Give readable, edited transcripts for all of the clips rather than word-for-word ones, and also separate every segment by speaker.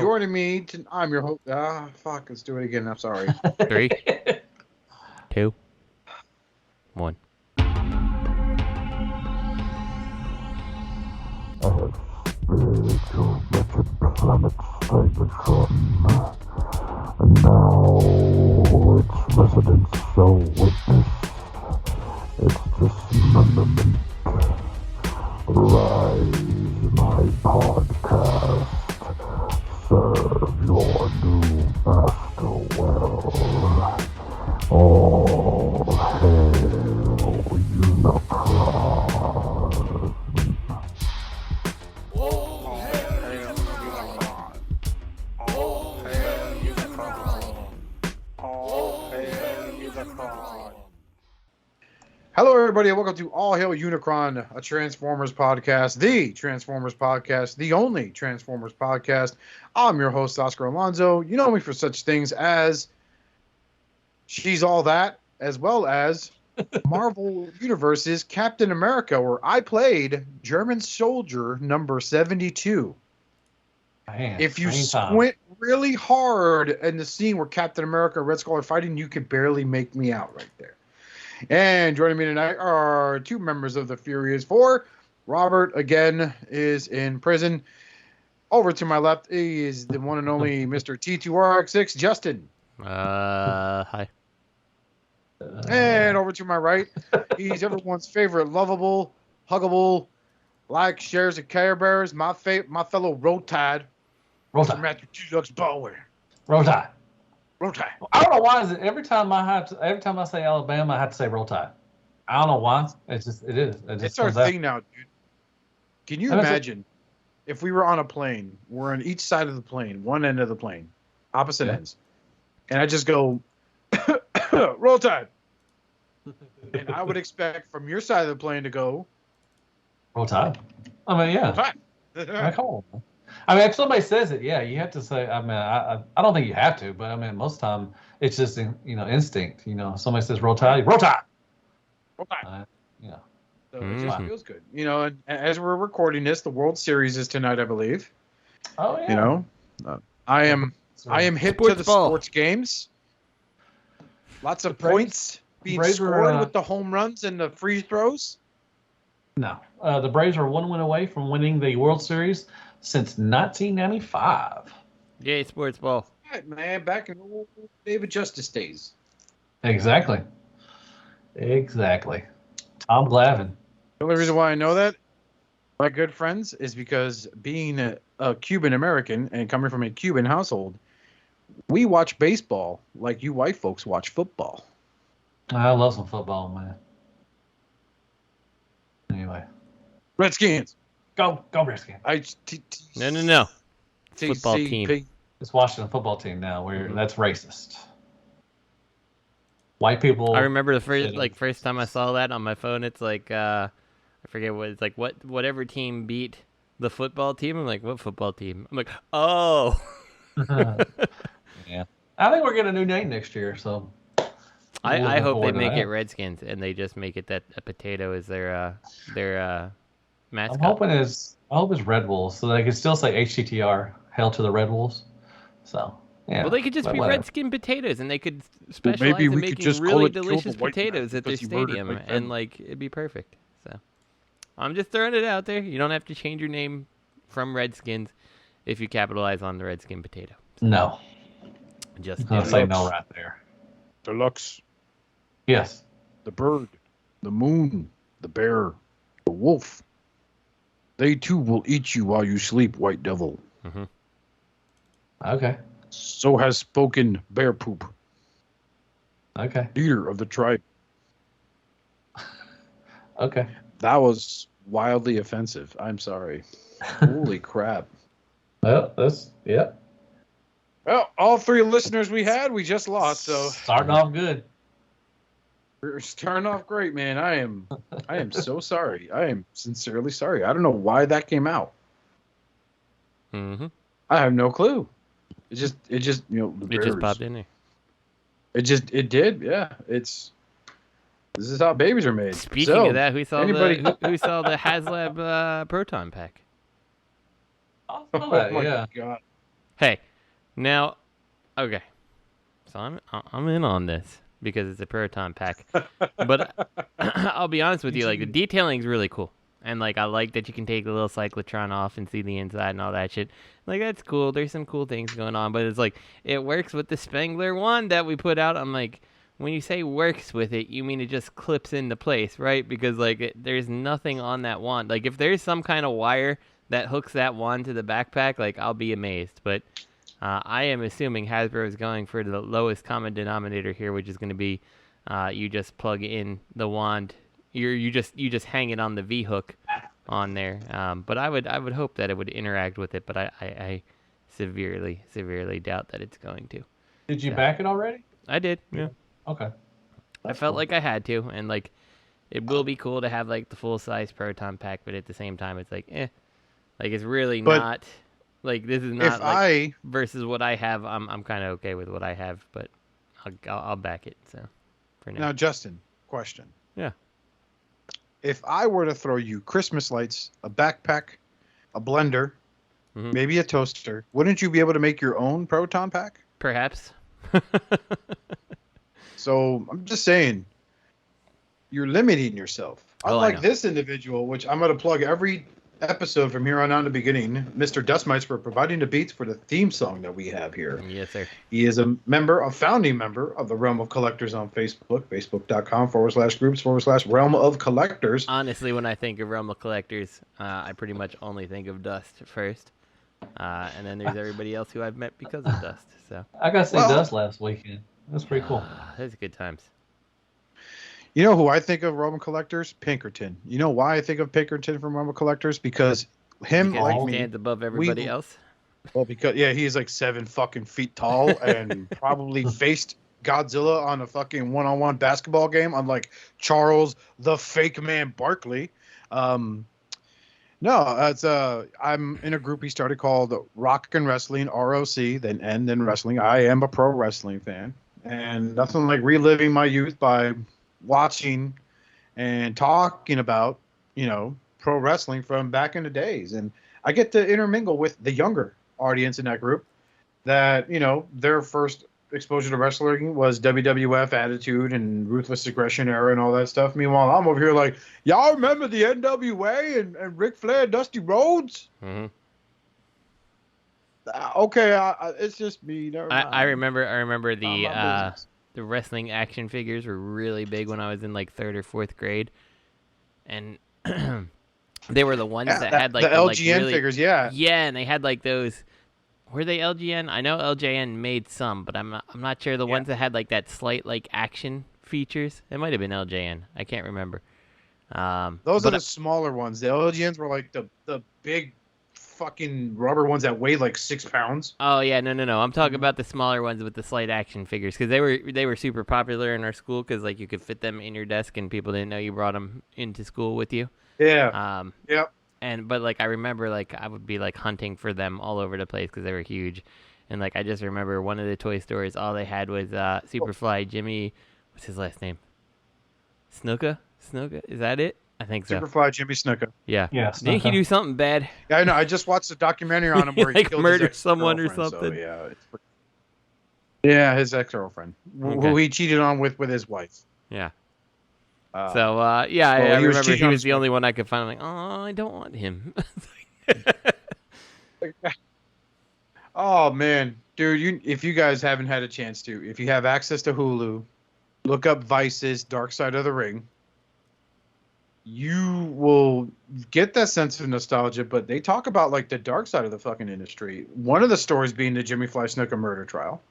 Speaker 1: joining me, I'm your host. Fuck, let's do it again. I'm sorry.
Speaker 2: 3, 2, 1.
Speaker 3: I have spared your wretched planet, Cybertron, and now its residents shall witness its dismemberment. Rise, my podcast. Serve your new master well. All hail Unicron.
Speaker 1: Hello, everybody, and welcome to All Hail Unicron, a Transformers podcast, the Transformers podcast, the only Transformers podcast. I'm your host, Oscar Alonso. You know me for such things as She's All That, as well as Marvel Universe's Captain America, where I played German Soldier number 72.
Speaker 4: Man,
Speaker 1: If you squint really hard in the scene where Captain America and Red Skull are fighting, you can barely make me out right there. And joining me tonight are two members of the Furious Four. Robert, again, is in prison. Over to my left is the one and only Mr. T2RX6, Justin.
Speaker 2: Hi.
Speaker 1: And over to my right, he's everyone's favorite lovable, huggable, like, shares, and care bears, my fellow Road Tide, Mr. Matthew Deluxe Baldwin.
Speaker 4: Roll Tide.
Speaker 1: Road Tide.
Speaker 4: I don't know why is it every time I say Alabama, I have to say Roll Tide. I don't know why. It is.
Speaker 1: It's our thing now, dude. Can you imagine if we were on a plane, we're on each side of the plane, one end of the plane, opposite ends, and I just go, Roll Tide. And I would expect from your side of the plane to go,
Speaker 4: Roll Tide. I mean, yeah.
Speaker 1: Roll Tide.
Speaker 4: I mean, come on. I mean, if somebody says it, yeah, you have to say. I mean, I don't think you have to, but I mean, most of the time it's just instinct. Somebody says Roll Tide, Roll Tide.
Speaker 1: Roll Tide. So it
Speaker 2: Mm-hmm.
Speaker 1: just feels good. And as we're recording this, the World Series is tonight, I believe.
Speaker 4: Oh yeah.
Speaker 1: I am hip to the sports games. Lots of points being scored with the home runs and the free throws.
Speaker 4: No, the Braves are one win away from winning the World Series since 1995.
Speaker 2: Yay, sports ball.
Speaker 1: Right, man, back in old David Justice days.
Speaker 4: Exactly. Tom Glavine.
Speaker 1: The only reason why I know that, my good friends, is because being a Cuban American and coming from a Cuban household, we watch baseball like you white folks watch football.
Speaker 4: I love some football, man. Anyway.
Speaker 1: Redskins.
Speaker 4: Go Redskins.
Speaker 2: No. Football team.
Speaker 4: It's Washington football team now. That's racist. White people.
Speaker 2: I remember the first time I saw that on my phone. It's like I forget what it's like. Whatever team beat the football team. I'm like, what football team? I'm like, oh.
Speaker 4: Yeah. I think we're getting a new name next year. So.
Speaker 2: I hope they make it Redskins and they just make it that a potato is their mascot.
Speaker 4: I hope it's Red Wolves, so they can still say HTTR, Hail to the Red Wolves. So yeah.
Speaker 2: Well, they could just be Redskin potatoes, and they could specialize in making really delicious potatoes at their stadium, and it'd be perfect. So I'm just throwing it out there. You don't have to change your name from Redskins if you capitalize on the Redskin potato.
Speaker 4: No.
Speaker 2: Just
Speaker 4: I'll say no right there.
Speaker 1: Deluxe.
Speaker 4: Yes.
Speaker 1: The bird, the moon, the bear, the wolf. They too will eat you while you sleep, white devil.
Speaker 2: Mm-hmm.
Speaker 4: Okay.
Speaker 1: So has spoken Bear Poop.
Speaker 4: Okay.
Speaker 1: Leader of the tribe.
Speaker 4: Okay.
Speaker 1: That was wildly offensive. I'm sorry. Holy crap.
Speaker 4: Well, yeah.
Speaker 1: Well, all three listeners we just lost, so
Speaker 4: starting off good.
Speaker 1: We're starting off great, man. I am so sorry. I am sincerely sorry. I don't know why that came out.
Speaker 2: Mm-hmm.
Speaker 1: I have no clue. It just
Speaker 2: it just popped in there.
Speaker 1: It did, yeah. This is how babies are made.
Speaker 2: Speaking of that, who saw the HasLab Proton Pack?
Speaker 4: Oh my
Speaker 1: God.
Speaker 2: Hey, now, okay. So I'm in on this because it's a proton pack. But I'll be honest with you, like the detailing is really cool. And like I like that you can take the little cyclotron off and see the inside and all that shit. Like that's cool. There's some cool things going on, but it's like it works with the Spengler wand that we put out. I'm like, when you say works with it, you mean it just clips into place, right? Because like there's nothing on that wand. Like if there's some kind of wire that hooks that wand to the backpack, like I'll be amazed. But I am assuming Hasbro is going for the lowest common denominator here, which is going to be you just plug in the wand. You just hang it on the V hook on there. But I would hope that it would interact with it. But I severely doubt that it's going to.
Speaker 4: Did you back it already?
Speaker 2: I did. Yeah.
Speaker 4: Okay.
Speaker 2: I felt like I had to, and like it will be cool to have like the full size proton pack, but at the same time, it's like like it's really not like this is not like versus what I have. I'm kind of okay with what I have, but I'll back it. So for now.
Speaker 1: Now, Justin, question.
Speaker 2: Yeah.
Speaker 1: If I were to throw you Christmas lights, a backpack, a blender, maybe a toaster, wouldn't you be able to make your own proton pack?
Speaker 2: Perhaps.
Speaker 1: So I'm just saying, you're limiting yourself. Unlike this individual, which I'm going to plug every episode from here on out in the beginning, Mr. Dustmightz, for providing the beats for the theme song that we have here.
Speaker 2: Yes, sir.
Speaker 1: He is a founding member of the Realm of Collectors on Facebook, facebook.com/groups/Realm of Collectors.
Speaker 2: Honestly, when I think of Realm of Collectors, I pretty much only think of Dust first. And then there's everybody else who I've met because of Dust. So
Speaker 4: I got to see Dust last weekend. That's pretty cool.
Speaker 2: Those are good times.
Speaker 1: You know who I think of Realm of Collectors? Pinkerton. You know why I think of Pinkerton from Realm of Collectors? Because he
Speaker 2: stands above everybody else.
Speaker 1: Well, because he's like 7 fucking feet tall and probably faced Godzilla on a fucking one-on-one basketball game, unlike Charles the Fake Man Barkley. No, it's I'm in a group he started called Rock and Wrestling, ROC, then Wrestling. I am a pro wrestling fan, and nothing like reliving my youth by watching and talking about, pro wrestling from back in the days. And I get to intermingle with the younger audience in that group that, their first exposure to wrestling was WWF Attitude and Ruthless Aggression era and all that stuff. Meanwhile, I'm over here like, y'all remember the NWA and Ric Flair, Dusty Rhodes?
Speaker 2: Mm-hmm.
Speaker 1: Okay, it's just me.
Speaker 2: I remember the wrestling action figures were really big when I was in like 3rd or 4th grade, and they were the ones that had like
Speaker 1: the LGN figures. Yeah,
Speaker 2: and they had like those. Were they LGN? I know LJN made some, but I'm not sure the ones that had like that slight like action features. It might have been LJN. I can't remember.
Speaker 1: Those are the smaller ones. The LGNs were like the big fucking rubber ones that weigh like 6 pounds.
Speaker 2: Oh yeah, no. I'm talking about the smaller ones with the slight action figures, because they were super popular in our school because like you could fit them in your desk and people didn't know you brought them into school with you.
Speaker 1: Yeah. Yep.
Speaker 2: But like I remember like I would be like hunting for them all over the place because they were huge, and like I just remember one of the toy stores, all they had was Superfly Jimmy. What's his last name? Snuka? Is that it? I think so.
Speaker 1: Superfly Jimmy Snuka.
Speaker 2: Yeah. Didn't he do something bad?
Speaker 1: Yeah, I know. I just watched a documentary on him where he killed
Speaker 2: murdered someone or something.
Speaker 1: So, his ex-girlfriend, who he cheated on with his wife.
Speaker 2: Yeah. I remember he was the only one I could find. I'm like, oh, I don't want him.
Speaker 1: Oh man, dude! If you guys haven't had a chance to, if you have access to Hulu, look up Vice's Dark Side of the Ring. You will get that sense of nostalgia, but they talk about like the dark side of the fucking industry. One of the stories being the Jimmy Fly Snuka murder trial.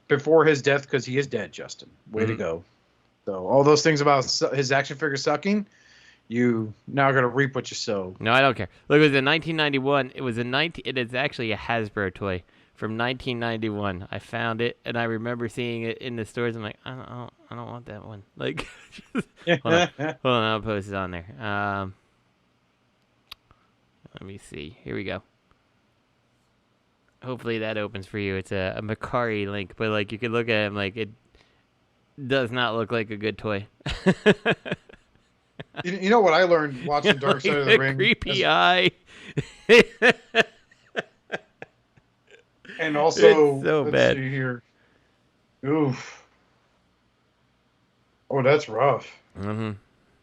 Speaker 1: Before his death, because he is dead, Justin. Way to go. So all those things about his action figure sucking, you now got to reap what you sow.
Speaker 2: No, I don't care. Look, it was in 1991. It is actually a Hasbro toy from 1991. I found it, and I remember seeing it in the stores. I'm like, I don't want that one. Like, hold on, I'll post it on there. Let me see. Here we go. Hopefully that opens for you. It's a Macari link, but like you could look at him, like it does not look like a good toy.
Speaker 1: You know what I learned watching Dark Side of the Ring?
Speaker 2: Creepy eye.
Speaker 1: And also,
Speaker 2: it's so
Speaker 1: let's
Speaker 2: bad.
Speaker 1: see here. Oof. Oh, that's rough.
Speaker 2: Mm-hmm.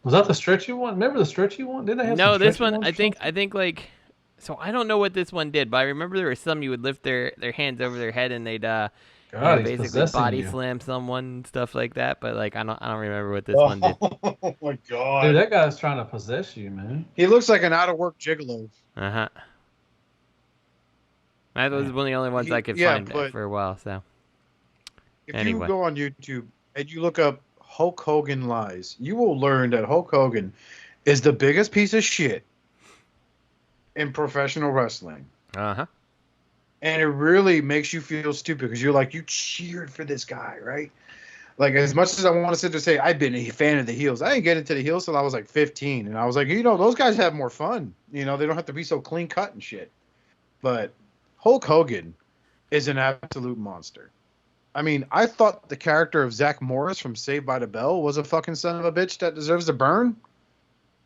Speaker 4: Was that the stretchy one? Remember the stretchy one? Didn't they have
Speaker 2: No,
Speaker 4: some
Speaker 2: this
Speaker 4: stretchy
Speaker 2: one,
Speaker 4: ones
Speaker 2: I think like, so I don't know what this one did, but I remember there were some you would lift their hands over their head and they'd
Speaker 4: God, he's
Speaker 2: basically
Speaker 4: possessing
Speaker 2: body
Speaker 4: you.
Speaker 2: slam someone and stuff like that. But like I don't remember what this
Speaker 1: Oh
Speaker 2: one did.
Speaker 1: my god.
Speaker 4: Dude, that guy's trying to possess you, man.
Speaker 1: He looks like an out of work gigolo.
Speaker 2: Uh-huh. That was one of the only ones I could find for a while, so.
Speaker 1: If you go on YouTube and you look up Hulk Hogan lies, you will learn that Hulk Hogan is the biggest piece of shit in professional wrestling.
Speaker 2: Uh-huh.
Speaker 1: And it really makes you feel stupid because you're like, you cheered for this guy, right? Like, as much as I want to sit there and say, I've been a fan of the heels, I didn't get into the heels till I was like 15. And I was like, those guys have more fun. They don't have to be so clean cut and shit. But Hulk Hogan is an absolute monster. I mean, I thought the character of Zach Morris from Saved by the Bell was a fucking son of a bitch that deserves to burn.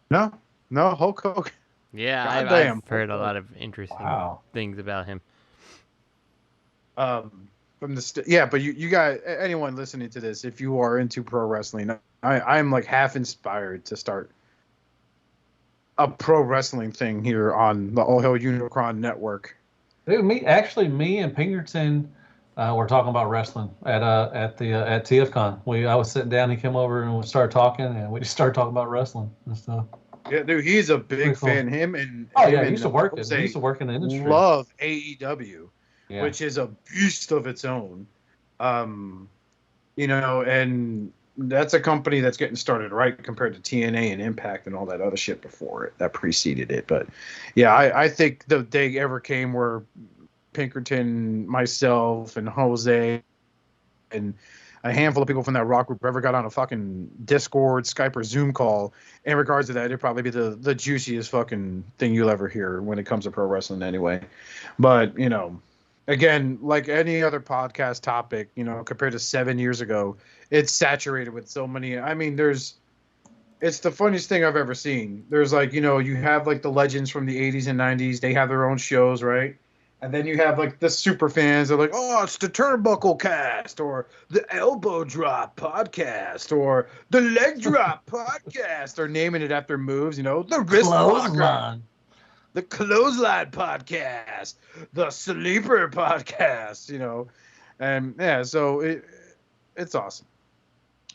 Speaker 1: No, Hulk Hogan.
Speaker 2: Yeah, I've heard a lot of interesting things about him.
Speaker 1: But you guys, anyone listening to this, if you are into pro wrestling, I'm like half inspired to start a pro wrestling thing here on the All Hail Unicron network.
Speaker 4: Dude, me and Pinkerton were talking about wrestling at TFcon. I was sitting down, he came over and we started talking, and we just started talking about wrestling and stuff.
Speaker 1: Yeah, dude, he's a big fan. Him and
Speaker 4: he used to work in the industry.
Speaker 1: Love AEW, which is a beast of its own. And that's a company that's getting started right compared to TNA and Impact and all that other shit before it that preceded it. But yeah, I think the day ever came where Pinkerton, myself, and Jose, and a handful of people from that rock group ever got on a fucking Discord, Skype, or Zoom call. In regards to that, it'd probably be the juiciest fucking thing you'll ever hear when it comes to pro wrestling anyway. But, again, like any other podcast topic, compared to 7 years ago, it's saturated with so many. I mean, it's the funniest thing I've ever seen. There's like, you have like the legends from the 80s and 90s. They have their own shows, right? And then you have like the super fans. They're like, oh, it's the Turnbuckle Cast or the Elbow Drop Podcast or the Leg Drop Podcast. They're naming it after moves, the Wrist Locker, the Clothesline Podcast, the Sleeper Podcast, And yeah, so it's awesome.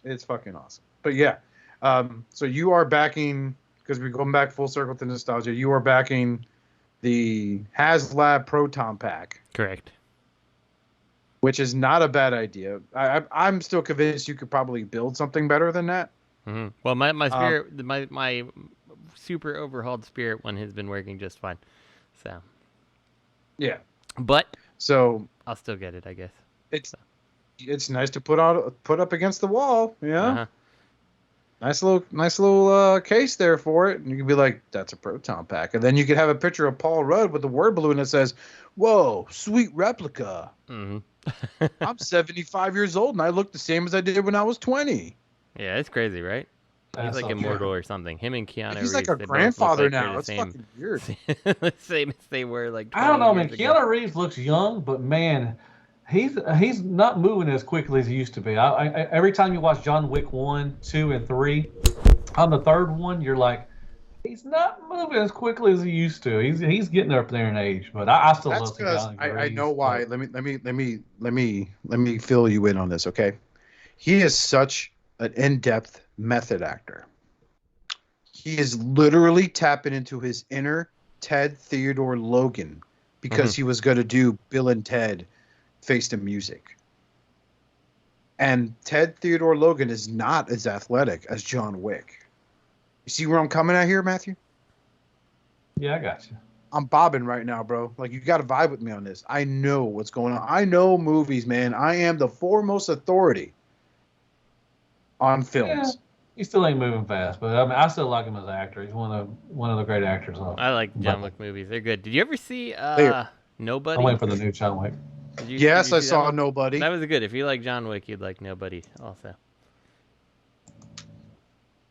Speaker 1: It's fucking awesome. But yeah, so you are backing, because we're going back full circle to nostalgia, you are backing the HasLab Proton Pack.
Speaker 2: Correct.
Speaker 1: Which is not a bad idea. I'm still convinced you could probably build something better than that.
Speaker 2: Mm-hmm. Well, my spirit, my super overhauled spirit one has been working just fine. So.
Speaker 1: Yeah.
Speaker 2: But.
Speaker 1: So.
Speaker 2: I'll still get it, I guess.
Speaker 1: It's nice to put up against the wall. Yeah.
Speaker 2: Uh-huh.
Speaker 1: Nice little case there for it. And you can be like, that's a Proton Pack. And then you could have a picture of Paul Rudd with the word balloon that says, whoa, sweet replica.
Speaker 2: Mm-hmm.
Speaker 1: I'm 75 years old and I look the same as I did when I was 20.
Speaker 2: Yeah, it's crazy, right? He's like immortal or something. Him and Keanu Reeves.
Speaker 1: He's like a grandfather now. It's fucking weird.
Speaker 2: The same as they were like 20
Speaker 4: I don't know, man.
Speaker 2: years ago.
Speaker 4: Keanu Reeves looks young, but man, he's not moving as quickly as he used to be. I every time you watch John Wick 1, 2, and 3, on the third one, you're like, he's not moving as quickly as he used to. He's getting up there in age, but I still love Keanu Reeves.
Speaker 1: I know why. Let me fill you in on this, okay? He is such an in-depth method actor. He is literally tapping into his inner Ted Theodore Logan because he was going to do Bill and Ted Face the Music. And Ted Theodore Logan is not as athletic as John Wick. You see where I'm coming at here, Matthew?
Speaker 4: Yeah, I got you.
Speaker 1: I'm bobbing right now, bro. Like, you got to vibe with me on this. I know what's going on. I know movies, man. I am the foremost authority on films. Yeah,
Speaker 4: he still ain't moving fast, but I mean, I still like him as an actor. He's one of the great actors.
Speaker 2: I like John Wick movies. They're good. Did you ever see Nobody?
Speaker 4: I'm waiting for the new John Wick.
Speaker 1: Yes, I saw Nobody.
Speaker 2: That was good. If you like John Wick, you'd like Nobody also.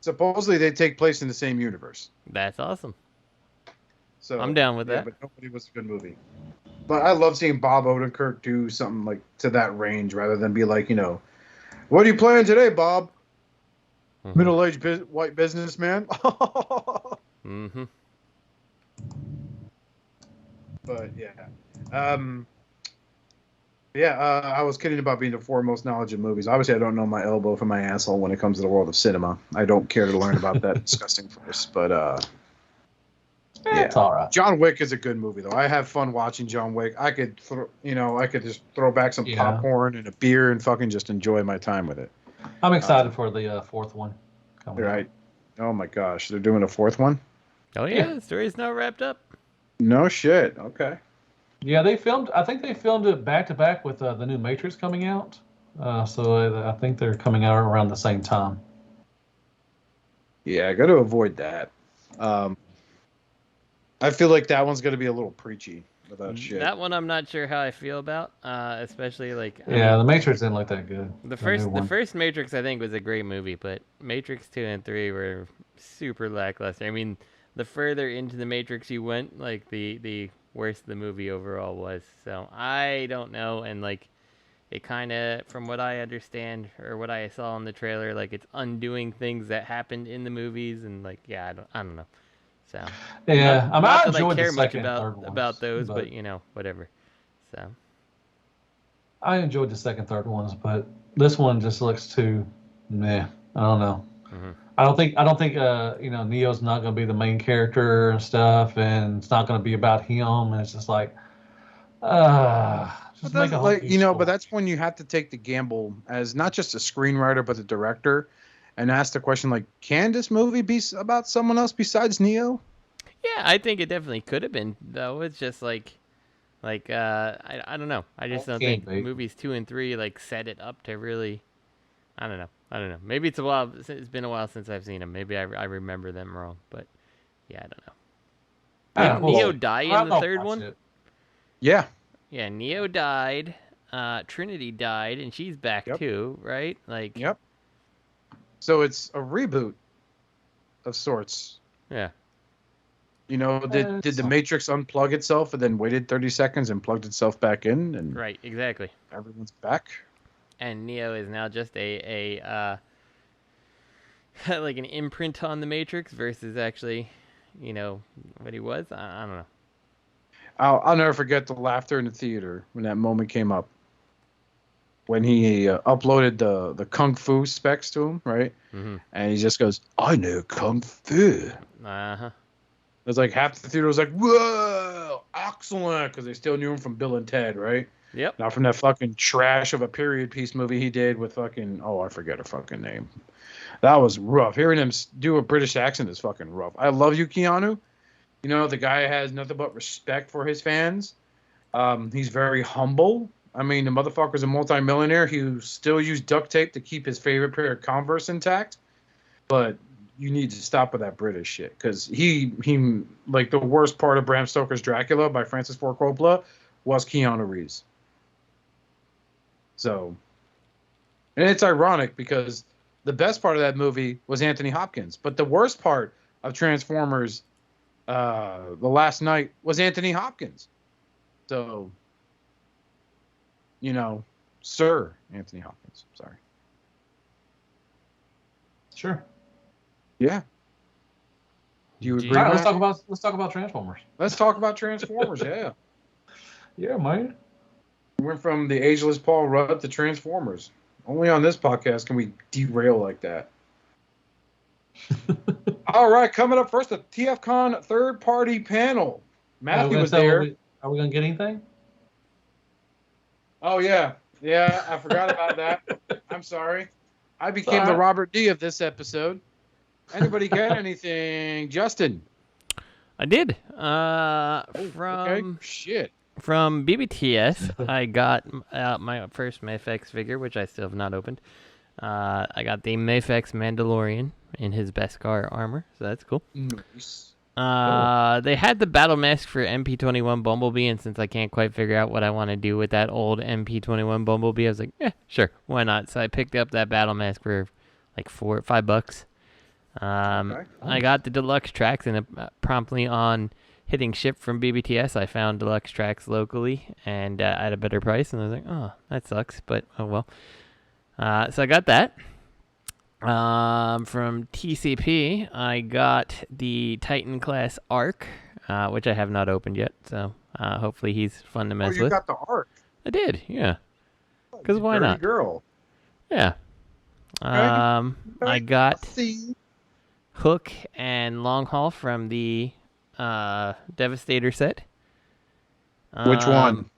Speaker 1: Supposedly they take place in the same universe.
Speaker 2: That's awesome.
Speaker 1: So
Speaker 2: I'm down with that.
Speaker 1: But Nobody was a good movie. But I love seeing Bob Odenkirk do something like to that range rather than be like, what are you playing today, Bob? Mm-hmm. Middle-aged white businessman.
Speaker 2: Mm-hmm.
Speaker 1: But I was kidding about being the foremost knowledge of movies. Obviously, I don't know my elbow from my asshole when it comes to the world of cinema. I don't care to learn about that disgusting force. But
Speaker 4: it's all right.
Speaker 1: John Wick is a good movie, though. I have fun watching John Wick. I could, just throw back some popcorn and a beer and fucking just enjoy my time with it.
Speaker 4: I'm excited for the fourth one.
Speaker 1: Right. Oh my gosh, they're doing a fourth one?
Speaker 2: Oh yeah, the story's not wrapped up.
Speaker 1: No shit. Okay.
Speaker 4: Yeah, I think they filmed it back to back with the new Matrix coming out. So I think they're coming out around the same time.
Speaker 1: Yeah, I got to avoid that. I feel like that one's going to be a little preachy about shit.
Speaker 2: That one I'm not sure how I feel about, especially like.
Speaker 4: The Matrix didn't look that good.
Speaker 2: The first Matrix I think was a great movie, but Matrix 2 and 3 were super lackluster. I mean, the further into the Matrix you went, like the worse the movie overall was. So I don't know, and like it kind of, from what I understand or what I saw in the trailer, like it's undoing things that happened in the movies, and like I don't know. So
Speaker 4: yeah,
Speaker 2: I
Speaker 4: enjoyed
Speaker 2: care
Speaker 4: the
Speaker 2: much
Speaker 4: second,
Speaker 2: about those, but whatever. So
Speaker 4: I enjoyed the second, third ones, but this one just looks too meh. I don't know.
Speaker 2: Mm-hmm.
Speaker 4: I don't think Neo's not going to be the main character and stuff, and it's not going to be about him. And it's just like, just make a
Speaker 1: but that's when you have to take the gamble as not just a screenwriter but the director, and ask the question like, can this movie be about someone else besides Neo?
Speaker 2: Yeah, I think it definitely could have been, though. It's just I don't know. I just don't think movies 2 and 3 like set it up to really. I don't know. Maybe it's been a while since I've seen them. Maybe I remember them wrong, but yeah, I don't know. Did Neo die in the third one?
Speaker 1: Yeah.
Speaker 2: Yeah, Neo died. Trinity died, and she's back too, right? Like.
Speaker 1: Yep. So it's a reboot of sorts.
Speaker 2: Yeah.
Speaker 1: Did the Matrix unplug itself and then waited 30 seconds and plugged itself back in? And
Speaker 2: right, exactly.
Speaker 1: Everyone's back.
Speaker 2: And Neo is now just a like an imprint on the Matrix versus actually, what he was. I don't know.
Speaker 1: I'll never forget the laughter in the theater when that moment came up. When he uploaded the Kung Fu specs to him, right?
Speaker 2: Mm-hmm.
Speaker 1: And he just goes, I know Kung Fu.
Speaker 2: Uh-huh.
Speaker 1: It was like half the theater was like, whoa, excellent, because they still knew him from Bill and Ted, right?
Speaker 2: Yep.
Speaker 1: Not from that fucking trash of a period piece movie he did with fucking, I forget her fucking name. That was rough. Hearing him do a British accent is fucking rough. I love you, Keanu. The guy has nothing but respect for his fans. He's very humble. I mean, the motherfucker's a multimillionaire who still used duct tape to keep his favorite pair of Converse intact. But you need to stop with that British shit. Because he like, the worst part of Bram Stoker's Dracula by Francis Ford Coppola was Keanu Reeves. So, and it's ironic because the best part of that movie was Anthony Hopkins. But the worst part of Transformers The Last Night was Anthony Hopkins. So, Sir Anthony Hopkins. Sorry.
Speaker 4: Sure.
Speaker 1: Yeah. Do you agree?
Speaker 4: All right, let's talk about Transformers.
Speaker 1: Let's talk about Transformers. Yeah.
Speaker 4: Yeah, man.
Speaker 1: We went from the ageless Paul Rudd to Transformers. Only on this podcast can we derail like that. All right, coming up first, the TFcon third-party panel. Matthew was there.
Speaker 4: Are we going to get anything?
Speaker 1: Oh, yeah. Yeah, I forgot about that. I'm sorry. I became the Robert D of this episode. Anybody get anything? Justin?
Speaker 2: I did. From BBTS, I got my first Mayfex figure, which I still have not opened. I got the Mayfex Mandalorian in his Beskar armor, so that's cool.
Speaker 1: Nice.
Speaker 2: They had the battle mask for MP-21 Bumblebee, and since I can't quite figure out what I want to do with that old MP-21 Bumblebee, I was like, sure, why not? So I picked up that battle mask for like $4 or $5.
Speaker 1: Okay.
Speaker 2: I got the deluxe tracks and promptly on hitting ship from BBTS, I found Deluxe tracks locally and at a better price, and I was like, oh, that sucks, but oh well. So I got that. From TCP, I got the Titan class Arc, which I have not opened yet, so hopefully he's fun to mess with.
Speaker 1: Oh, you got the Arc?
Speaker 2: I did, yeah. Because why not?
Speaker 1: Girl.
Speaker 2: Yeah. I got Hook and Long Haul from the Devastator set.
Speaker 1: Which one?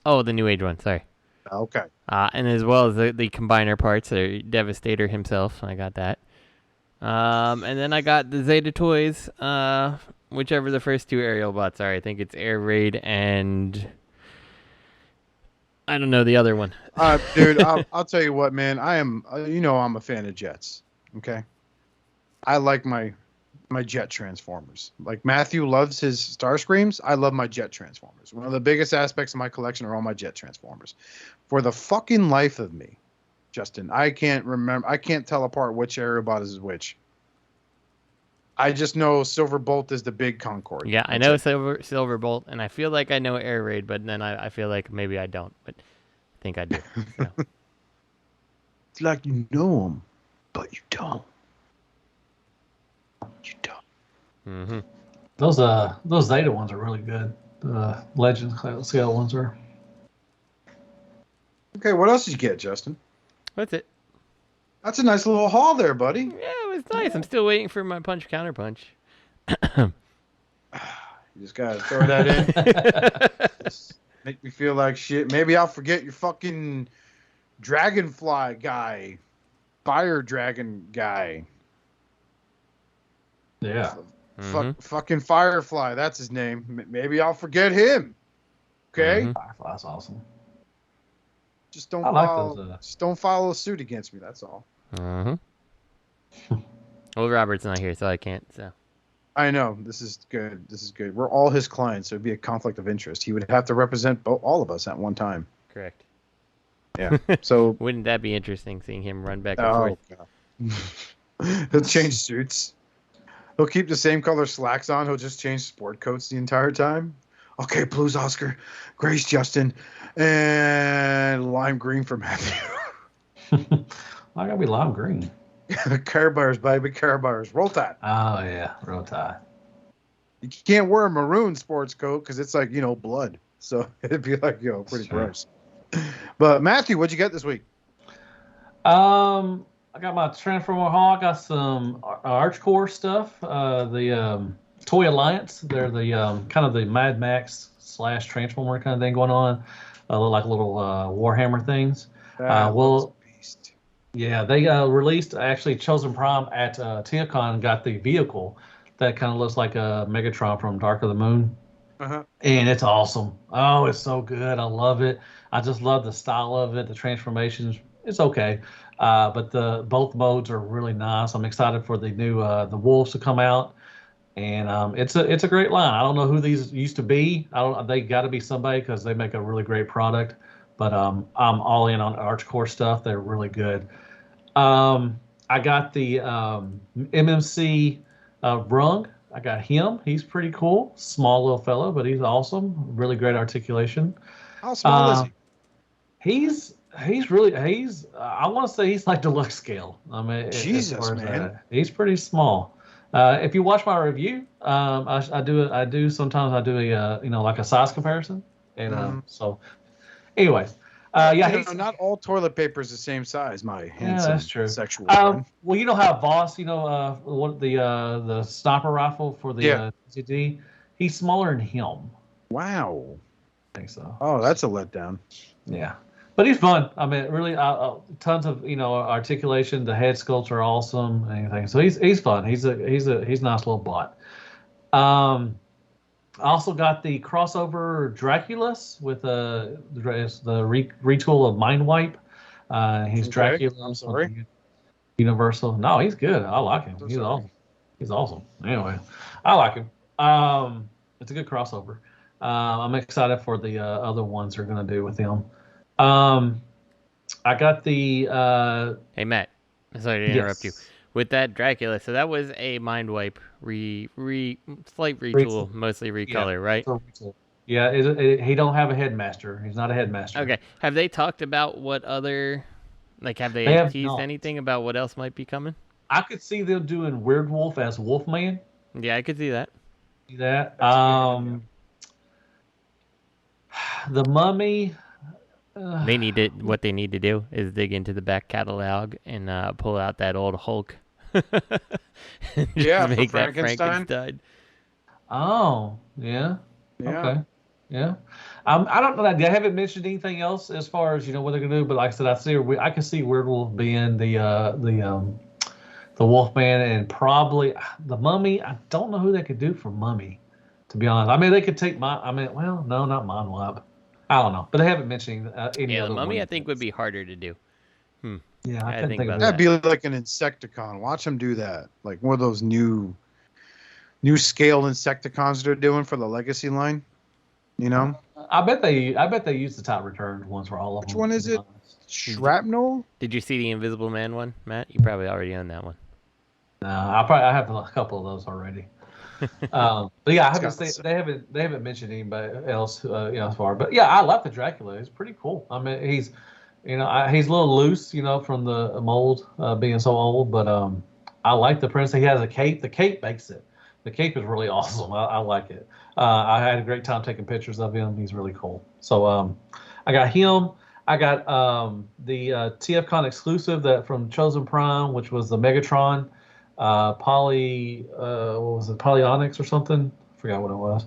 Speaker 2: Oh, the New Age one, sorry.
Speaker 1: Okay.
Speaker 2: And as well as the combiner parts, the Devastator himself. I got that. And then I got the Zeta Toys, whichever the first two aerial bots are. I think it's Air Raid and I don't know the other one.
Speaker 1: Dude, I'll tell you what, man. I am, I'm a fan of jets. Okay. I like my jet transformers. Like Matthew loves his Starscreams. I love my jet transformers. One of the biggest aspects of my collection are all my jet transformers. For the fucking life of me, Justin, I can't remember. I can't tell apart which Aerobot is which. I just know Silver Bolt is the big Concorde.
Speaker 2: Yeah, I know Silver Bolt, and I feel like I know Air Raid, but then I feel like maybe I don't, but I think I do. So.
Speaker 1: It's like you know them, but you don't. You don't.
Speaker 2: Mm-hmm.
Speaker 4: Those Zeta ones are really good. The Legends scale ones are.
Speaker 1: Okay, what else did you get, Justin?
Speaker 2: That's it.
Speaker 1: That's a nice little haul there, buddy.
Speaker 2: Yeah, it was nice. I'm still waiting for my punch counter punch.
Speaker 1: You just gotta throw that in. Just make me feel like shit. Maybe I'll forget your fucking Dragonfly guy, Fire Dragon guy.
Speaker 4: Yeah.
Speaker 1: Fucking Firefly, that's his name. Maybe I'll forget him. Okay?
Speaker 4: Firefly's awesome.
Speaker 1: Just don't follow suit against me, that's all.
Speaker 2: Well, Robert's not here, so I can't, so.
Speaker 1: I know. This is good. We're all his clients, so it'd be a conflict of interest. He would have to represent all of us at one time.
Speaker 2: Correct.
Speaker 1: Yeah. So
Speaker 2: wouldn't that be interesting, seeing him run back and forth?
Speaker 1: God. He'll change suits. He'll keep the same color slacks on. He'll just change sport coats the entire time. Okay, blues Oscar, Grace Justin, and lime green for Matthew.
Speaker 4: I gotta be lime green.
Speaker 1: Care Bears, baby, Care Bears. Roll Tide.
Speaker 4: Oh yeah, Roll Tide.
Speaker 1: You can't wear a maroon sports coat because it's like blood. So it'd be like pretty gross. But Matthew, what'd you get this week?
Speaker 4: I got my Transformer haul. I got some Archcore stuff. The Toy Alliance. They're the kind of the Mad Max / Transformer kind of thing going on. Like little Warhammer things. Yeah, they released actually Chosen Prime at TFcon. Got the vehicle that kind of looks like a Megatron from Dark of the Moon. And it's awesome. Oh, it's so good. I love it. I just love the style of it. The transformations. It's okay. But both modes are really nice. I'm excited for the new the Wolves to come out, and it's a great line. I don't know who these used to be. They got to be somebody because they make a really great product. But I'm all in on Archcore stuff. They're really good. I got the MMC Brung. I got him. He's pretty cool. Small little fellow, but he's awesome. Really great articulation.
Speaker 1: How small is he?
Speaker 4: He's I want to say he's like deluxe scale. I mean,
Speaker 1: Jesus, man.
Speaker 4: He's pretty small. If you watch my review, I do a like a size comparison, and so anyways,
Speaker 1: not all toilet paper is the same size. My handsome
Speaker 4: that's true.
Speaker 1: Sexual friend.
Speaker 4: Well, you know how Voss, what the sniper rifle for the CD, he's smaller than him.
Speaker 1: Wow.
Speaker 4: I think so.
Speaker 1: Oh, that's a letdown.
Speaker 4: Yeah. But he's fun. I mean, really, tons of articulation. The head sculpts are awesome. Anything. So he's fun. He's a nice little bot. I also got the crossover Draculus with the retool of Mind Wipe. He's Dracula.
Speaker 1: I'm sorry.
Speaker 4: Universal. No, he's good. I like him. He's awesome. He's awesome. Anyway, I like him. It's a good crossover. I'm excited for the other ones they're going to do with him. I got the
Speaker 2: Hey Matt, sorry to interrupt you. with that Dracula, so that was a mind wipe, slight retool, mostly recolor, right?
Speaker 4: Yeah, he don't have a headmaster. He's not a headmaster.
Speaker 2: Okay. Have they talked about what other, like, have they teased anything about what else might be coming?
Speaker 4: I could see them doing Weird Wolf as Wolfman.
Speaker 2: Yeah, I could see that.
Speaker 4: The Mummy.
Speaker 2: What they need to do is dig into the back catalog and pull out that old Hulk. Make that Frankenstein.
Speaker 4: Oh, yeah. Okay. Yeah. I don't know that they haven't mentioned anything else as far as what they're gonna do, but like I said, I can see Weird Wolf being the Wolfman, and probably the Mummy. I don't know who they could do for Mummy, to be honest. I mean, they could take not Mindwipe. I don't know, but they haven't mentioned any other.
Speaker 2: The Mummy, I think, would be harder to do.
Speaker 4: Yeah, I think about
Speaker 1: that'd be like an Insecticon. Watch them do that, like one of those new scale Insecticons they're doing for the Legacy line.
Speaker 4: I bet they use the top returned ones for all of them.
Speaker 1: Which one is it? Shrapnel?
Speaker 2: Did you see the Invisible Man one, Matt? You probably already own that one.
Speaker 4: No, I have a couple of those already. But yeah, they haven't mentioned anybody else as far. But yeah, I like the Dracula. He's pretty cool. I mean, he's he's a little loose, from the mold being so old. But I like the prince. He has a cape. The cape makes it. The cape is really awesome. I like it. I had a great time taking pictures of him. He's really cool. So I got him. I got the TFcon exclusive that from Chosen Prime, which was the Megatron Polyonics or something. I forgot what it was.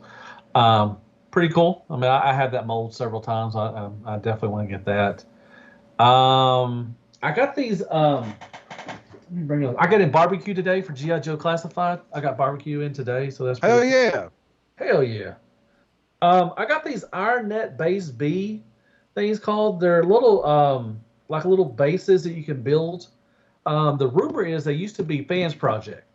Speaker 4: Pretty cool. I mean, I had that mold several times. I definitely want to get that. I got these. I got in barbecue today for G.I. Joe Classified. I got barbecue in today, so that's
Speaker 1: hell yeah.
Speaker 4: Hell yeah. I got these IronNet Base B things called. They're little like little bases that you can build. The rumor is they used to be Fans Project,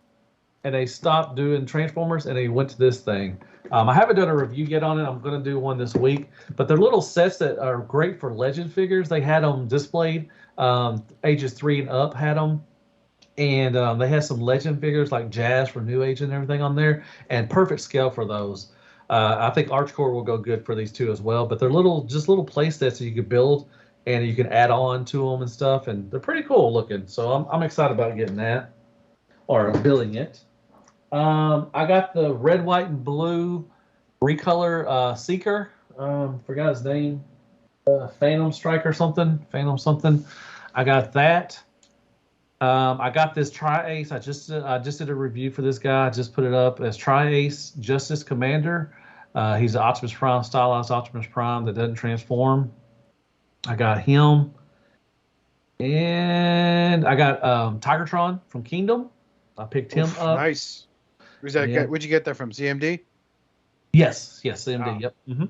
Speaker 4: and they stopped doing Transformers and they went to this thing. I haven't done a review yet on it. I'm going to do one this week. But they're little sets that are great for Legend figures. They had them displayed. Ages 3 and up had them. And they had some Legend figures like Jazz for New Age and everything on there. And perfect scale for those. I think ArchCore will go good for these two as well. But they're just little play sets that you could build and you can add on to them and stuff. And they're pretty cool looking. So I'm excited about getting that or building it. I got the red, white, and blue recolor Seeker. Forgot his name. Phantom something. I got that. I got this Tri-Ace. I just did a review for this guy. I just put it up as Tri-Ace Justice Commander. He's an Optimus Prime, stylized Optimus Prime that doesn't transform. I got him. And I got Tigertron from Kingdom. I picked him up.
Speaker 1: Nice. Where's that? Yeah. Where'd you get that from? CMD?
Speaker 4: Yes, CMD. Yep. Mm-hmm.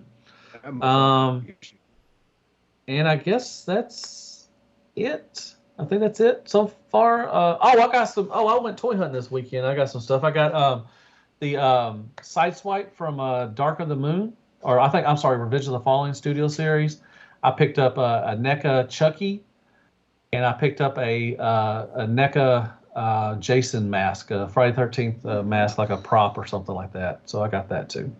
Speaker 4: And I guess that's it. I think that's it so far. I went toy hunting this weekend. I got some stuff. I got the Sideswipe from Dark of the Moon, Revenge of the Fallen Studio series. I picked up a NECA Chucky, and I picked up a NECA Jason mask, a Friday 13th mask, like a prop or something like that. So I got that too.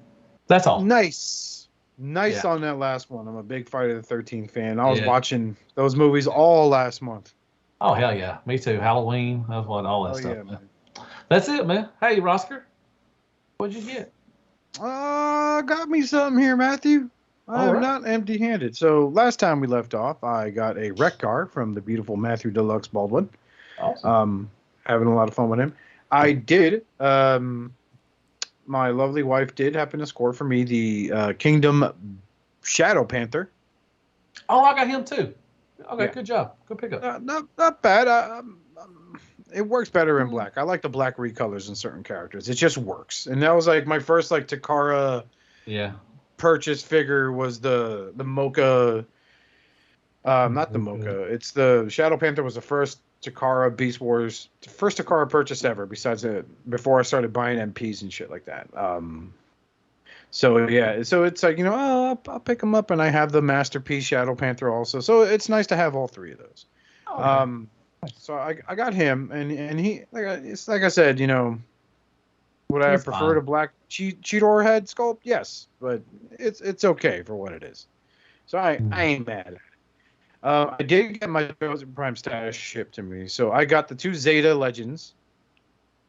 Speaker 4: That's all.
Speaker 1: Nice on that last one. I'm a big Friday the 13th fan. I was watching those movies all last month.
Speaker 4: Oh hell yeah, me too. Halloween, that's what all that stuff. Yeah, man. That's it, man. Hey, Rosker, what'd you get?
Speaker 1: Got me something here, Matthew. I'm not empty-handed. So last time we left off, I got a wreck car from the beautiful Matthew Deluxe Baldwin. Awesome. Having a lot of fun with him. I did. My lovely wife did happen to score for me the Kingdom Shadow Panther.
Speaker 4: Oh, I got him too. Okay, Good job. Good pickup.
Speaker 1: Not bad. It works better in black. I like the black recolors in certain characters. It just works. And that was like my first Takara purchase figure was the Mocha. Not the Mocha. It's the Shadow Panther was the first Takara Beast Wars, the first Takara purchase ever. Besides before I started buying MPs and shit like that. So it's like I'll pick them up, and I have the Masterpiece Shadow Panther also. So it's nice to have all three of those. Okay. So I got him, and he it's like I said, you know, would I prefer a black Cheetor head sculpt? Yes, but it's okay for what it is. So I ain't mad at it. I did get my Chosen Prime status shipped to me, so I got the 2 Zeta Legends.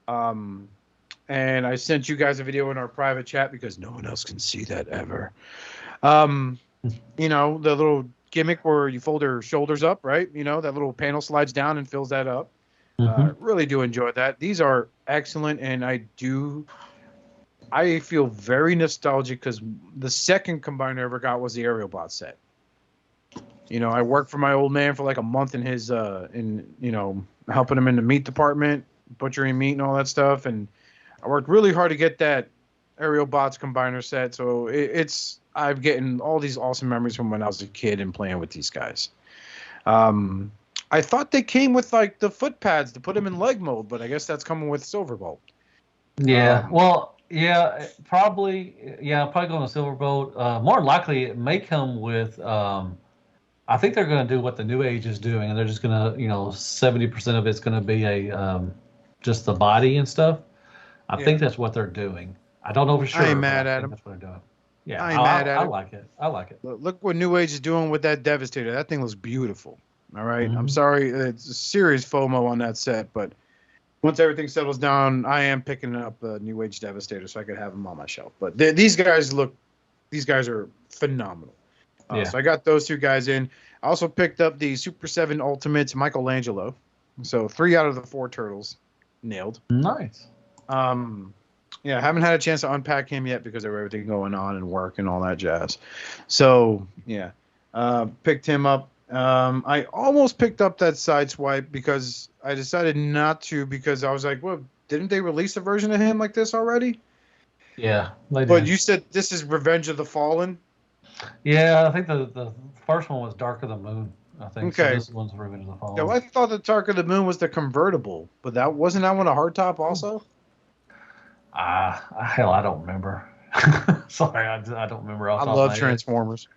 Speaker 1: And I sent you guys a video in our private chat because no one else can see that ever. You know, the little gimmick where you fold your shoulders up, right? You know, that little panel slides down and fills that up. Really do enjoy that. These are excellent, and I feel very nostalgic because the second combiner I ever got was the Aerial Bot set. You know, I worked for my old man for like a month in his, you know, helping him in the meat department, butchering meat and all that stuff. And I worked really hard to get that Aerial Bots combiner set. So I'm getting all these awesome memories from when I was a kid and playing with these guys. I thought they came with like the foot pads to put them in leg mode, but I guess that's coming with Silverbolt.
Speaker 4: Yeah. Probably going to Silverbolt. More than likely, it may come with. I think they're going to do what the New Age is doing, and they're just going to, 70% of it's going to be just the body and stuff. I think that's what they're doing. I don't know for sure.
Speaker 1: I ain't mad at them.
Speaker 4: That's what they're doing. Yeah,
Speaker 1: I ain't mad at
Speaker 4: it. I like it.
Speaker 1: Look what New Age is doing with that Devastator. That thing looks beautiful. All right. I'm sorry. It's a serious FOMO on that set, but once everything settles down, I am picking up the New Age Devastator so I could have them on my shelf. But these guys are phenomenal. So I got those 2 guys in. I also picked up the Super 7 Ultimates Michelangelo. So 3 out of the 4 turtles nailed.
Speaker 4: Nice.
Speaker 1: Yeah, I haven't had a chance to unpack him yet because of everything going on and work and all that jazz. So, yeah, picked him up. I almost picked up that Sideswipe because I decided not to because I was like, well, didn't they release a version of him like this already?
Speaker 4: Yeah.
Speaker 1: But you said this is Revenge of the Fallen?
Speaker 4: Yeah, I think the first one was Dark of the Moon. I think. Okay. So this one's Revenge of the Fallen.
Speaker 1: Yeah, well, I thought the Dark of the Moon was the convertible, but wasn't that one a hardtop also?
Speaker 4: Hell, I don't remember. Sorry, I don't remember.
Speaker 1: I love Transformers.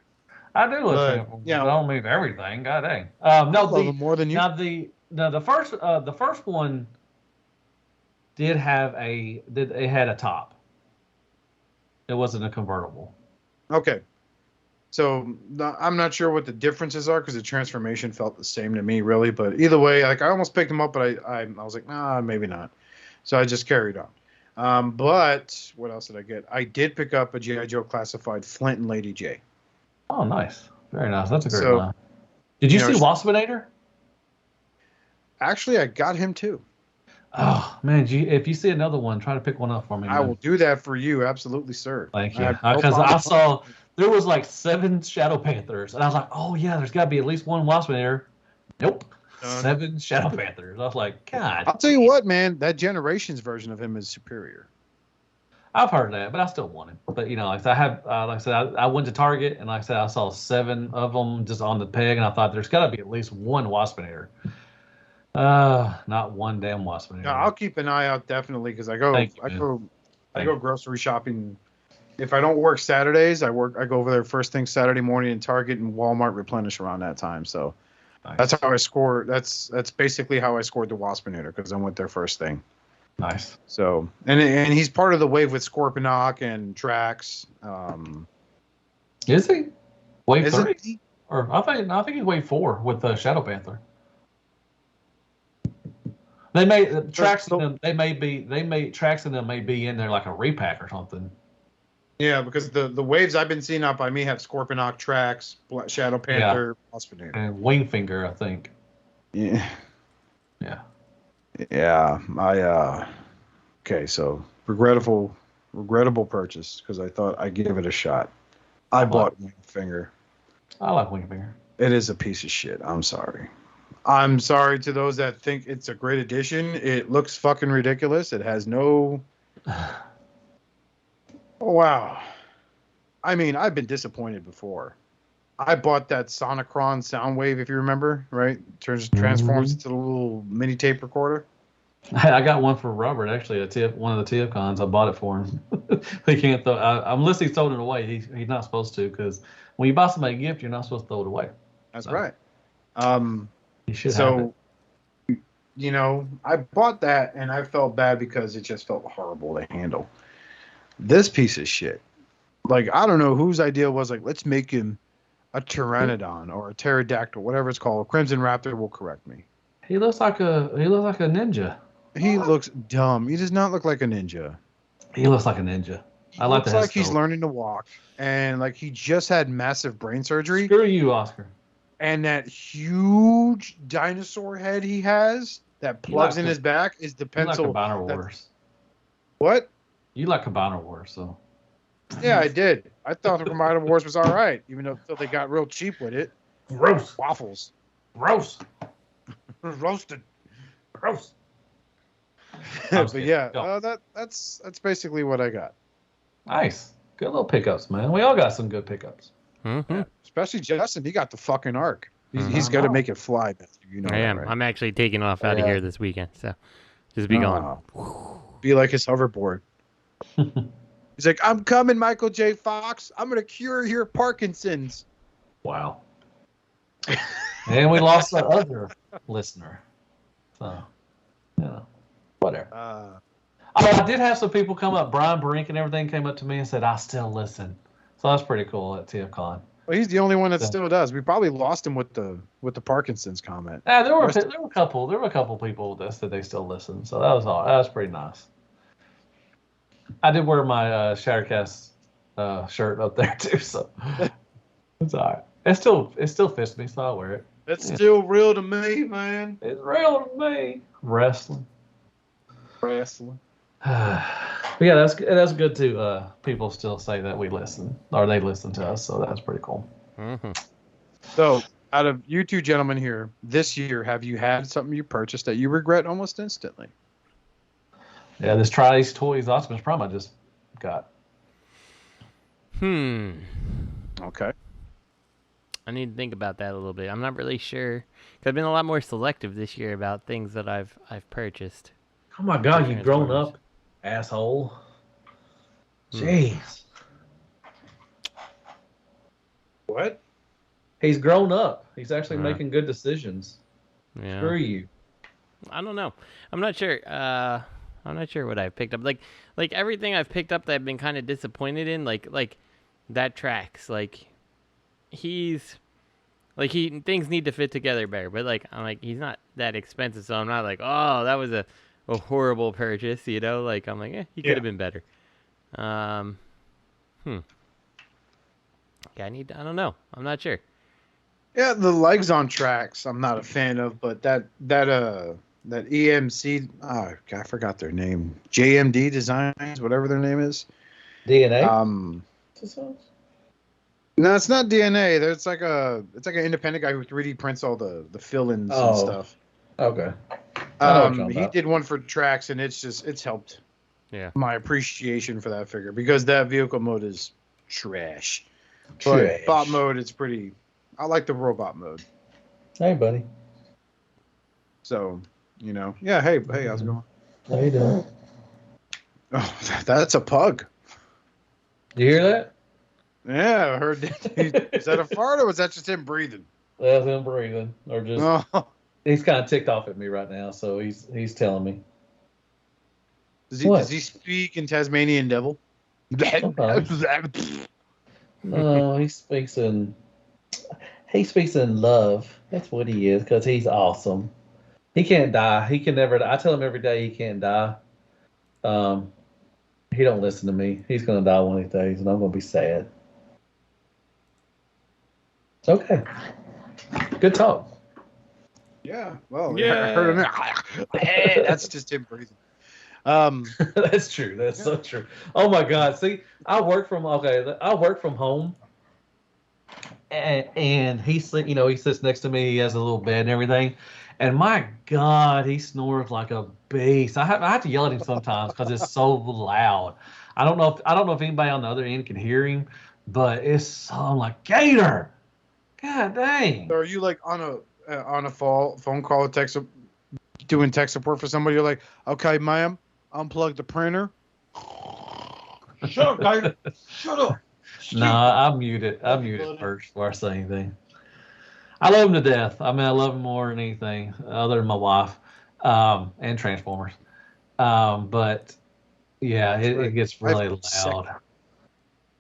Speaker 4: I do love Transformers. Yeah, I don't mean everything. God dang.
Speaker 1: No, more than you.
Speaker 4: Now the first one did have it had a top. It wasn't a convertible.
Speaker 1: Okay. So I'm not sure what the differences are because the transformation felt the same to me, really. But either way, like I almost picked them up, but I was like, nah, maybe not. So I just carried on. But what else did I get? I did pick up a G.I. Joe classified Flint and Lady J.
Speaker 4: Oh, nice. Very nice. That's a great line. Did you see Waspinator?
Speaker 1: Actually, I got him too.
Speaker 4: Oh, man. If you see another one, try to pick one up for me.
Speaker 1: I will do that for you. Absolutely, sir.
Speaker 4: Thank you. Because I saw there was like 7 Shadow Panthers. And I was like, oh, yeah, there's got to be at least one Waspinator. Nope. 7 Shadow Panthers. I was like, God.
Speaker 1: I'll tell you what, man. That Generations version of him is superior.
Speaker 4: I've heard that, but I still want him. But like I said, I went to Target and like I said, I saw 7 of them just on the peg, and I thought there's got to be at least one Waspinator. Not one damn Waspinator.
Speaker 1: No, I'll keep an eye out definitely because I go grocery shopping. If I don't work Saturdays, I go over there first thing Saturday morning in Target and Walmart replenish around that time. So that's how I score. That's basically how I scored the Waspinator because I went there first thing.
Speaker 4: Nice.
Speaker 1: So and he's part of the wave with Scorponok and Drax.
Speaker 4: Is he? Wave 3? Or I think he's wave 4 with Shadow Panther. They may Trax and them. Trax and them may be in there like a repack or something.
Speaker 1: Yeah, because the waves I've been seeing out by me have Scorponok, Trax, Shadow Panther, Waspinator,
Speaker 4: and Wingfinger, I think.
Speaker 1: Yeah.
Speaker 4: Yeah.
Speaker 1: Yeah. Okay, so regrettable purchase because I thought I'd give it a shot. I bought Wingfinger.
Speaker 4: I like Wingfinger.
Speaker 1: It is a piece of shit. I'm sorry. I'm sorry to those that think it's a great addition. It looks fucking ridiculous. It has no... Wow. I mean, I've been disappointed before. I bought that Unicron Soundwave, if you remember, right? Transforms into a little mini tape recorder.
Speaker 4: I got one for Robert, actually, one of the TFcons. I bought it for him. He can't throw. Unless he's throwing it away. He's not supposed to, because when you buy somebody a gift, you're not supposed to throw it away.
Speaker 1: That's right.
Speaker 4: You should have it.
Speaker 1: you know, I bought that and I felt bad because it just felt horrible to handle. This piece of shit, like, I don't know whose idea was, like, let's make him a Pteranodon or a pterodactyl, whatever it's called. Crimson Raptor will correct me.
Speaker 4: He looks like a ninja.
Speaker 1: He looks dumb. He does not look like a ninja.
Speaker 4: He looks like a ninja.
Speaker 1: I like that. Looks like he's learning to walk, and like he just had massive brain surgery.
Speaker 4: Screw you, Oscar.
Speaker 1: And that huge dinosaur head he has that plugs in his back is the pencil.
Speaker 4: You like Cabana Wars.
Speaker 1: What?
Speaker 4: You like Cabana Wars, so.
Speaker 1: Yeah, I did. I thought the Cabana Wars was all right, even though they got real cheap with it.
Speaker 4: Gross.
Speaker 1: Waffles.
Speaker 4: Gross.
Speaker 1: Roasted.
Speaker 4: Gross.
Speaker 1: But yeah, that's basically what I got.
Speaker 4: Nice. Good little pickups, man. We all got some good pickups.
Speaker 2: Mm-hmm.
Speaker 1: Yeah, especially Justin. He got the fucking arc. He's got to make it fly. You know.
Speaker 2: I am. Right? I'm actually taking off out of here this weekend, so just be gone.
Speaker 1: Be like his hoverboard. He's like, I'm coming, Michael J. Fox. I'm gonna cure your Parkinson's.
Speaker 4: Wow. And we lost the other listener. So, yeah, whatever. I did have some people come up. Brian Brink and everything came up to me and said, I still listen. So that's pretty cool at TFcon.
Speaker 1: Well, he's the only one that still does. We probably lost him with the Parkinson's comment.
Speaker 4: Yeah, there were a couple people that said they still listen. So that was pretty nice. I did wear my Shattered Cast shirt up there too, so it's all right. It still fits me, so I'll wear it.
Speaker 1: It's still real to me, man.
Speaker 4: It's real to me. Wrestling. But yeah, that's good too. People still say that we listen, or they listen to us, so that's pretty cool.
Speaker 2: Mm-hmm.
Speaker 1: So, out of you two gentlemen here, this year, have you had something you purchased that you regret almost instantly?
Speaker 4: Yeah, this Try These Toys Optimus Prime I just got.
Speaker 1: Okay.
Speaker 2: I need to think about that a little bit. I'm not really sure. 'Cause I've been a lot more selective this year about things that I've purchased.
Speaker 4: Oh my God, you've grown up, asshole. Jeez.
Speaker 1: What?
Speaker 4: He's grown up. He's actually making good decisions.
Speaker 2: Yeah.
Speaker 4: Screw you.
Speaker 2: I don't know. I'm not sure. I'm not sure what I've picked up. Like everything I've picked up that I've been kind of disappointed in. Like that tracks. Things need to fit together better. But I'm like, he's not that expensive, so I'm not like, oh, that was a horrible purchase. You know, I'm like, he could have been better. I don't know. I'm not sure.
Speaker 1: Yeah, the legs on tracks I'm not a fan of, but that EMC, I forgot their name. JMD Designs, whatever their name is.
Speaker 4: DNA?
Speaker 1: No, it's not DNA. It's like an independent guy who 3D prints all the fill-ins and stuff.
Speaker 4: Okay.
Speaker 1: He did one for tracks, and it's helped.
Speaker 2: Yeah.
Speaker 1: My appreciation for that figure, because that vehicle mode is trash. But bot mode, it's pretty. I like the robot mode.
Speaker 4: Hey, buddy.
Speaker 1: So, yeah. Hey, how's it going?
Speaker 4: How you doing?
Speaker 1: Oh, that's a pug.
Speaker 4: You hear that?
Speaker 1: Yeah, I heard that. Is that a fart, or was that just him breathing?
Speaker 4: That's him breathing, or just he's kind of ticked off at me right now, so he's telling me.
Speaker 1: Does he speak in Tasmanian Devil?
Speaker 4: No, he speaks in love. That's what he is, because he's awesome. He can't die. He can never die. I tell him every day he can't die. He don't listen to me. He's gonna die one of these days, and I'm gonna be sad. It's okay. Good talk.
Speaker 1: Yeah. Well, yeah. I heard him. That's just him breathing.
Speaker 4: That's true. That's so true. Oh my God. See, I work from home, and he sits next to me. He has a little bed and everything, and my God, he snores like a beast. I have to yell at him sometimes because it's so loud. I don't know if anybody on the other end can hear him, but I'm like, Gator. God dang.
Speaker 1: So are you like on a phone call, doing tech support for somebody? You're like, okay, ma'am, unplug the printer. Shut up, guy. Shut up.
Speaker 4: No, I'm muted. I'm muted first before I say anything. I love him to death. I mean, I love him more than anything, other than my wife. and Transformers. But yeah, it gets really loud.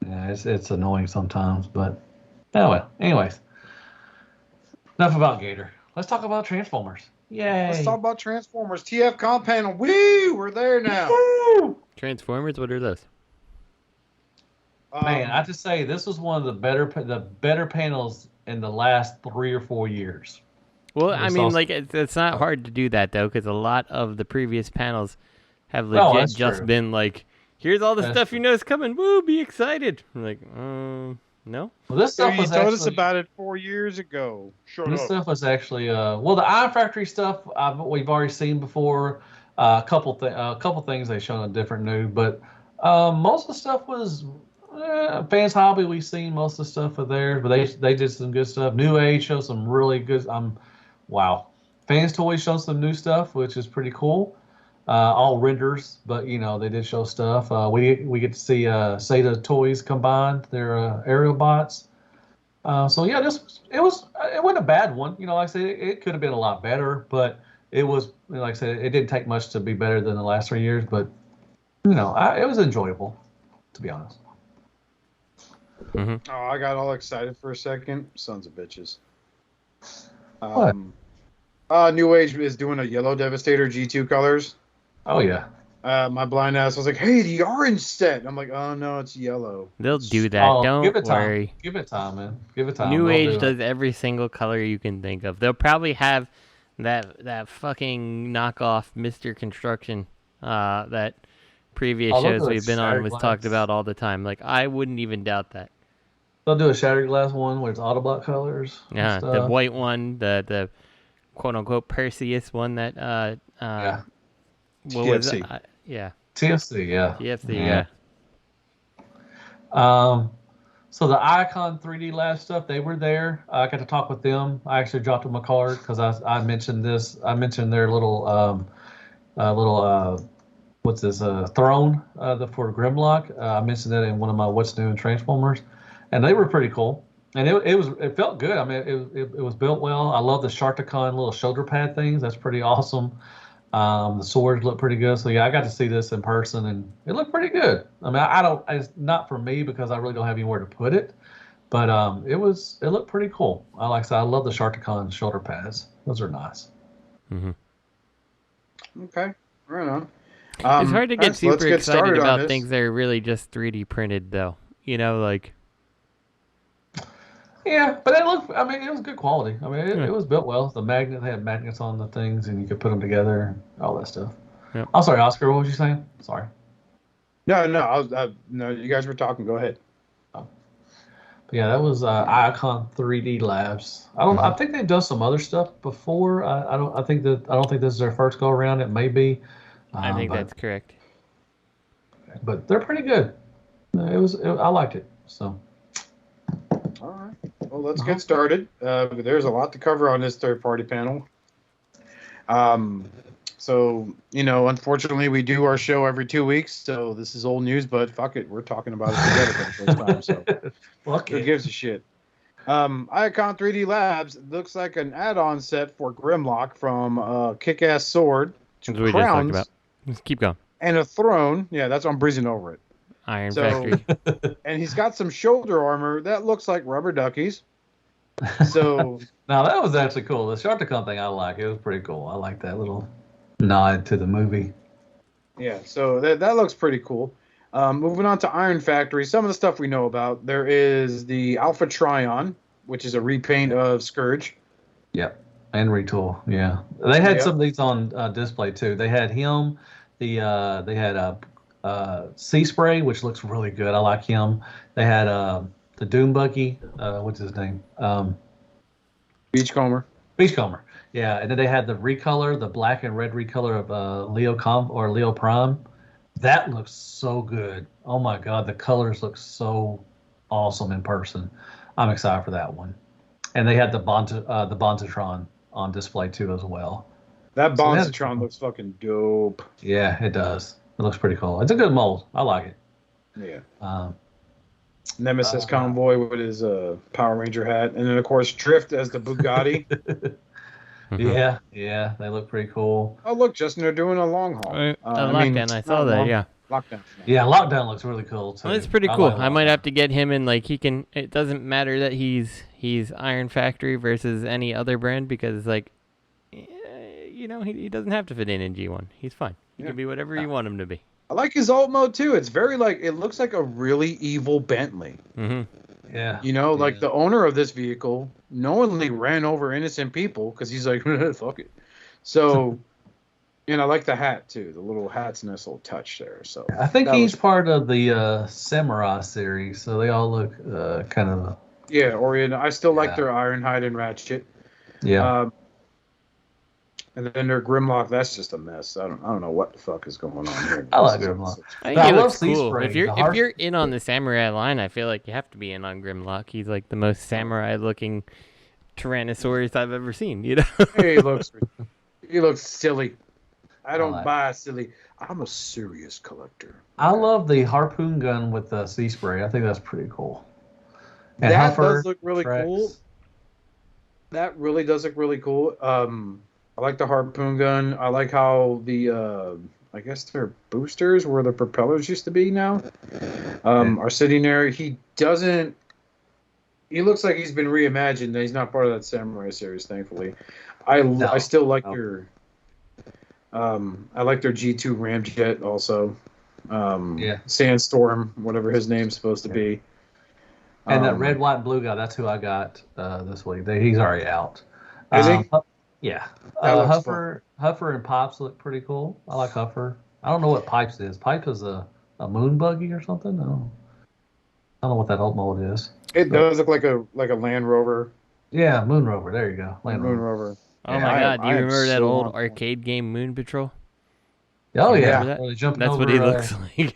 Speaker 4: Yeah, it's annoying sometimes, but oh well. Anyways, enough about Gator. Let's talk about Transformers. Yay!
Speaker 1: Let's talk about Transformers. TFcon panel. Woo! We're there now.
Speaker 4: Woo!
Speaker 2: Transformers. What are those?
Speaker 4: Man, I have to say this was one of the better panels in the last 3 or 4 years.
Speaker 2: Well, I mean, like it's not hard to do that though, because a lot of the previous panels have legit just been like, here's all the stuff you know is coming. Woo! Be excited. I'm like, no.
Speaker 1: Well, this stuff was told us about it 4 years ago.
Speaker 4: This stuff was actually well, the Iron Factory stuff we've already seen before. A couple things they showed on different new, but most of the stuff was Fans Hobby. We've seen most of the stuff of theirs, but they did some good stuff. New Age showed some really good. Wow. Fans Toys showed some new stuff, which is pretty cool. All renders, but they did show stuff. We get to see Sata Toys combined, their aerial bots. So yeah, it wasn't a bad one. Like I said, it could have been a lot better, but it was, like I said, it didn't take much to be better than the last 3 years. But it was enjoyable, to be honest.
Speaker 2: Mm-hmm.
Speaker 1: Oh, I got all excited for a second. Sons of bitches.
Speaker 4: What?
Speaker 1: New Age is doing a Yellow Devastator G2 colors.
Speaker 4: Oh yeah.
Speaker 1: My blind ass was like, "Hey, the orange set." I'm like, "Oh no, it's yellow."
Speaker 2: They'll do that. Don't worry.
Speaker 4: Give it time, man. Give it time.
Speaker 2: New Age does every single color you can think of. They'll probably have that fucking knockoff Mr. Construction that previous shows we've been on was talked about all the time. Like, I wouldn't even doubt that.
Speaker 4: They'll do a Shattered Glass one where it's Autobot colors.
Speaker 2: Yeah, the white one, the quote unquote Perseus one that
Speaker 4: yeah.
Speaker 2: What was it? Yeah.
Speaker 4: TFC, yeah.
Speaker 2: TFC, yeah.
Speaker 4: So the Icon 3D Lab stuff, they were there. I got to talk with them. I actually dropped them a card because I mentioned this. I mentioned their little what's this throne for Grimlock. I mentioned that in one of my What's New in Transformers, and they were pretty cool. And it felt good. I mean, it was built well. I love the Shattered little shoulder pad things. That's pretty awesome. The swords look pretty good. So yeah, I got to see this in person, and it looked pretty good. I mean, it's not for me because I really don't have anywhere to put it, but it looked pretty cool. Like I said, I love the Shattered shoulder pads. Those are nice.
Speaker 2: Mm-hmm.
Speaker 1: Okay, right on.
Speaker 2: It's hard to get super excited about things that are really just 3D printed, though. Like.
Speaker 4: Yeah, but it was good quality. I mean, it was built well. They had magnets on the things, and you could put them together, all that stuff.
Speaker 2: Yep.
Speaker 4: I'm sorry, Oscar. What was you saying? Sorry.
Speaker 1: No, no. You guys were talking. Go ahead.
Speaker 4: Oh. But yeah, that was Icon 3D Labs. I think they've done some other stuff before. I don't think this is their first go around. It may be.
Speaker 2: I think that's correct.
Speaker 4: But they're pretty good. I liked it. So.
Speaker 1: All right. Well, let's get started. There's a lot to cover on this third-party panel. So, unfortunately, we do our show every 2 weeks, so this is old news, but fuck it. We're talking about it together for the first time, so who gives a shit? Icon 3D Labs looks like an add-on set for Grimlock from Kick-Ass Sword,
Speaker 2: that's what we just talked about. Let's keep going.
Speaker 1: And a throne. Yeah, that's why I'm breezing over it.
Speaker 2: Iron Factory.
Speaker 1: And he's got some shoulder armor that looks like rubber duckies. So
Speaker 4: now that was actually cool. The Shattered thing I like. It was pretty cool. I like that little nod to the movie.
Speaker 1: Yeah, so that looks pretty cool. Moving on to Iron Factory, some of the stuff we know about. There is the Alpha Trion, which is a repaint of Scourge.
Speaker 4: Yep, and retool. Yeah, they had some of these on display too. They had him. They had Sea Spray, which looks really good. I like him. They had the Doom Buggy. What's his name?
Speaker 1: Beachcomber.
Speaker 4: Yeah, and then they had the recolor, the black and red recolor of Leo Prime. That looks so good. Oh my God, the colors look so awesome in person. I'm excited for that one. And they had the Bonzatron on display too as well.
Speaker 1: That Bonzatron looks fucking dope.
Speaker 4: Yeah, it does. It looks pretty cool. It's a good mold. I like it.
Speaker 1: Yeah. Nemesis Convoy with his Power Ranger hat. And then, of course, Drift as the Bugatti.
Speaker 4: Yeah, they look pretty cool.
Speaker 1: Oh, look, Justin, they're doing a long haul.
Speaker 2: Lockdown, I saw that, yeah.
Speaker 1: Lockdown.
Speaker 4: Yeah, Lockdown looks really cool, too.
Speaker 2: Well, it's pretty cool. I might have to get him in, like, he can, it doesn't matter that he's Iron Factory versus any other brand, because, like, you know, he doesn't have to fit in G1. He's fine. He can be whatever you want him to be.
Speaker 1: I like his alt mode, too. It's very, like, it looks like a really evil Bentley.
Speaker 4: Yeah.
Speaker 1: You know, like the owner of this vehicle knowingly ran over innocent people because he's like, fuck it. So, and I like the hat too. The little hat's nice little touch there. So
Speaker 4: I think he's part of the Samurai series, so they all look kind of.
Speaker 1: Yeah, Oriental. I still like their Ironhide and Ratchet.
Speaker 4: Yeah.
Speaker 1: And then their Grimlock, that's just a mess. I don't know what the fuck is going on here.
Speaker 4: I like Grimlock.
Speaker 2: I think he looks cool. If you're in on the Samurai line, I feel like you have to be in on Grimlock. He's like the most samurai-looking Tyrannosaurus I've ever seen. You know,
Speaker 1: he looks silly. I don't buy silly. I'm a serious collector.
Speaker 4: I love the harpoon gun with the sea spray. I think that's pretty cool.
Speaker 1: And that does look really cool. That really does look really cool. I like the harpoon gun. I like how the, I guess they're boosters where the propellers used to be now, are sitting there. He looks like he's been reimagined. He's not part of that Samurai series, thankfully. I still like their, I like their G2 Ramjet also. Sandstorm, whatever his name's supposed to be.
Speaker 4: And that red, white, and blue guy, that's who I got this week. He's already out.
Speaker 1: Is he?
Speaker 4: Yeah. Huffer and Pipes look pretty cool. I like Huffer. I don't know what Pipes is. Pipe is a moon buggy or something? I don't know what that old mode is.
Speaker 1: It does look like a Land Rover.
Speaker 4: Yeah, Moon Rover. There you go.
Speaker 1: Moon Rover.
Speaker 2: Oh my God! Do you remember that old arcade game Moon Patrol?
Speaker 4: Oh yeah,
Speaker 2: that's what he looks like.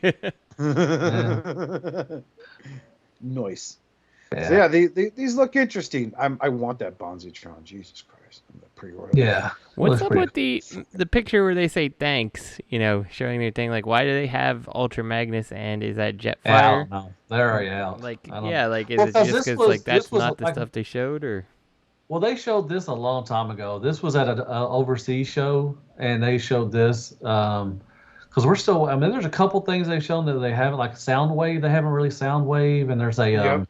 Speaker 1: Nice. Yeah. So these look interesting. I want that Bonzitron. Jesus Christ. I'm gonna pre-order.
Speaker 4: Yeah.
Speaker 2: What's up with the picture where they say thanks? You know, showing their thing. Like, why do they have Ultra Magnus and is that Jetfire?
Speaker 4: I don't know. They're already out.
Speaker 2: Like, yeah, like is it just because like that's not the stuff they showed or?
Speaker 4: Well, they showed this a long time ago. This was at an overseas show, and they showed this because we're still. I mean, there's a couple things they've shown that they haven't, like Soundwave. They haven't really Soundwave, and there's a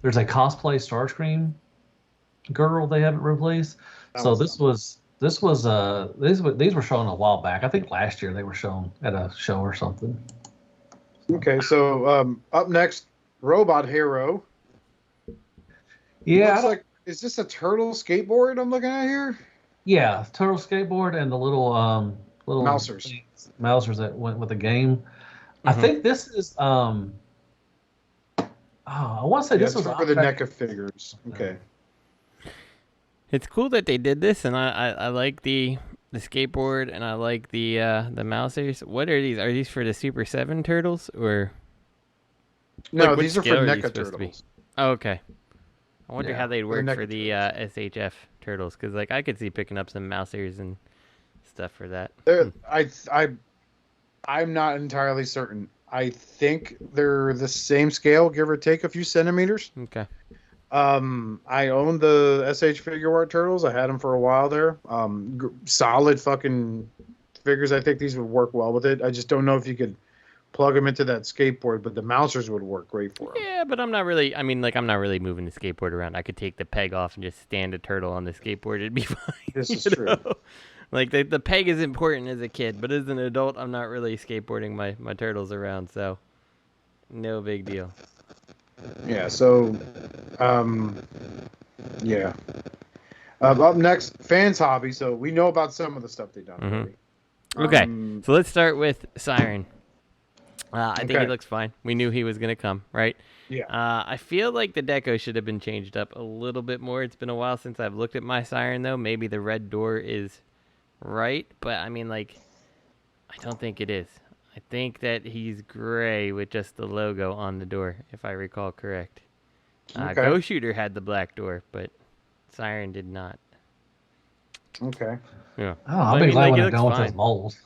Speaker 4: there's a cosplay Starscream girl they haven't released. So these were shown a while back. I think last year they were shown at a show or something.
Speaker 1: Okay, so up next, Robot Hero.
Speaker 4: Yeah,
Speaker 1: looks like. Is this a turtle skateboard I'm looking at here?
Speaker 4: Yeah, turtle skateboard and the little
Speaker 1: Mousers
Speaker 4: that went with the game. I think this is I want to say this was
Speaker 1: for the NECA figures. Okay.
Speaker 2: It's cool that they did this, and I like the skateboard, and I like the Mousers. What are these? Are these for the Super 7 turtles or?
Speaker 1: No, these are for NECA turtles.
Speaker 2: Oh, okay. I wonder how they'd work for the SHF turtles, because like I could see picking up some Mousers and stuff for that.
Speaker 1: I'm not entirely certain. I think they're the same scale, give or take a few centimeters.
Speaker 2: Okay.
Speaker 1: I own the SH Figure Art turtles. I had them for a while there. Solid fucking figures. I think these would work well with it. I just don't know if you could plug them into that skateboard, but the Mousers would work great for them.
Speaker 2: Yeah, but I'm not really moving the skateboard around. I could take the peg off and just stand a turtle on the skateboard. It'd be fine.
Speaker 1: This is true.
Speaker 2: Like, the peg is important as a kid, but as an adult, I'm not really skateboarding my turtles around, so no big deal.
Speaker 1: Yeah, so, up next, Fans Hobby. So we know about some of the stuff they've done already.
Speaker 2: Okay, so let's start with Siren. I think he looks fine. We knew he was going to come, right?
Speaker 1: Yeah.
Speaker 2: I feel like the deco should have been changed up a little bit more. It's been a while since I've looked at my Siren, though. Maybe the red door is right, but I mean, like, I don't think it is. I think that he's gray with just the logo on the door, if I recall correct. Go Shooter had the black door, but Siren did not.
Speaker 1: Okay.
Speaker 2: Yeah.
Speaker 4: Oh, I'll be glad when they're done with those molds.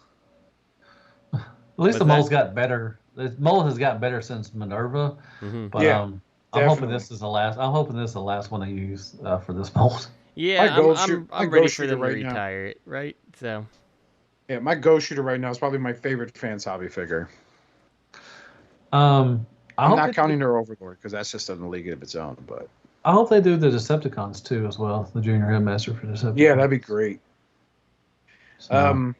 Speaker 4: At least the mold's got better. The mold has gotten better since Minerva, but I'm hoping this is the last. I'm hoping this is the last one I use for this mold.
Speaker 2: Yeah, I'm ready for them to retire it, right? So.
Speaker 1: Yeah, my Ghost Shooter right now is probably my favorite Fans Hobby figure.
Speaker 4: I'm
Speaker 1: not counting their Overlord because that's just in a league of its own. But
Speaker 4: I hope they do the Decepticons too as well. The Junior Headmaster for Decepticons.
Speaker 1: Yeah, that'd be great.
Speaker 4: So.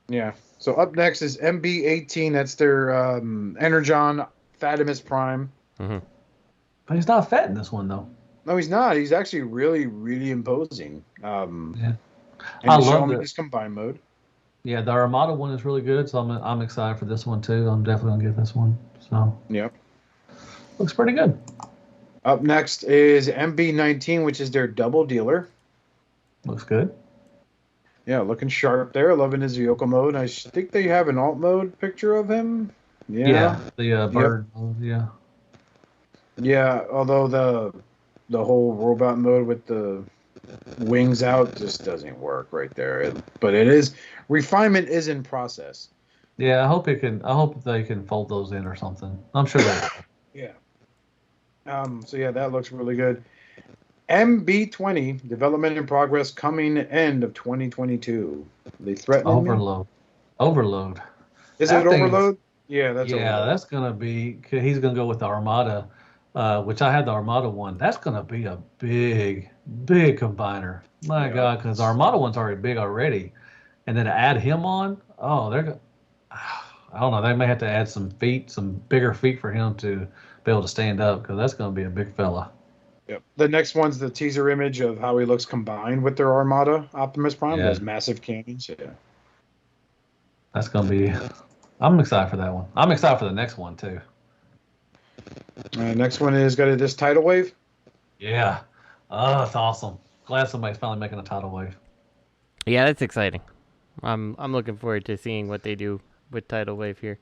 Speaker 1: Yeah. So up next is MB18. That's their Energon Fatimus Prime.
Speaker 2: Mm-hmm.
Speaker 4: But he's not fat in this one though.
Speaker 1: No, he's not. He's actually really, really imposing.
Speaker 4: Yeah.
Speaker 1: I love his combined mode.
Speaker 4: Yeah, the Armada one is really good, so I'm excited for this one too. I'm definitely gonna get this one. So.
Speaker 1: Yep.
Speaker 4: Looks pretty good.
Speaker 1: Up next is MB19, which is their double dealer.
Speaker 4: Looks good.
Speaker 1: Yeah, looking sharp there. Loving his vehicle mode. I think they have an alt mode picture of him. Yeah.
Speaker 4: The bird mode. Yeah.
Speaker 1: Yeah, although the whole robot mode with the wings out just doesn't work right there. But it is refinement is in process.
Speaker 4: Yeah, I hope they can fold those in or something. I'm sure they will.
Speaker 1: Yeah. So yeah, that looks really good. MB20 development in progress, coming end of 2022. They threaten
Speaker 4: Overload.
Speaker 1: Is it Overload? Yeah, that's Overload.
Speaker 4: That's gonna be. He's gonna go with the Armada, which I had the Armada one. That's gonna be a big combiner. My God, because the Armada one's already big already, and then to add him on, I don't know. They may have to add some bigger feet for him to be able to stand up, because that's gonna be a big fella.
Speaker 1: Yep. The next one's the teaser image of how he looks combined with their Armada Optimus Prime. Those massive cannons. Yeah.
Speaker 4: That's gonna be. I'm excited for that one. I'm excited for the next one too.
Speaker 1: Next one is got this tidal wave.
Speaker 4: Yeah. Oh, that's awesome. Glad somebody's finally making a tidal wave.
Speaker 2: Yeah, that's exciting. I'm looking forward to seeing what they do with tidal wave here.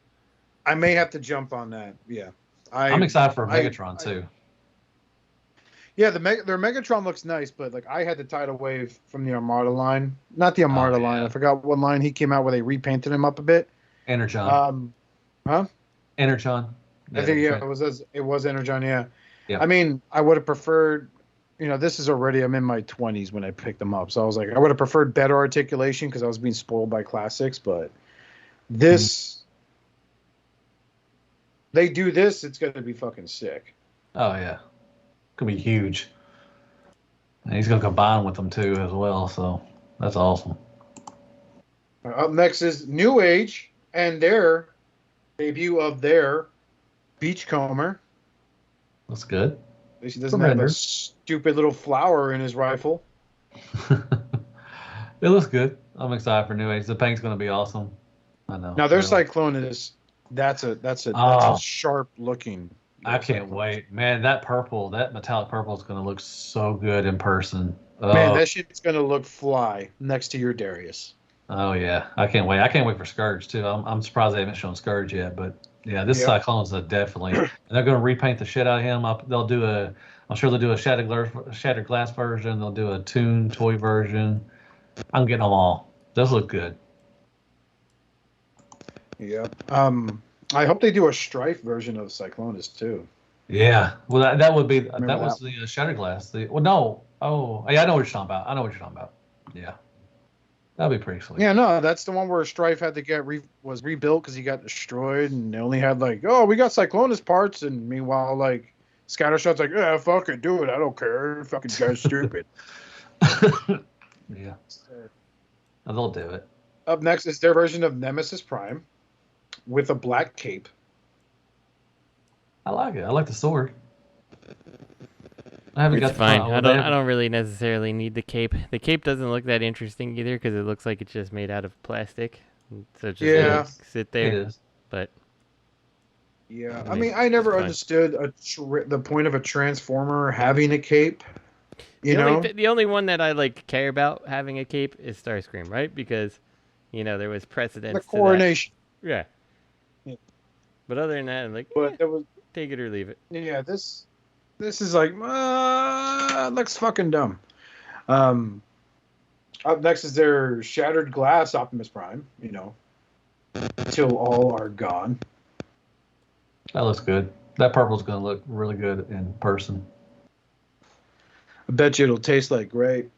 Speaker 1: I may have to jump on that. Yeah.
Speaker 4: I'm excited for Megatron too.
Speaker 1: Yeah, their Megatron looks nice, but like I had the tidal wave from the Armada line, not the Armada line. I forgot what line he came out where they repainted him up a bit.
Speaker 4: Energon. Energon.
Speaker 1: I think it was Energon. Yeah. I mean, I would have preferred. This is already. I'm in my 20s when I picked them up, so I was like, I would have preferred better articulation because I was being spoiled by classics. But this, they do this, it's gonna be fucking sick.
Speaker 4: Oh yeah. Could be huge, and he's gonna combine with them too as well. So that's awesome.
Speaker 1: Up next is New Age and their debut of their Beachcomber.
Speaker 4: That's good.
Speaker 1: At least he doesn't have a stupid little flower in his rifle.
Speaker 4: It looks good. I'm excited for New Age. The paint's gonna be awesome. I know.
Speaker 1: Now their Cyclone is that's a sharp looking.
Speaker 4: I can't wait, man. That metallic purple is going to look so good in person.
Speaker 1: Man, that shit's going to look fly next to your Darius.
Speaker 4: Oh yeah, I can't wait. I can't wait for Scourge too. I'm surprised they haven't shown Scourge yet, but yeah, this Cyclone's definitely. And they're going to repaint the shit out of him. I'm sure they'll do a Shattered Glass version. They'll do a Toon toy version. I'm getting them all. Those look good.
Speaker 1: Yeah. I hope they do a Strife version of Cyclonus too.
Speaker 4: Yeah, well, that would be was the Shattered Glass. I know what you're talking about. Yeah, that'd be pretty sweet.
Speaker 1: Yeah, no, that's the one where Strife had to was rebuilt because he got destroyed, and they only had we got Cyclonus parts, and meanwhile Scattershot's like, yeah, fuck it, do it, I don't care, fucking guy's stupid.
Speaker 4: Yeah, they'll do it.
Speaker 1: Up next is their version of Nemesis Prime. With a black cape.
Speaker 4: I like it. I like the sword.
Speaker 2: It's fine. I don't really necessarily need the cape. The cape doesn't look that interesting either because it looks like it's just made out of plastic. So just sit there.
Speaker 4: It is.
Speaker 2: But
Speaker 1: yeah, I mean, I never understood the point of a Transformer having a cape.
Speaker 2: The only one that I care about having a cape is Starscream, right? Because there was precedence.
Speaker 1: The coronation.
Speaker 2: Yeah. But other than that, take it or leave it.
Speaker 1: Yeah, this is looks fucking dumb. Up next is their Shattered Glass Optimus Prime. Till all are gone.
Speaker 4: That looks good. That purple's gonna look really good in person.
Speaker 1: I bet you it'll taste like grape.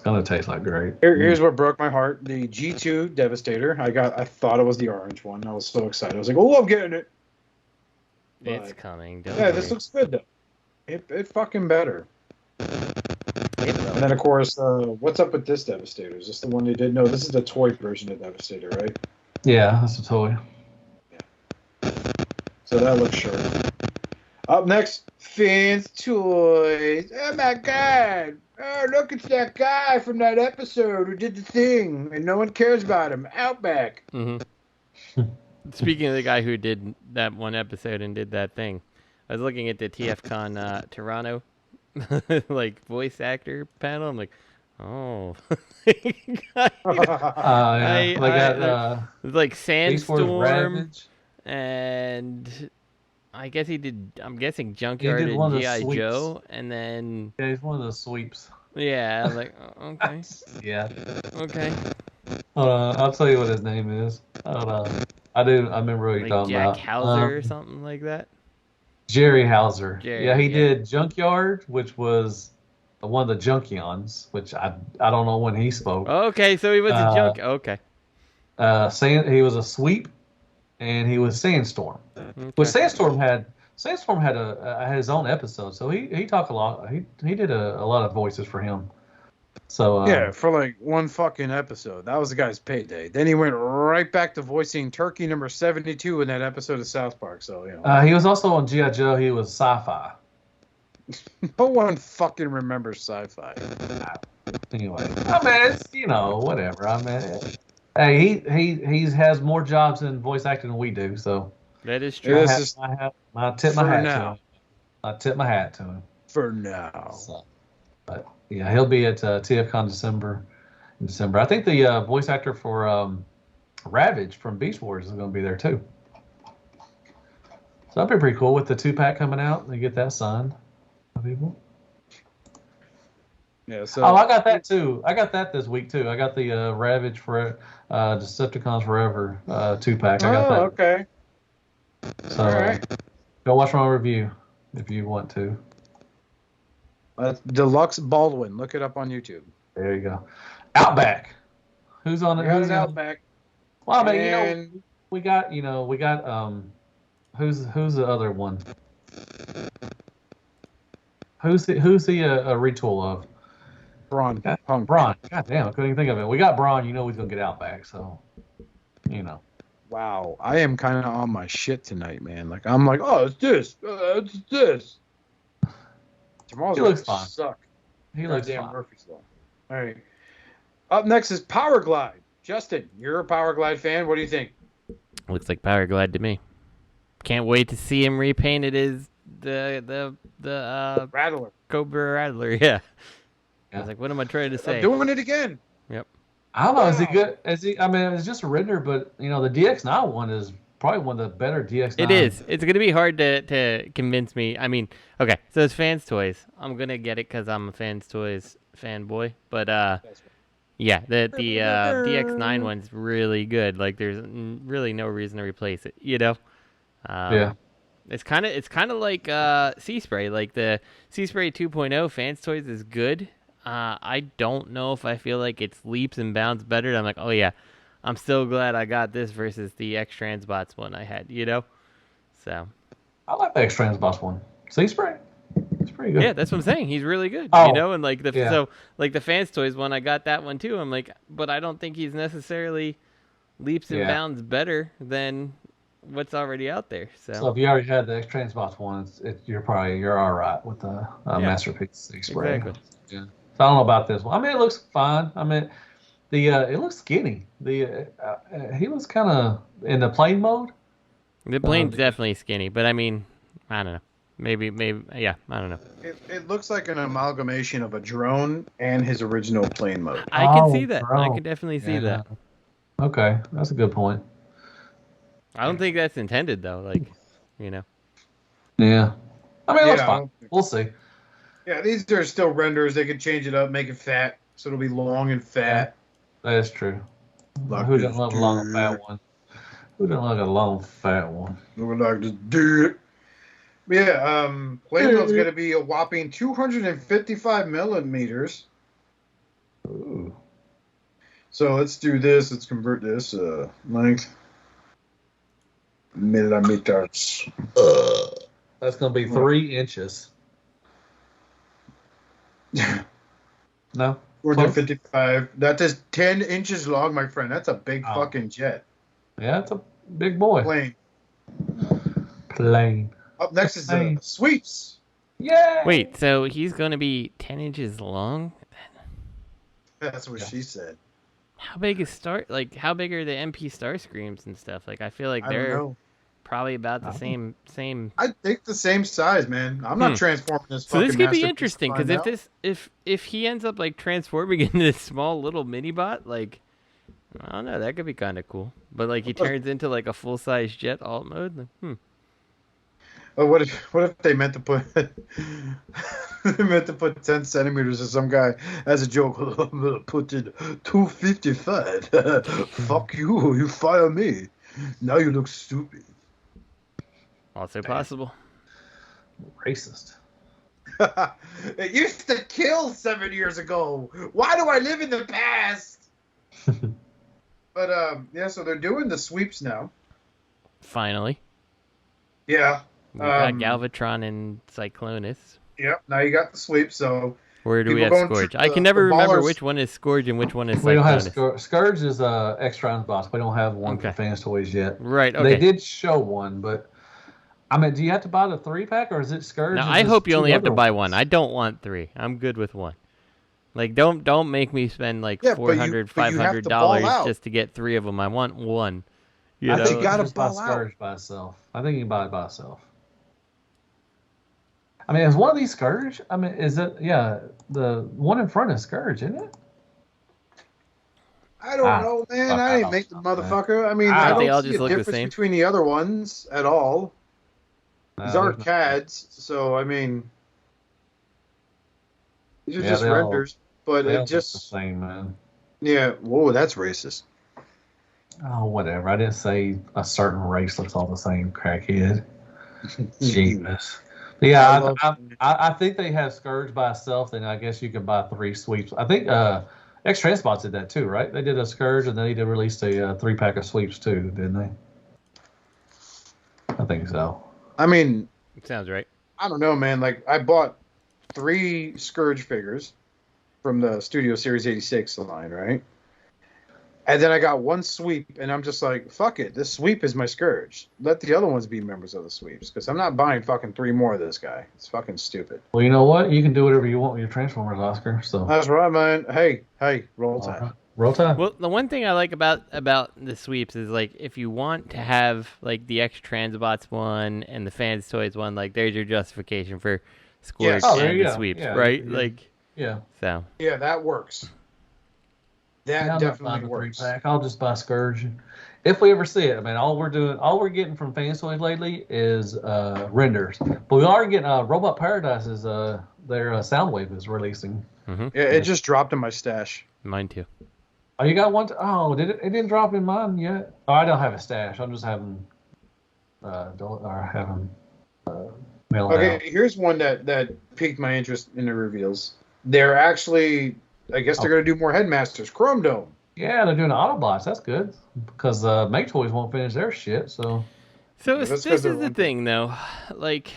Speaker 4: gonna taste like great.
Speaker 1: Here's what broke my heart: the G2 Devastator. I thought it was the orange one. I was so excited. I was like, "Oh, I'm getting it." But,
Speaker 2: it's coming.
Speaker 1: This looks good though. It fucking better. And then of course, what's up with this Devastator? Is this the one they did? No, this is the toy version of Devastator, right?
Speaker 4: Yeah, that's a toy.
Speaker 1: Yeah. So that looks sharp. Up next, Fans Toys. Oh my god! Oh, look, it's that guy from that episode who did the thing, and no one cares about him. Outback.
Speaker 2: Mm-hmm. Speaking of the guy who did that one episode and did that thing, I was looking at the TFcon Toronto like voice actor panel. I'm like, oh, like Sandstorm, and I guess he did. I'm guessing Junkyard and G.I. Joe, and then
Speaker 4: he's one of the sweeps.
Speaker 2: Yeah, I was like, oh, okay,
Speaker 4: yeah,
Speaker 2: okay.
Speaker 4: I'll tell you what his name is. Hold on. I remember what you're talking
Speaker 2: Jack
Speaker 4: about.
Speaker 2: Jack Hauser or something like that.
Speaker 4: Jerry Hauser. Yeah, he did Junkyard, which was one of the Junkions, which I don't know when he spoke.
Speaker 2: Okay, so he was a junk. Okay.
Speaker 4: He was a sweep, and he was Sandstorm. Okay. Which Sandstorm had his own episode, so he talked a lot. He did a lot of voices for him. So
Speaker 1: yeah, for like one fucking episode. That was the guy's payday. Then he went right back to voicing Turkey number 72 in that episode of South Park. So
Speaker 4: he was also on G.I. Joe. He was sci-fi.
Speaker 1: No one fucking remembers sci-fi.
Speaker 4: Anyway, I mean, it's whatever. I mean, hey, he has more jobs in voice acting than we do. So
Speaker 2: that is true.
Speaker 4: I tip my hat to him. I tip my hat to him
Speaker 1: for now.
Speaker 4: So, but yeah, he'll be at TFcon in December. I think the voice actor for Ravage from Beast Wars is going to be there too. So that'd be pretty cool with the 2-pack coming out. They get that signed by people.
Speaker 1: Yeah. So
Speaker 4: I got that too. I got that this week too. I got the Ravage for Decepticons Forever 2-pack. I got that.
Speaker 1: Okay.
Speaker 4: So all right. Go watch my review if you want to.
Speaker 1: Deluxe Baldwin. Look it up on YouTube.
Speaker 4: There you go. Outback. Who's on it?
Speaker 1: Who's Outback?
Speaker 4: Well, I mean, we got who's the other one? Who's the retool of?
Speaker 1: Braun.
Speaker 4: Braun. God damn, I couldn't even think of it. We got Braun. He's gonna get Outback. So,
Speaker 1: Wow, I am kind of on my shit tonight, man. Like I'm like, oh, it's this. It's this. Tomorrow's
Speaker 4: he looks fine.
Speaker 1: Suck.
Speaker 4: He looks
Speaker 1: damn
Speaker 4: fine.
Speaker 1: Murphy's Law. All right. Up next is Power Glide. Justin, you're a Power Glide fan. What do you think?
Speaker 2: Looks like Power Glide to me. Can't wait to see him repainted as the
Speaker 1: Rattler.
Speaker 2: Cobra Rattler. Yeah. I was like, what am I trying to say?
Speaker 1: I'm doing it again.
Speaker 2: Yep.
Speaker 4: I don't know. Is he good? I mean, it's just a render, but the DX9 one is probably one of the better DX9.
Speaker 2: It is. It's going to be hard to convince me. I mean, okay, so it's Fans Toys. I'm going to get it because I'm a Fans Toys fanboy. But, yeah, the DX9 one's really good. Like, there's really no reason to replace it,
Speaker 4: Yeah.
Speaker 2: It's kind of like Sea Spray. Like, the Sea Spray 2.0 Fans Toys is good. I don't know if I feel like it's leaps and bounds better. I'm like, oh, yeah. I'm so glad I got this versus the X-Transbots one I had, So.
Speaker 4: I like the X-Transbots one. Sea Spray. It's pretty good.
Speaker 2: Yeah, that's what I'm saying. He's really good, and like so like the Fans Toys one, I got that one too. I'm like, but I don't think he's necessarily leaps and bounds better than what's already out there. So
Speaker 4: if you already had the X-Transbots one, you're all right with the Masterpiece Sea Spray.
Speaker 2: Exactly.
Speaker 4: Yeah. So I don't know about this one. I mean, it looks fine. I mean, it looks skinny. He was kind of in the plane mode.
Speaker 2: The plane's definitely skinny, but I mean, I don't know. Maybe, yeah, I don't know.
Speaker 1: It looks like an amalgamation of a drone and his original plane mode.
Speaker 2: I can see that. I can definitely see that.
Speaker 4: Okay, that's a good point.
Speaker 2: I don't think that's intended, though. Like,
Speaker 4: Yeah. I mean, it looks fine. We'll see.
Speaker 1: Yeah, these are still renders. They could change it up, make it fat, so it'll be long and fat.
Speaker 4: That is true. Who doesn't love a long, fat one? Who doesn't like a long, fat one?
Speaker 1: Who would like to do it? Yeah, plane mode's going to be a whopping 255 millimeters.
Speaker 4: Ooh.
Speaker 1: So let's do this. Let's convert this length millimeters.
Speaker 4: That's going to be 3 inches. No?
Speaker 1: 455. That is 10 inches long, my friend. That's a big fucking jet.
Speaker 4: Yeah, it's a big boy. Plane.
Speaker 1: Up next is the sweeps.
Speaker 4: Yay!
Speaker 2: Wait, so he's going to be 10 inches long?
Speaker 1: That's what she said.
Speaker 2: How big is how big are the MP Star Screams and stuff? Like, I feel like they're probably about the same.
Speaker 1: I think the same size, man. I'm not transforming this.
Speaker 2: So this could be interesting because if he ends up like transforming into this small little mini bot, like I don't know, that could be kind of cool. But like he turns into like a full size jet alt mode.
Speaker 1: Oh, what if they meant to put 10 centimeters of some guy as a joke? I'm gonna put in 255. Fuck you! You fire me. Now you look stupid.
Speaker 2: Also possible.
Speaker 4: Racist.
Speaker 1: It used to kill 7 years ago. Why do I live in the past? But yeah, so they're doing the sweeps now.
Speaker 2: Finally.
Speaker 1: Yeah.
Speaker 2: We got Galvatron and Cyclonus.
Speaker 1: Yep. Now you got the sweep. So
Speaker 2: where do we have Scourge? I can never remember which one is Scourge and which one is Cyclonus.
Speaker 4: We don't have Scourge is X-Trons boss. We don't have one for Fans Toys yet.
Speaker 2: Right. Okay.
Speaker 4: They did show one, but I mean, do you have to buy the 3-pack or is it Scourge?
Speaker 2: No, I hope you only have to buy one. I don't want 3. I'm good with 1. Like, don't make me spend like $400, $500 just to get 3 of them. I want 1.
Speaker 4: I think you gotta buy Scourge by itself. I think you can buy it by itself. I mean, is one of these Scourge? I mean, is it? Yeah, the one in front is Scourge, isn't it?
Speaker 1: I don't know, man. I didn't make the motherfucker. I mean, I don't see a difference between the other ones at all. These aren't CADs, so I mean, these are just renders. But it just
Speaker 4: the same, man.
Speaker 1: Yeah. Whoa, that's racist.
Speaker 4: Oh, whatever. I didn't say a certain race looks all the same, crackhead. Jesus. Yeah, I think they have Scourge by itself. Then I guess you could buy 3 sweeps. I think X-Transbots did that too, right? They did a Scourge and then they did release a 3-pack of sweeps too, didn't they? I think so.
Speaker 1: I mean,
Speaker 2: it sounds right.
Speaker 1: I don't know, man. Like I bought 3 Scourge figures from the Studio Series 86 line, right? And then I got 1 sweep, and I'm just like, fuck it. This sweep is my Scourge. Let the other ones be members of the sweeps, because I'm not buying fucking 3 more of this guy. It's fucking stupid.
Speaker 4: Well, you know what? You can do whatever you want with your Transformers, Oscar. So
Speaker 1: that's right, man. Hey, roll time.
Speaker 4: Roll time.
Speaker 2: Well, the one thing I like about the sweeps is, like, if you want to have, like, the X-Transbots one and the Fans Toys one, like, there's your justification for Scourge and the sweeps, right?
Speaker 4: Yeah.
Speaker 2: So.
Speaker 1: Yeah, that works. That definitely works.
Speaker 4: 3-pack. I'll just buy Scourge. If we ever see it, I mean, all we're getting from Fans Toys lately is renders. But we are getting Robot Paradise's their Soundwave is releasing.
Speaker 2: Mm-hmm.
Speaker 1: Yeah, it just dropped in my stash.
Speaker 2: Mine too.
Speaker 4: Oh, you got one? Did it? It didn't drop in mine yet. Oh, I don't have a stash. I'm just having mail
Speaker 1: Okay,
Speaker 4: out.
Speaker 1: here's one that piqued my interest in the reveals. They're actually, I guess they're going to do more Headmasters. Chrome Dome.
Speaker 4: Yeah, they're doing Autobots. That's good. Because Make Toys won't finish their shit, so...
Speaker 2: this is the thing, though. Like...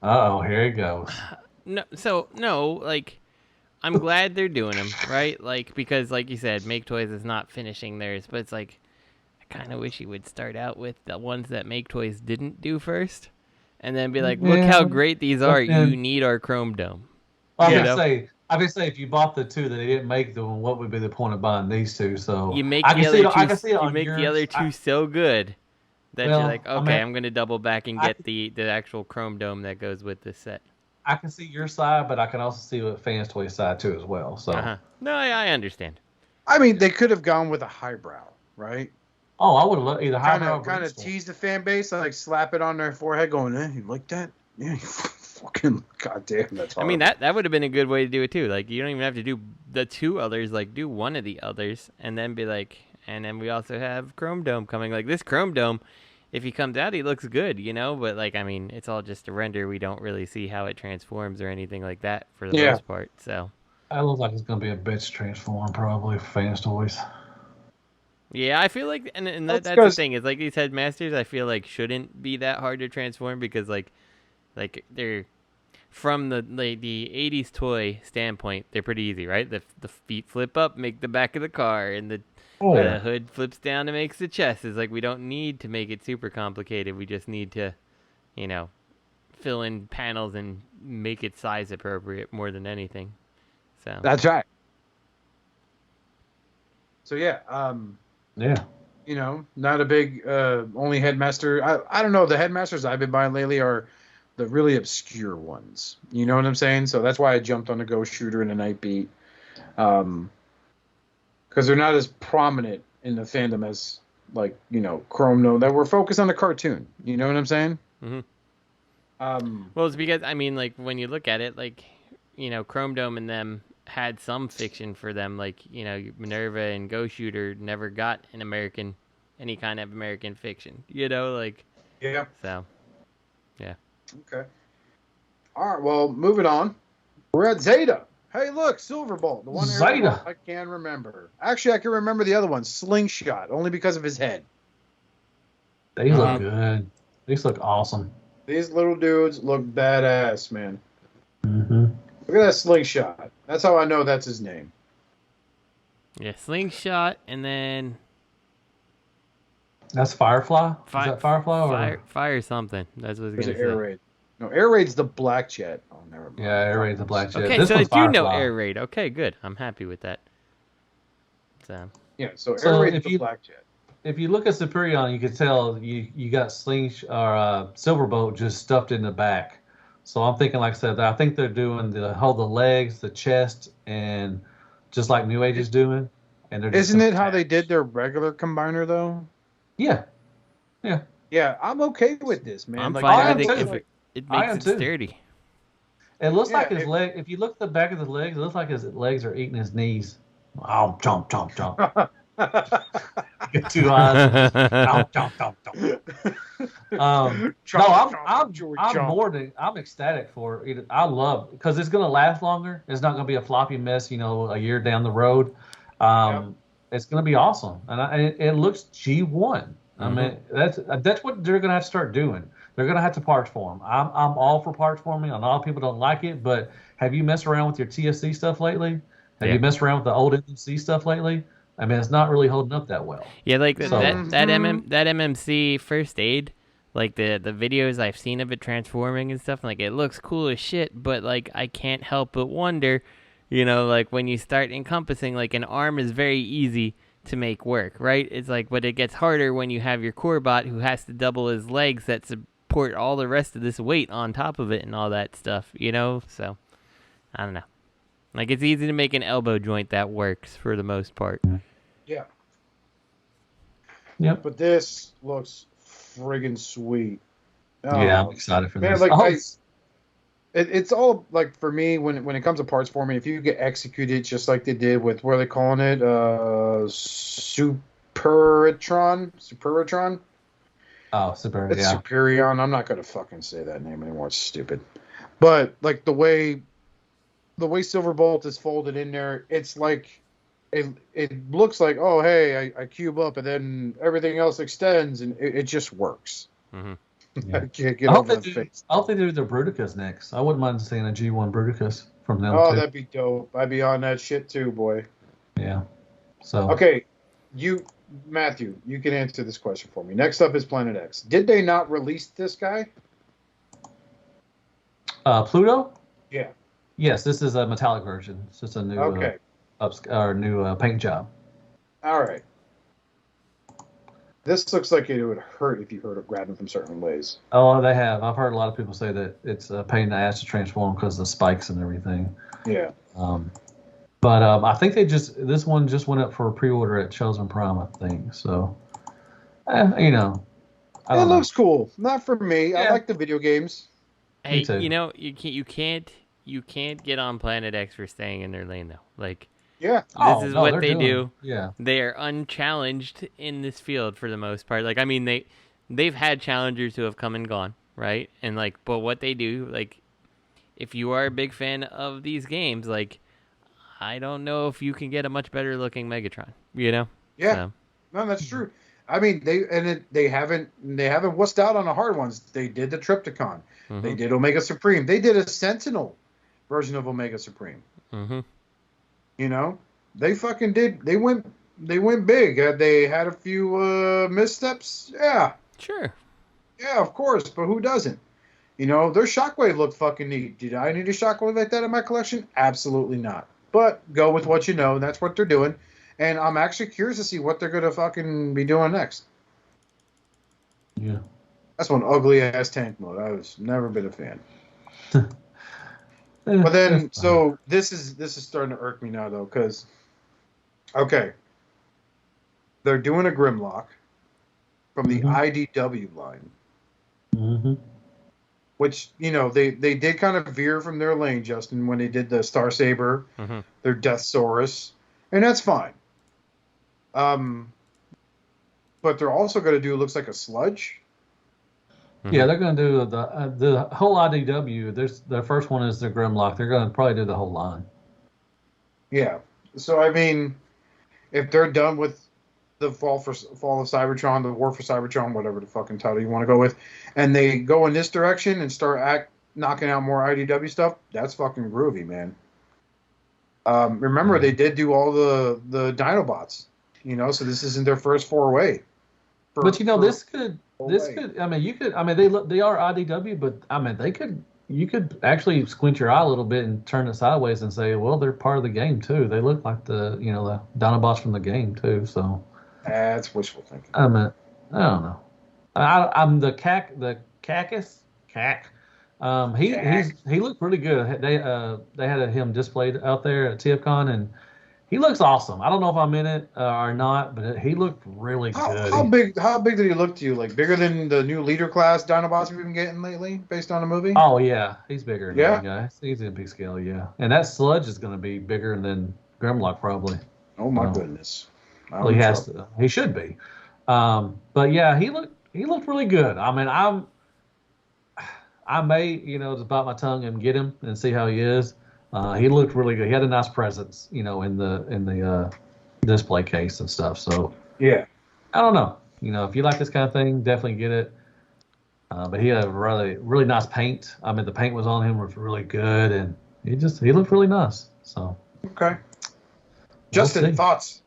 Speaker 4: Uh-oh, here he goes.
Speaker 2: No, like... I'm glad they're doing them, right? Like, because, like you said, Make Toys is not finishing theirs, but it's like, I kind of wish you would start out with the ones that Make Toys didn't do first, and then be like, look how great these are. You need our Chrome Dome.
Speaker 4: Well, I would say if you bought the 2 that they didn't make them, what would be the point of buying these 2? So
Speaker 2: you make the other two so good that you're like, okay, I'm going to double back and get the actual Chrome Dome that goes with this set.
Speaker 4: I can see your side, but I can also see the Fans Toys side too as well. So
Speaker 2: no, I understand.
Speaker 1: I mean, they could have gone with a highbrow, right?
Speaker 4: Oh, I would have either highbrow or
Speaker 1: kind of tease the fan base, like slap it on their forehead, going, you like that? Yeah, fucking goddamn, that's hard.
Speaker 2: I mean, that would have been a good way to do it too. Like, you don't even have to do the 2 others. Like, do one of the others, and then be like, and then we also have Chrome Dome coming. Like, this Chrome Dome, if he comes out, he looks good, you know? But, like, I mean, it's all just a render. We don't really see how it transforms or anything like that for the most part. So,
Speaker 4: That looks like it's gonna be a bitch transform probably for Fans Toys.
Speaker 2: Yeah, I feel like, and that's the thing is like these headmasters, I feel like shouldn't be that hard to transform because like they're from the 80s toy standpoint, they're pretty easy, right? The feet flip up, make the back of the car, and the hood flips down and makes the chest. It's like we don't need to make it super complicated. We just need to, fill in panels and make it size appropriate more than anything. So
Speaker 1: that's right. So yeah, not a big only headmaster. I don't know. The headmasters I've been buying lately are the really obscure ones. You know what I'm saying? So that's why I jumped on the Ghost Shooter and the Nightbeat. Because they're not as prominent in the fandom as, like, Chrome Dome, that we're focused on the cartoon. You know what I'm saying?
Speaker 2: Mm-hmm. Well, it's because, I mean, like, when you look at it, like, Chrome Dome and them had some fiction for them. Like, Minerva and Ghost Shooter never got any kind of American fiction. Like...
Speaker 1: Yeah.
Speaker 2: So, yeah.
Speaker 1: Okay. All right, well, moving on. We're at Zeta. Hey, look, Silverbolt. The one
Speaker 4: Zeta.
Speaker 1: I can remember. Actually, I can remember the other one, Slingshot, only because of his head.
Speaker 4: They look good. These look awesome.
Speaker 1: These little dudes look badass, man.
Speaker 4: Mm-hmm.
Speaker 1: Look at that Slingshot. That's how I know that's his name.
Speaker 2: Yeah, Slingshot, and then...
Speaker 4: That's Firefly? Is that Firefly? Or...
Speaker 2: Fire something. That's what I was going to say.
Speaker 1: Air Raid. No, Air Raid's the Black Jet. Oh, never mind.
Speaker 4: Yeah, Air Raid's the Black Jet.
Speaker 2: Okay,
Speaker 4: this
Speaker 2: so I do know
Speaker 4: Firefly.
Speaker 2: Air Raid. Okay, good. I'm happy with that.
Speaker 1: Yeah, so Air Raid's the Black Jet.
Speaker 4: If you look at Superion, you can tell you got Silverbolt just stuffed in the back. So I'm thinking, like I said, I think they're doing the legs, the chest, and just like New Age is doing. And they're
Speaker 1: Isn't it how they did their regular combiner though?
Speaker 4: Yeah.
Speaker 1: Yeah, I'm okay with this, man.
Speaker 2: I'm
Speaker 1: like,
Speaker 2: fine. It makes it sturdy.
Speaker 4: It looks like his leg. If you look at the back of the legs, it looks like his legs are eating his knees. Oh, jump. Get 2 eyes. Jump. I'm ecstatic for it. I love it because it's going to last longer. It's not going to be a floppy mess, a year down the road. It's going to be awesome, and it looks G1. I mean, that's what they're going to have to start doing. They're going to have to parts form. I'm all for parts forming. I know a lot of people don't like it, but have you messed around with your TFC stuff lately? Have you messed around with the old MMC stuff lately? I mean, it's not really holding up that well.
Speaker 2: Yeah, like that MMC First Aid, like the videos I've seen of it transforming and stuff, like it looks cool as shit, but like I can't help but wonder, like when you start encompassing, like an arm is very easy to make work, right? It's like, but it gets harder when you have your core bot who has to double his legs that support all the rest of this weight on top of it and all that stuff, So, I don't know. Like, it's easy to make an elbow joint that works for the most part.
Speaker 1: Yeah.
Speaker 4: Yep.
Speaker 1: But this looks friggin' sweet.
Speaker 4: Oh, yeah, I'm excited for this.
Speaker 1: Like, it's all, like, for me, when it comes to parts forming, if you get executed just like they did with, what are they calling it? Superitron?
Speaker 4: Oh, Superion.
Speaker 1: It's Superion. I'm not going to fucking say that name anymore. It's stupid. But, like, the way Silverbolt is folded in there, it's like, it looks like, oh, hey, I cube up and then everything else extends, and it just works.
Speaker 2: Mm-hmm.
Speaker 1: Yeah. I can't get over that face.
Speaker 4: I hope they do the Bruticus next. I wouldn't mind seeing a G1 Bruticus from them.
Speaker 1: Oh, that'd be dope. I'd be on that shit too, boy.
Speaker 4: Yeah. So.
Speaker 1: Okay, Matthew, you can answer this question for me. Next up is Planet X. Did they not release this guy?
Speaker 4: Pluto?
Speaker 1: Yeah.
Speaker 4: Yes, this is a metallic version. It's just a new new paint job.
Speaker 1: All right. This looks like it would hurt if you hurt it grabbing from certain ways.
Speaker 4: Oh, they have. I've heard a lot of people say that it's a pain in the ass to transform because of the spikes and everything.
Speaker 1: Yeah.
Speaker 4: But I think this one just went up for a pre-order at Chosen Prime, I think. So, it
Speaker 1: looks cool. Not for me. Yeah. I like the video games.
Speaker 2: Hey, you can't get on Planet X for staying in their lane though. Like,
Speaker 1: yeah,
Speaker 2: this is what they do.
Speaker 4: Yeah,
Speaker 2: they are unchallenged in this field for the most part. Like, I mean, they've had challengers who have come and gone, right? And like, but what they do, like, if you are a big fan of these games, like, I don't know if you can get a much better looking Megatron. You know?
Speaker 1: Yeah. So. No, that's true. I mean, they haven't wussed out on the hard ones. They did the Trypticon. Mm-hmm. They did Omega Supreme. They did a Sentinel version of Omega Supreme.
Speaker 2: Mm-hmm.
Speaker 1: You know, they fucking did. They went big. They had a few missteps. Yeah.
Speaker 2: Sure.
Speaker 1: Yeah, of course. But who doesn't? You know, their Shockwave looked fucking neat. Did I need a Shockwave like that in my collection? Absolutely not. But go with what you know. And that's what they're doing. And I'm actually curious to see what they're going to fucking be doing next.
Speaker 4: Yeah.
Speaker 1: That's one ugly-ass tank mode. I was never been a fan. But then, so this is starting to irk me now, though, because, okay, they're doing a Grimlock from the IDW line.
Speaker 4: Mm-hmm.
Speaker 1: Which, you know, they did kind of veer from their lane, Justin, when they did the Star Saber, their Deathsaurus, and that's fine. But they're also going to do, looks like a Sludge.
Speaker 4: Yeah, they're going to do the whole IDW. Their first one is their Grimlock. They're going to probably do the whole line.
Speaker 1: Yeah. So, I mean, if they're done with the Fall of Cybertron, the War for Cybertron, whatever the fucking title you want to go with, and they go in this direction and start knocking out more IDW stuff, that's fucking groovy, man. Remember, they did do all the Dinobots, you know, so this isn't their first foray.
Speaker 4: But you know, this could. I mean, you could. I mean, they are IDW, but I mean, you could actually squint your eye a little bit and turn it sideways and say, well, they're part of the game too. They look like the Dinobots from the game too. So
Speaker 1: that's wishful thinking.
Speaker 4: I mean, I don't know. I'm the Cacus. He looked really good. They had him displayed out there at TFcon, and he looks awesome. I don't know if I'm in it or not, but he looked really good.
Speaker 1: How big did he look to you? Like bigger than the new leader class Dinobots we've been getting lately, based on the movie?
Speaker 4: Oh yeah, he's bigger.
Speaker 1: Yeah,
Speaker 4: he's in big scale. Yeah, and that Sludge is going to be bigger than Grimlock probably.
Speaker 1: Oh my goodness.
Speaker 4: Well, he has to. He should be. But yeah, he looked really good. I mean, I may just bite my tongue and get him and see how he is. He looked really good. He had a nice presence, in the display case and stuff. So
Speaker 1: yeah,
Speaker 4: I don't know. If you like this kind of thing, definitely get it. But he had a really, really nice paint. I mean, the paint was on him was really good, and he looked really nice. So
Speaker 1: okay, Justin, thoughts?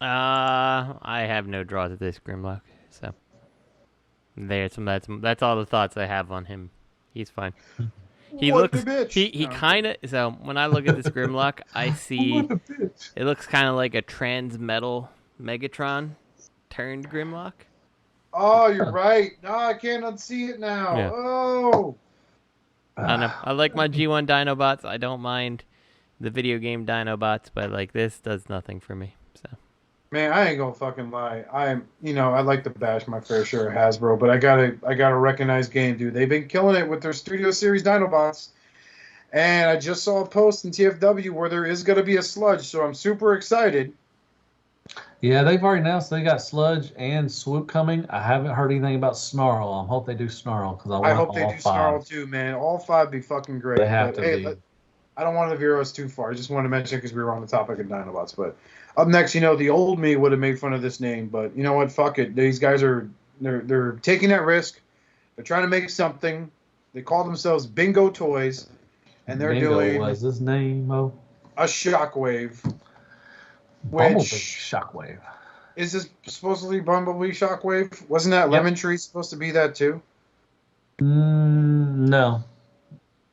Speaker 2: I have no draws at this Grimlock, so that's all the thoughts I have on him. He's fine. He looks. He kind of. So when I look at this Grimlock, I see it looks kind of like a Transmetal Megatron turned Grimlock.
Speaker 1: Oh, you're right. No, I can't unsee it now. Yeah. Oh.
Speaker 2: I don't know. I like my G1 Dinobots. I don't mind the video game Dinobots, but like this does nothing for me. So.
Speaker 1: Man, I ain't gonna fucking lie. I like to bash my fair share of Hasbro, but I gotta recognize game, dude. They've been killing it with their Studio Series Dinobots. And I just saw a post in TFW where there is gonna be a Sludge, so I'm super excited.
Speaker 4: Yeah, they've already announced they got Sludge and Swoop coming. I haven't heard anything about Snarl. I hope they do Snarl because I hope they do Snarl
Speaker 1: too, man. All 5 be fucking great.
Speaker 4: They have to be.
Speaker 1: I don't want to veer us too far. I just wanted to mention because we were on the topic of Dinobots. But up next, the old me would have made fun of this name. But you know what? Fuck it. These guys they're taking that risk. They're trying to make something. They call themselves Bingo Toys, and they're doing
Speaker 4: was his name? Oh,
Speaker 1: a Shockwave.
Speaker 4: Bumblebee Shockwave.
Speaker 1: Is this supposedly Bumblebee Shockwave? Wasn't that Lemon Tree supposed to be that too?
Speaker 4: No.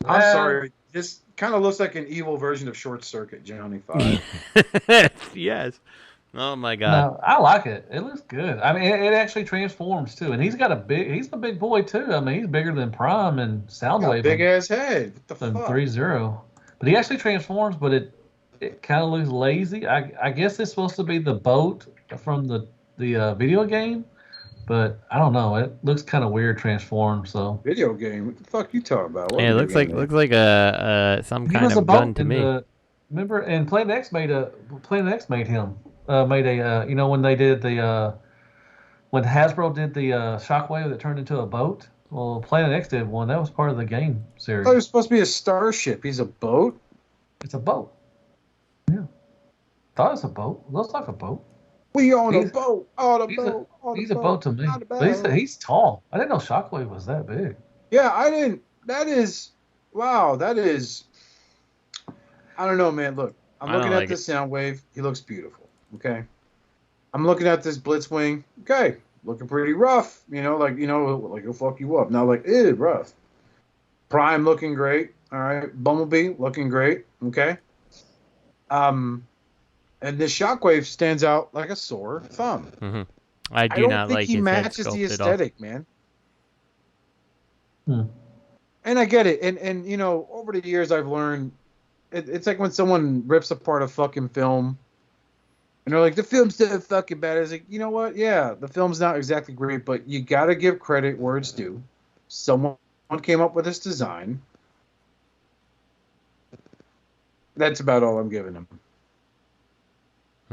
Speaker 1: I'm sorry. This kind of looks like an evil version of Short Circuit, Johnny 5.
Speaker 2: Yes. Oh my God.
Speaker 4: No, I like it. It looks good. I mean, it actually transforms too, and he's a big boy too. I mean, he's bigger than Prime and Soundwave.
Speaker 1: Big ass head. What the fuck?
Speaker 4: 3-0. But he actually transforms, but it kind of looks lazy. I guess it's supposed to be the boat from the video game. But I don't know. It looks kind of weird transformed. So
Speaker 1: video game. What the fuck you talking about?
Speaker 2: Yeah, it looks like some kind of gun to me.
Speaker 4: Remember, and Planet X made him. Made a when they did when Hasbro did the Shockwave that turned into a boat. Well, Planet X did one. That was part of the game series.
Speaker 1: I thought it was supposed to be a starship. He's a boat.
Speaker 4: It's a boat. Thought it was a boat. Looks like a boat.
Speaker 1: We on a boat. On a
Speaker 4: He's
Speaker 1: boat.
Speaker 4: He's a boat to me. But he's tall. I didn't know Shockwave was that big.
Speaker 1: Yeah, I didn't. That is. Wow, that is. I don't know, man. Look, I'm looking at this Soundwave. He looks beautiful. Okay. I'm looking at this Blitzwing. Okay. Looking pretty rough. Like he'll fuck you up. Not like, rough. Prime looking great. All right. Bumblebee looking great. Okay. And this Shockwave stands out like a sore thumb.
Speaker 2: Mm-hmm. I do not like his head sculpt at all. I don't think he matches the aesthetic,
Speaker 1: man. And I get it. And over the years I've learned it's like when someone rips apart a fucking film and they're like, the film's so fucking bad. It's like, you know what? Yeah, the film's not exactly great, but you got to give credit where it's due. Someone came up with this design. That's about all I'm giving him.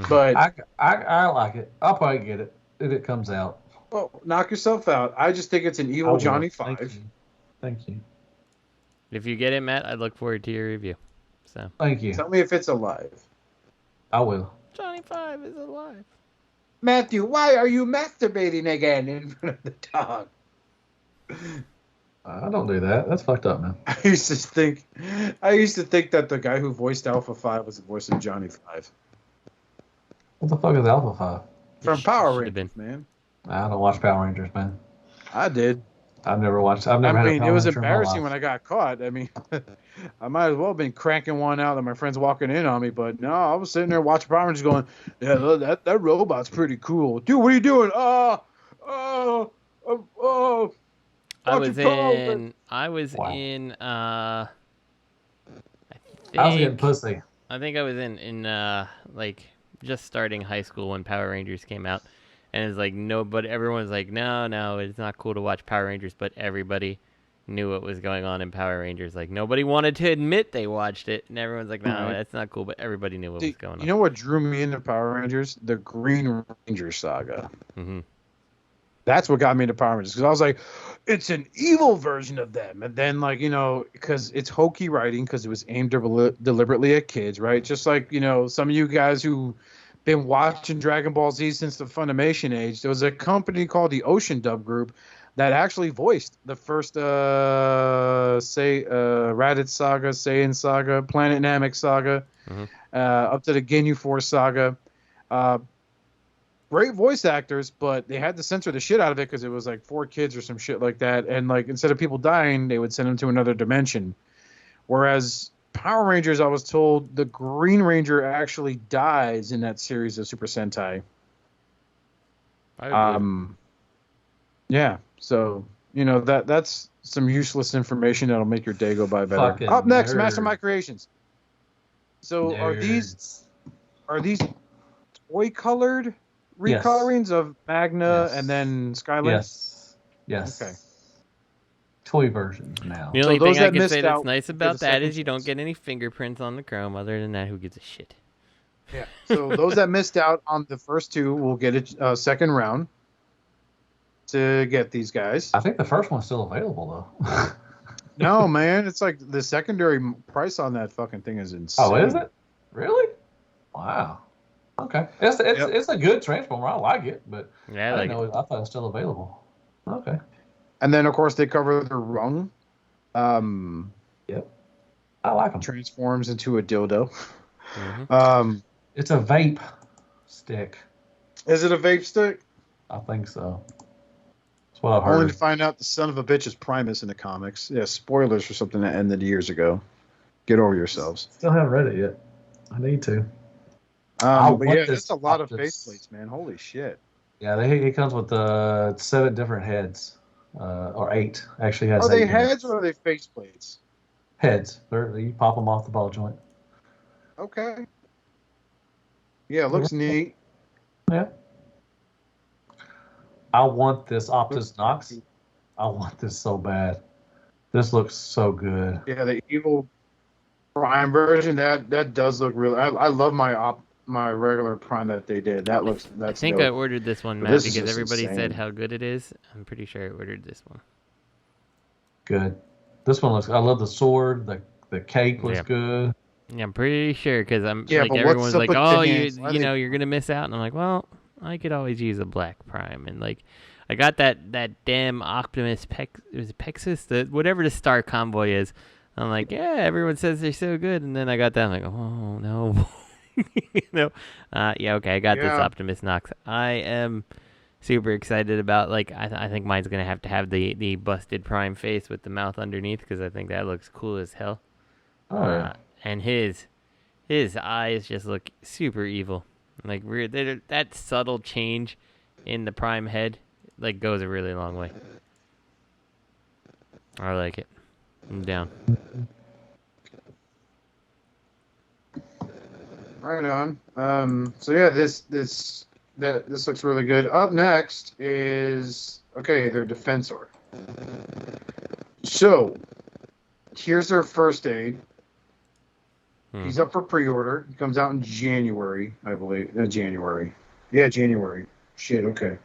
Speaker 1: But
Speaker 4: I like it. I'll probably get it if it comes out.
Speaker 1: Well, knock yourself out. I just think it's an evil Johnny 5.
Speaker 4: Thank you.
Speaker 2: If you get it, Matt, I look forward to your review. So
Speaker 4: thank you.
Speaker 1: Tell me if it's alive.
Speaker 4: I will.
Speaker 2: Johnny 5 is alive.
Speaker 1: Matthew, why are you masturbating again in front of the dog?
Speaker 4: I don't do that. That's fucked up, man.
Speaker 1: I used to think that the guy who voiced Alpha 5 was the voice of Johnny 5.
Speaker 4: What the fuck is Alpha 5?
Speaker 1: From Power Rangers, man.
Speaker 4: I don't watch Power Rangers, man.
Speaker 1: I did.
Speaker 4: I've never watched. I've never.
Speaker 1: It was embarrassing when I got caught. I mean, I might as well have been cranking one out that my friends walking in on me. But no, I was sitting there watching Power Rangers, going, "Yeah, that robot's pretty cool, dude. What are you doing?
Speaker 2: I was in. I was getting
Speaker 4: pussy.
Speaker 2: I think I was in like just starting high school when Power Rangers came out. And it's like everyone was like, no, it's not cool to watch Power Rangers, but everybody knew what was going on in Power Rangers. Like nobody wanted to admit they watched it, and everyone's like, no, that's not cool, but everybody knew what was going on.
Speaker 1: You know what drew me into Power Rangers? The Green Ranger saga.
Speaker 2: Mm-hmm.
Speaker 1: That's what got me into Power Rangers, because I was like, it's an evil version of them. And then because it's hokey writing, because it was aimed deliberately at kids, right? Just like, some of you guys who been watching Dragon Ball Z since the Funimation age. There was a company called the Ocean Dub Group that actually voiced the first Raditz Saga, Saiyan Saga, Planet Namek Saga, up to the Ginyu Force Saga. Great voice actors, but they had to censor the shit out of it because it was like 4 kids or some shit like that. And instead of people dying, they would send them to another dimension. Whereas Power Rangers, I was told the Green Ranger actually dies in that series of Super Sentai. Yeah, so that's some useless information that'll make your day go by better.
Speaker 4: Fucking
Speaker 1: Up next,
Speaker 4: nerd.
Speaker 1: Mastermind Creations. So
Speaker 4: Nerds.
Speaker 1: are these toy colored recolorings of Magna and then Skyline?
Speaker 4: Yes.
Speaker 1: Okay.
Speaker 4: Toy versions now.
Speaker 2: The only thing I can say that's nice about that is you don't get any fingerprints on the chrome. Other than that, who gives a shit?
Speaker 1: Yeah. So those that missed out on the first 2 will get a second round to get these guys.
Speaker 4: I think the first one's still available though.
Speaker 1: No, man, it's like the secondary price on that fucking thing is insane.
Speaker 4: Oh, is it? Really? Wow. Okay. It's a good Transformer. I like it, but
Speaker 2: yeah,
Speaker 4: I thought it was still available. Okay.
Speaker 1: And then, of course, they cover the rung.
Speaker 4: Yep. I like them.
Speaker 1: Transforms into a dildo.
Speaker 2: Mm-hmm.
Speaker 4: It's a vape stick.
Speaker 1: Is it a vape stick?
Speaker 4: I think so. That's what I've heard.
Speaker 1: Only to find out the son of a bitch is Primus in the comics. Yeah, spoilers for something that ended years ago. Get over yourselves.
Speaker 4: Still haven't read it yet. I need to.
Speaker 1: But yeah, that's a lot of faceplates, man. Holy shit.
Speaker 4: Yeah, he comes with 7 different heads. Or 8. Actually has 8.
Speaker 1: Are they heads or are they faceplates?
Speaker 4: Heads. You pop them off the ball joint.
Speaker 1: Okay. Yeah, it looks neat.
Speaker 4: Yeah. I want this Optus Nox. I want this so bad. This looks so good.
Speaker 1: Yeah, the evil Prime version, that does look real. I love my regular Prime that they did. That's
Speaker 2: I think
Speaker 1: dope.
Speaker 2: I ordered this one, Matt, because everybody said how good it is. I'm pretty sure I ordered this one.
Speaker 4: Good. This one looks. I love the sword. The cake looks good.
Speaker 2: Yeah, I'm pretty sure because I'm
Speaker 1: Yeah,
Speaker 2: like
Speaker 1: but
Speaker 2: everyone's
Speaker 1: what's
Speaker 2: like,
Speaker 1: up with
Speaker 2: oh,
Speaker 1: the
Speaker 2: you
Speaker 1: hands? Why
Speaker 2: know
Speaker 1: they-
Speaker 2: you're gonna miss out, and I'm like, well, I could always use a black prime, and like I got that damn Optimus Pexus, whatever the Star Convoy is. I'm like, yeah, everyone says they're so good, and then I got that, I'm like, oh no, yeah, okay, I got this Optimus Nox. I am super excited about, like, I think mine's gonna have to have the busted prime face with the mouth underneath because I think that looks cool as hell.
Speaker 4: Oh yeah.
Speaker 2: And his eyes just look super evil. Like weird. That subtle change in the prime head like goes a really long way. I like it. I'm down.
Speaker 1: Right on. So yeah, this looks really good. Up next is their Defensor. So here's their first aid. He's up for pre-order. He comes out in January, I believe. January. Yeah, January. Shit, okay.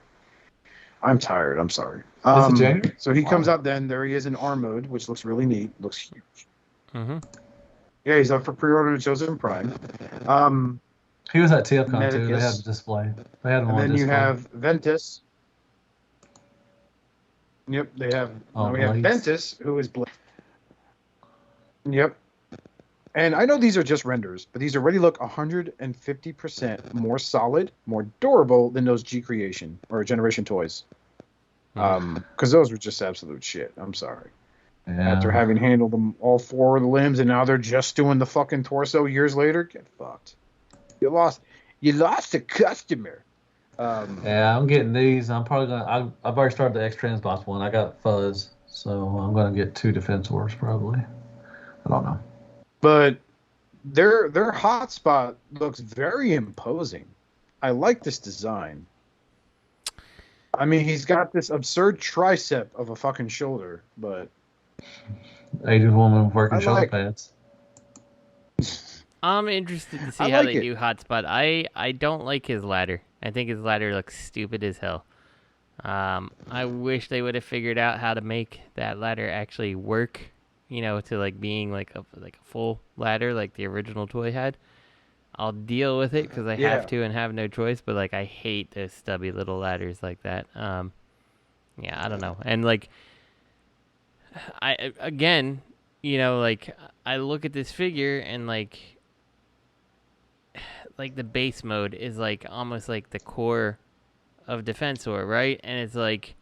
Speaker 1: I'm tired. I'm sorry.
Speaker 4: Is it January?
Speaker 1: So he comes out then. There he is in R mode, which looks really neat. Looks huge.
Speaker 2: Mm-hmm.
Speaker 1: Yeah, he's up for pre-order in Chosen Prime.
Speaker 4: He was at TFcon too. They
Speaker 1: Medicus.
Speaker 4: had a display. They had him on
Speaker 1: And then
Speaker 4: display.
Speaker 1: you have Ventus. Yep, they have. We have Ventus, who is Blade. Yep. And I know these are just renders, but these already look 150% more solid, more durable than those G Creation or Generation toys. Because those were just absolute shit. I'm sorry.
Speaker 4: Yeah.
Speaker 1: After having handled them all four of the limbs, and now they're just doing the fucking torso years later, get fucked. You lost a customer.
Speaker 4: Yeah, I'm getting these. I'm probably gonna. I've already started the X Transbots one. I got Fuzz, so I'm gonna get 2 Defensors probably. I don't know.
Speaker 1: But their hotspot looks very imposing. I like this design. I mean, he's got this absurd tricep of a fucking shoulder, but
Speaker 4: Asian woman working shoulder pads.
Speaker 2: I'm interested to see how they do hotspot. I don't like his ladder. I think his ladder looks stupid as hell. I wish they would have figured out how to make that ladder actually work. To like being like a full ladder like the original toy had. I'll deal with it because I have to and have no choice. But like I hate those stubby little ladders like that. I don't know. And like I look at this figure and like the base mode is like almost like the core of Defensor, right? And it's like.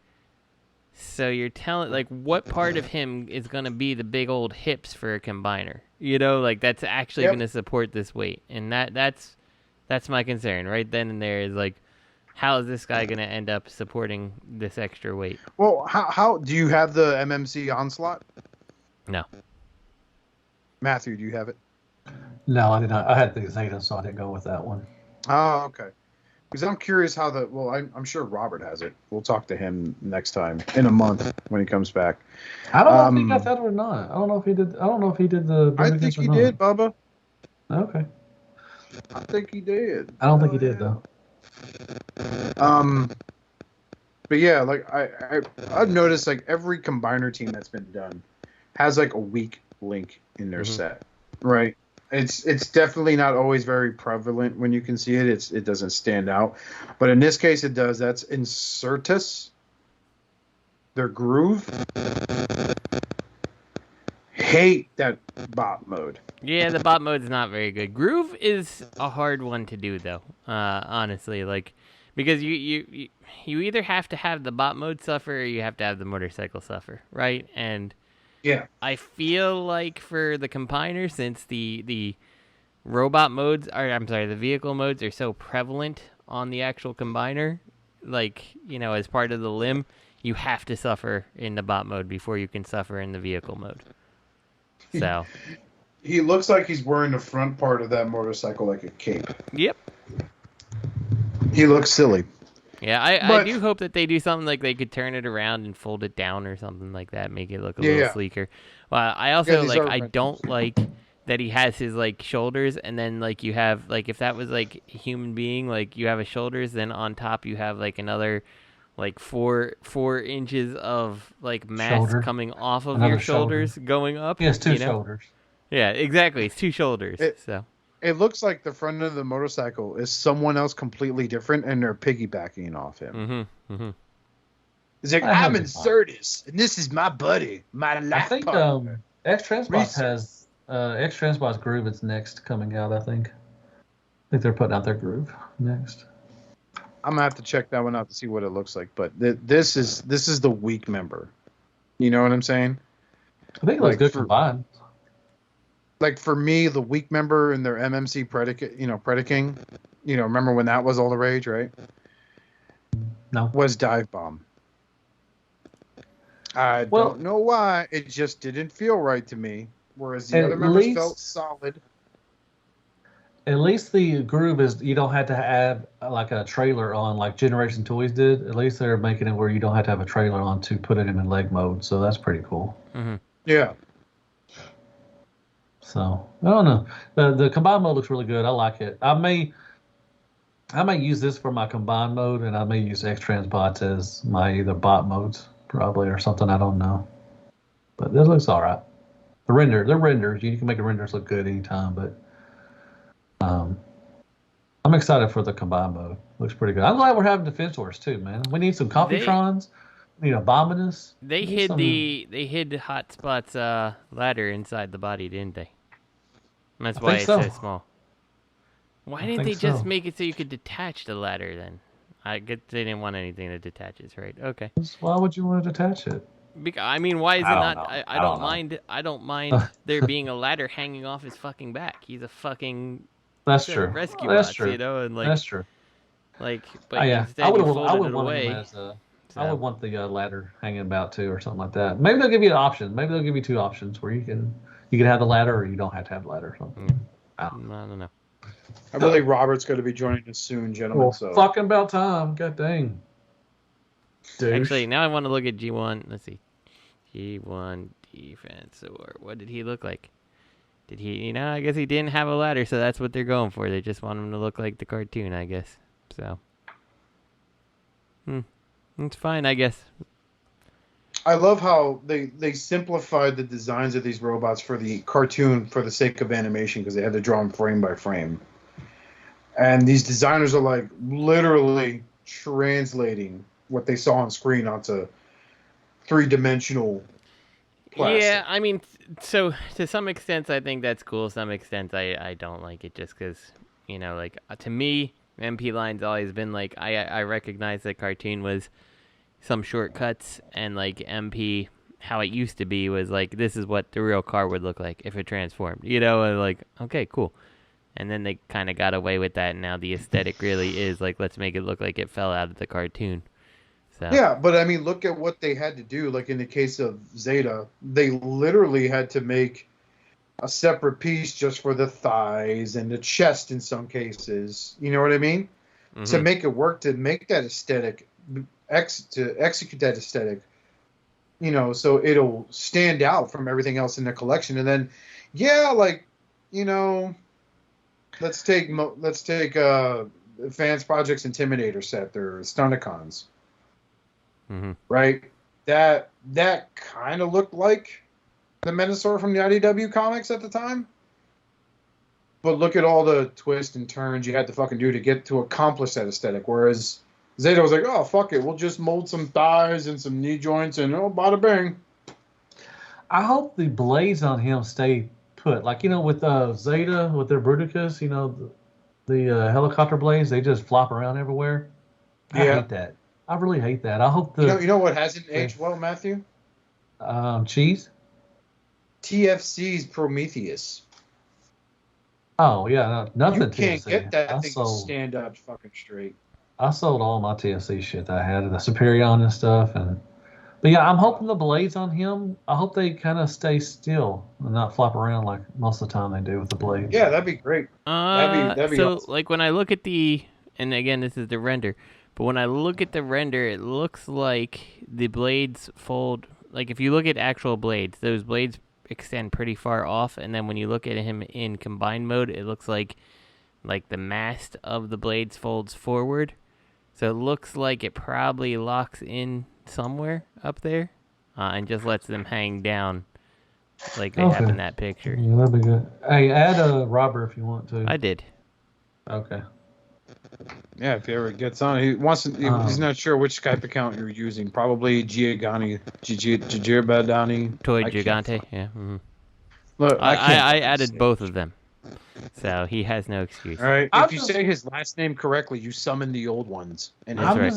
Speaker 2: So you're telling, like, what part of him is going to be the big old hips for a combiner? Like, that's actually going to support this weight. And that's my concern right then and there is, like, how is this guy going to end up supporting this extra weight?
Speaker 1: Well, how do you have the MMC Onslaught?
Speaker 2: No.
Speaker 1: Matthew, do you have it?
Speaker 4: No, I did not. I had the Zeta, so I didn't go with that one.
Speaker 1: Oh, okay. Because I'm curious how I'm sure Robert has it. We'll talk to him next time in a month when he comes back.
Speaker 4: I don't know if he got that or not. I don't know if he did the.
Speaker 1: I think he did, Bubba.
Speaker 4: Okay.
Speaker 1: I think he did.
Speaker 4: I don't think he did though.
Speaker 1: But yeah, like I've noticed like every combiner team that's been done has like a weak link in their set, right? It's definitely not always very prevalent when you can see it. It doesn't stand out, but in this case it does. That's Incertus. Their Groove. Hate that bot mode.
Speaker 2: Yeah, the bot mode is not very good. Groove is a hard one to do though. Honestly, like because you either have to have the bot mode suffer or you have to have the motorcycle suffer, right? And
Speaker 1: yeah,
Speaker 2: I feel like for the combiner, since the robot modes the vehicle modes are so prevalent on the actual combiner, like, as part of the limb, you have to suffer in the bot mode before you can suffer in the vehicle mode. So
Speaker 1: he looks like he's wearing the front part of that motorcycle like a cape.
Speaker 2: Yep.
Speaker 1: He looks silly.
Speaker 2: Yeah, I do hope that they do something like they could turn it around and fold it down or something like that, make it look a little sleeker. Well, I also I don't like that he has his like shoulders and then like you have like if that was like a human being, like you have his shoulders, then on top you have like another like 4 inches of like mass coming off of your shoulders going up.
Speaker 4: He has 2 shoulders.
Speaker 2: Yeah, exactly. It's 2 shoulders.
Speaker 1: It looks like the front of the motorcycle is someone else completely different, and they're piggybacking off him. It's like, I'm in Certus, and this is my buddy, my life partner.
Speaker 4: X-Transbots has X-Transbots Groove is next coming out, I think. I think they're putting out their Groove next.
Speaker 1: I'm gonna have to check that one out to see what it looks like. But this is the weak member. You know what I'm saying?
Speaker 4: I think it looks good combined.
Speaker 1: Like for me, the weak member in their MMC Predaking, remember when that was all the rage, right?
Speaker 4: No.
Speaker 1: Was Dive Bomb. I don't know why. It just didn't feel right to me. Whereas the other members felt solid.
Speaker 4: At least the Groove is, you don't have to add like a trailer on like Generation Toys did. At least they're making it where you don't have to have a trailer on to put it in leg mode. So that's pretty cool.
Speaker 1: Yeah.
Speaker 4: So I don't know. The combined mode looks really good. I like it. I may use this for my combined mode, and I may use X-Transbots as my either bot modes probably or something. I don't know. But this looks all right. They're renders. You can make the renders look good anytime, but I'm excited for the combined mode. Looks pretty good. I'm glad we're having Defense Force too, man. We need some Computrons. We need Abominus.
Speaker 2: They hid Hotspot's ladder inside the body, didn't they? And that's why it's so small. Why didn't they just make it so you could detach the ladder then? I guess they didn't want anything that detaches, right? Okay.
Speaker 4: Why would you want to detach it?
Speaker 2: I mean, why is it not? I don't mind. I don't mind there being a ladder hanging off his fucking back. He's a fucking.
Speaker 4: That's true.
Speaker 2: Rescue
Speaker 4: That's
Speaker 2: bot,
Speaker 4: true.
Speaker 2: And like.
Speaker 4: That's true.
Speaker 2: Like, but instead you folded it away.
Speaker 4: I would want the ladder hanging about too, or something like that. Maybe they'll give you an option. Maybe they'll give you 2 options where you can have the ladder, or you don't have to have the ladder or something.
Speaker 2: I don't know.
Speaker 1: I believe Robert's going to be joining us soon, gentlemen. So
Speaker 4: fucking about time. God dang.
Speaker 2: Douche. Actually, now I want to look at G1. Let's see. G1 defense. Or what did he look like? Did he, I guess he didn't have a ladder, so that's what they're going for. They just want him to look like the cartoon, I guess. So. It's fine, I guess.
Speaker 1: I love how they simplified the designs of these robots for the cartoon for the sake of animation, because they had to draw them frame by frame. And these designers are like literally translating what they saw on screen onto 3-dimensional plastic.
Speaker 2: Yeah, I mean, so to some extent I think that's cool. Some extent I don't like it, just because, like to me, MP Line's always been like, I recognize that cartoon was some shortcuts, and like MP, how it used to be was like, this is what the real car would look like if it transformed, and like, okay, cool. And then they kind of got away with that, and now the aesthetic really is like, let's make it look like it fell out of the cartoon. So.
Speaker 1: Yeah, but I mean, look at what they had to do. Like in the case of Zeta, they literally had to make a separate piece just for the thighs and the chest in some cases. You know what I mean? Mm-hmm. To make it work, to make that aesthetic, to execute that aesthetic, so it'll stand out from everything else in the collection. And then, let's take Advanced Projects Intimidator set, their Stunticons.
Speaker 2: Mm-hmm.
Speaker 1: Right? That kind of looked like the Menasor from the IDW comics at the time. But look at all the twists and turns you had to fucking do to get to accomplish that aesthetic. Whereas Zeta was like, oh, fuck it. We'll just mold some thighs and some knee joints and bada bang.
Speaker 4: I hope the blades on him stay put. Like, with Zeta, with their Bruticus, the helicopter blades, they just flop around everywhere. I hate that. I really hate that. I hope the...
Speaker 1: You know what hasn't aged well, Matthew?
Speaker 4: Cheese?
Speaker 1: TFC's Prometheus.
Speaker 4: Oh, yeah. Nothing
Speaker 1: You can't
Speaker 4: TFC.
Speaker 1: get that thing to stand up fucking straight.
Speaker 4: I sold all my TFC shit that I had, the Superion and stuff. But yeah, I'm hoping the blades on him, I hope they kind of stay still and not flop around like most of the time they do with the blades.
Speaker 1: Yeah, that'd be great. That'd be
Speaker 2: so,
Speaker 1: awesome.
Speaker 2: Like, when I look at and again, this is the render, but when I look at the render, it looks like the blades fold. Like, if you look at actual blades, those blades extend pretty far off, and then when you look at him in combined mode, it looks like the mast of the blades folds forward. So it looks like it probably locks in somewhere up there and just lets them hang down like they have in that picture.
Speaker 4: Yeah, that'd be good. Hey, add a Robert if you want to.
Speaker 2: I did.
Speaker 4: Okay.
Speaker 1: Yeah, if he ever gets on, he wants to. He's not sure which Skype account you're using. Probably Duyjuy-sabado-gigante.
Speaker 2: Duyjuy-gigante. Yeah. Mm-hmm.
Speaker 1: Look,
Speaker 2: I added both of them, so he has no excuse.
Speaker 1: All right. If you say his last name correctly, you summon the old ones. And
Speaker 4: like I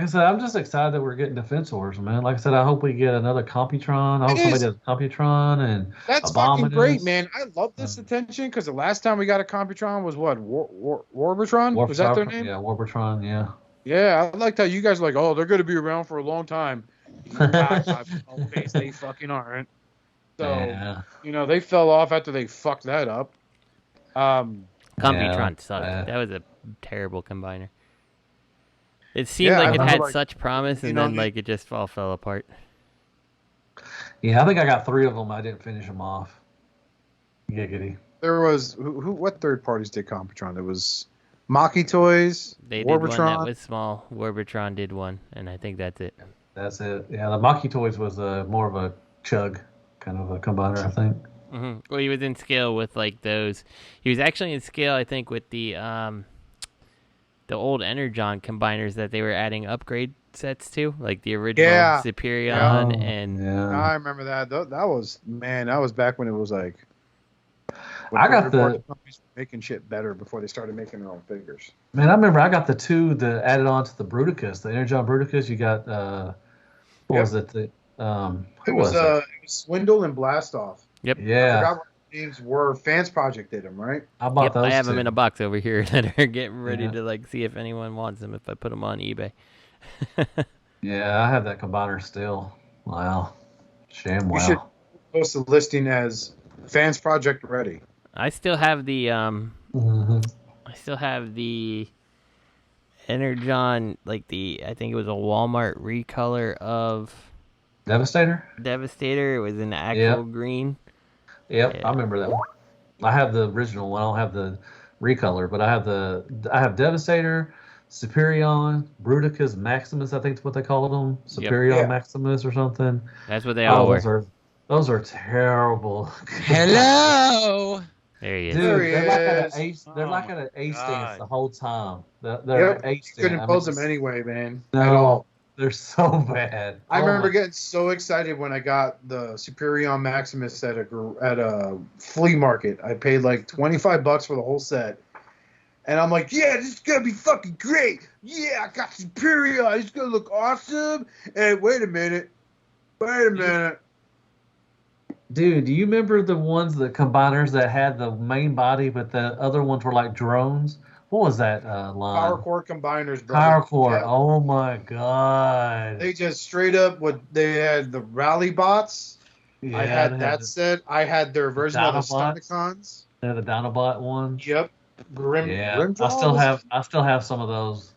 Speaker 4: said, I'm just excited that we're getting Defense Wars, man. Like I said, I hope we get another Computron. I hope somebody does Computron and
Speaker 1: that's fucking great, man. I love this attention because the last time we got a Computron was what? Warbertron? Was that their name?
Speaker 4: Yeah, Warbertron. Yeah.
Speaker 1: Yeah, I liked how you guys were like, oh, they're going to be around for a long time. They fucking aren't. So, they fell off after they fucked that up.
Speaker 2: Computron sucked. That was a terrible combiner. It seemed like it had such promise, and then it just all fell apart.
Speaker 4: Yeah, I think I got 3 of them. I didn't finish them off. Giggity.
Speaker 1: There was what third parties did Computron? There was Maki Toys.
Speaker 2: They did one that was small. Warbertron did one, and I think that's it.
Speaker 4: That's it. Yeah, the Maki Toys was more of a chug kind of a combiner, I think.
Speaker 2: Mm-hmm. Well, he was in scale with those. He was actually in scale, I think, with the old Energon combiners that they were adding upgrade sets to, like the original Superion and.
Speaker 1: Yeah. I remember that. That was back when it was like.
Speaker 4: I got the
Speaker 1: companies making shit better before they started making their own figures.
Speaker 4: Man, I remember I got the 2 that added on to the Bruticus, the Energon Bruticus. You got what was it? It was
Speaker 1: Swindle and Blastoff.
Speaker 2: Yep.
Speaker 4: Yeah.
Speaker 1: I forgot what the names were. Fans Project did them, right?
Speaker 4: I bought those.
Speaker 2: I have them in a box over here that are getting ready to see if anyone wants them if I put them on eBay.
Speaker 4: Yeah, I have that combiner still. Wow. Shame. Wow.
Speaker 1: You should post a listing as Fans Project ready.
Speaker 2: I still have the I still have the Energon, I think it was a Walmart recolor of
Speaker 4: Devastator.
Speaker 2: It was in actual green.
Speaker 4: Yep, yeah. I remember that one. I have the original one. I don't have the recolor, but I have Devastator, Superion, Bruticus Maximus. I think that's what they called them. Superion Maximus or something.
Speaker 2: That's what they all were.
Speaker 4: Those are terrible.
Speaker 2: Hello. There he is.
Speaker 4: Dude, they're like at an A stance the whole time. They're A stance.
Speaker 1: You couldn't pose them anyway, man.
Speaker 4: No, at all. They're so bad.
Speaker 1: I remember getting so excited when I got the Superion Maximus at a flea market. I paid like $25 for the whole set. And I'm like, yeah, this is going to be fucking great. Yeah, I got Superion. It's going to look awesome. And wait a minute.
Speaker 4: Dude, do you remember the combiners that had the main body, but the other ones were like drones? What was that line?
Speaker 1: Power Core combiners, bro.
Speaker 4: Power Core. Yeah. Oh my god.
Speaker 1: They just straight up they had the rally bots. Yeah, I had that set. I had their version of the Stunticons.
Speaker 4: Yeah, the Dinobot one.
Speaker 1: Yep. Grim
Speaker 4: I still have some of those.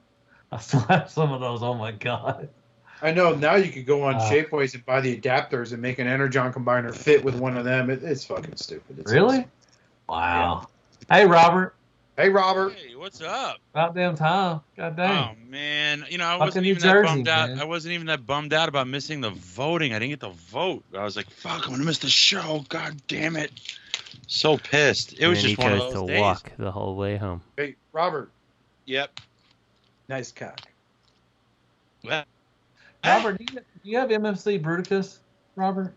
Speaker 4: Oh my god.
Speaker 1: I know. Now you could go on Shapeways and buy the adapters and make an Energon combiner fit with one of them. It's fucking stupid. It's
Speaker 4: really? Awesome. Wow. Yeah. Hey, Robert.
Speaker 1: Hey, Robert.
Speaker 5: Hey, what's up?
Speaker 4: About damn time. God dang.
Speaker 5: Oh, man. I wasn't even that bummed out. I wasn't even that bummed out about missing the voting. I didn't get the vote. I was like, fuck, I'm going to miss the show. God damn it. So pissed. It was just one of those days.
Speaker 2: He chose to walk the whole way home.
Speaker 1: Hey, Robert.
Speaker 5: Yep.
Speaker 1: Nice cock.
Speaker 5: Well,
Speaker 4: Robert, do you have MMC Bruticus, Robert?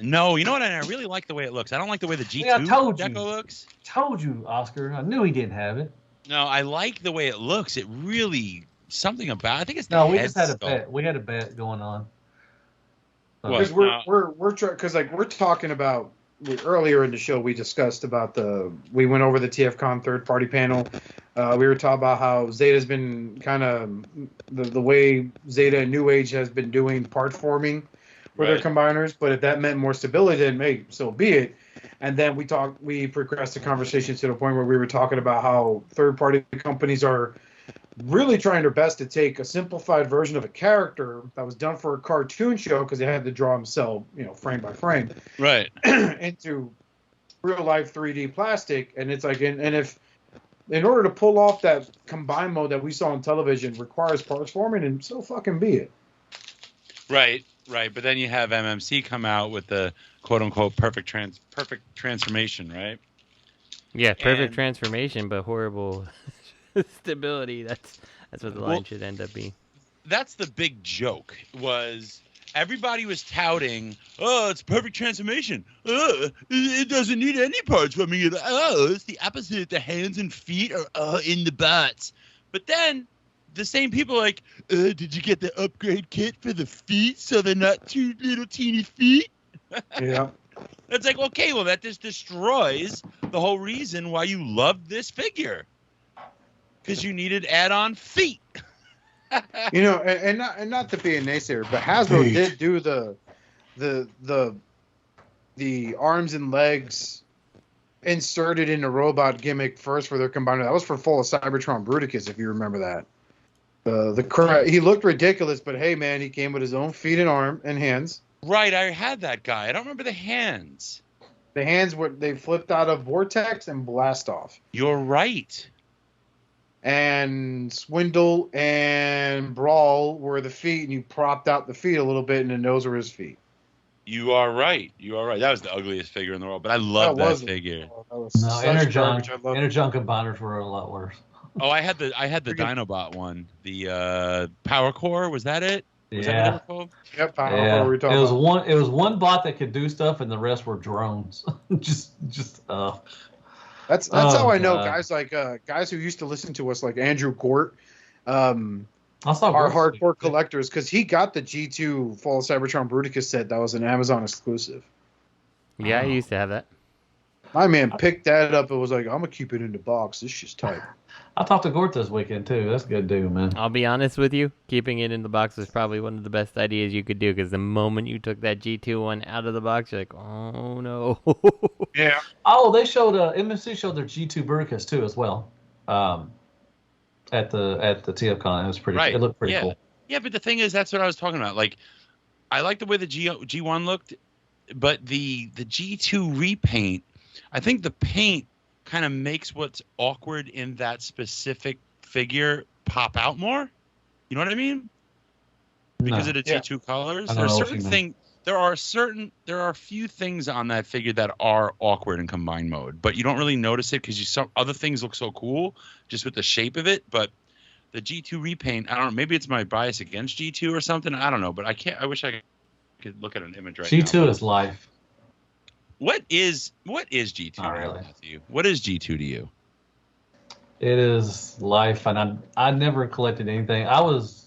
Speaker 5: No, you know what? I really like the way it looks. I don't like the way the G2 deco looks.
Speaker 4: Told you, Oscar. I knew he didn't have it.
Speaker 5: No, I like the way it looks. It really something about. I think it's the
Speaker 4: we just had a bet. We had a bet going on.
Speaker 1: Because we're talking about earlier in the show. We discussed about we went over the TFcon third party panel. We were talking about how Zeta's been kind of the way Zeta and New Age has been doing part forming for their combiners, but if that meant more stability, then so be it. And then we progressed the conversation to the point where we were talking about how third-party companies are really trying their best to take a simplified version of a character that was done for a cartoon show because they had to draw himself, frame by frame,
Speaker 5: right,
Speaker 1: into real-life 3D plastic. And it's like, and if in order to pull off that combine mode that we saw on television requires parts forming, and so fucking be it.
Speaker 5: Right. But then you have MMC come out with the quote unquote perfect transformation, right?
Speaker 2: Yeah, perfect transformation, but horrible stability. That's what the line should end up being.
Speaker 5: That's the big joke. Was everybody was touting, oh, it's perfect transformation. It doesn't need any parts from me. Oh, it's the opposite. The hands and feet are in the butts. But then the same people are like, did you get the upgrade kit for the feet so they're not two little teeny feet?
Speaker 1: Yeah.
Speaker 5: It's like, okay, well, that just destroys the whole reason why you loved this figure. Because you needed add-on feet.
Speaker 1: You know, and not to be a naysayer, but Hasbro did do the arms and legs inserted in the robot gimmick first for their combiner. That was for Full of Cybertron Bruticus, if you remember that. He looked ridiculous, but hey, man, he came with his own feet and arm and hands.
Speaker 5: Right, I had that guy. I don't remember the hands.
Speaker 1: The hands they flipped out of Vortex and Blast Off.
Speaker 5: You're right.
Speaker 1: And Swindle and Brawl were the feet, and you propped out the feet a little bit, and those were his feet.
Speaker 5: You are right. That was the ugliest figure in the world, but I love that figure.
Speaker 4: Energon combiners were a lot worse.
Speaker 5: Oh, I had the Dinobot one. The Power Core, was that it? Was that what it
Speaker 1: Yep, Power Core.
Speaker 4: It was one bot that could do stuff, and the rest were drones.
Speaker 1: That's how I know guys like guys who used to listen to us, like Andrew Gort, are hardcore collectors, because he got the G2 Fall of Cybertron Bruticus set that was an Amazon exclusive.
Speaker 2: Yeah, I used to have that.
Speaker 1: My man picked that up and was like, I'm gonna keep it in the box. This shit's tight.
Speaker 4: I talked to Gort this weekend too. That's a good dude, man.
Speaker 2: I'll be honest with you, keeping it in the box was probably one of the best ideas you could do, because the moment you took that G2 one out of the box, you're like, oh no.
Speaker 1: Yeah.
Speaker 4: Oh, they showed MMC showed their G2 Bruticus too as well. At the TFcon. It was pretty. Right. It looked pretty cool.
Speaker 5: Yeah, but the thing is, that's what I was talking about. Like, I like the way the G1 looked, but the G2 repaint, I think the paint kind of makes what's awkward in that specific figure pop out more. You know what I mean? Because of the G2 colors. There are a few things on that figure that are awkward in combined mode, but you don't really notice it because some other things look so cool just with the shape of it. But the G2 repaint, I don't know, maybe it's my bias against G2 or something. I don't know, but I wish I could look at an image right now.
Speaker 4: G2 is life.
Speaker 5: What is G2 Matthew? What is G2 to you?
Speaker 4: It is life, and I never collected anything. I was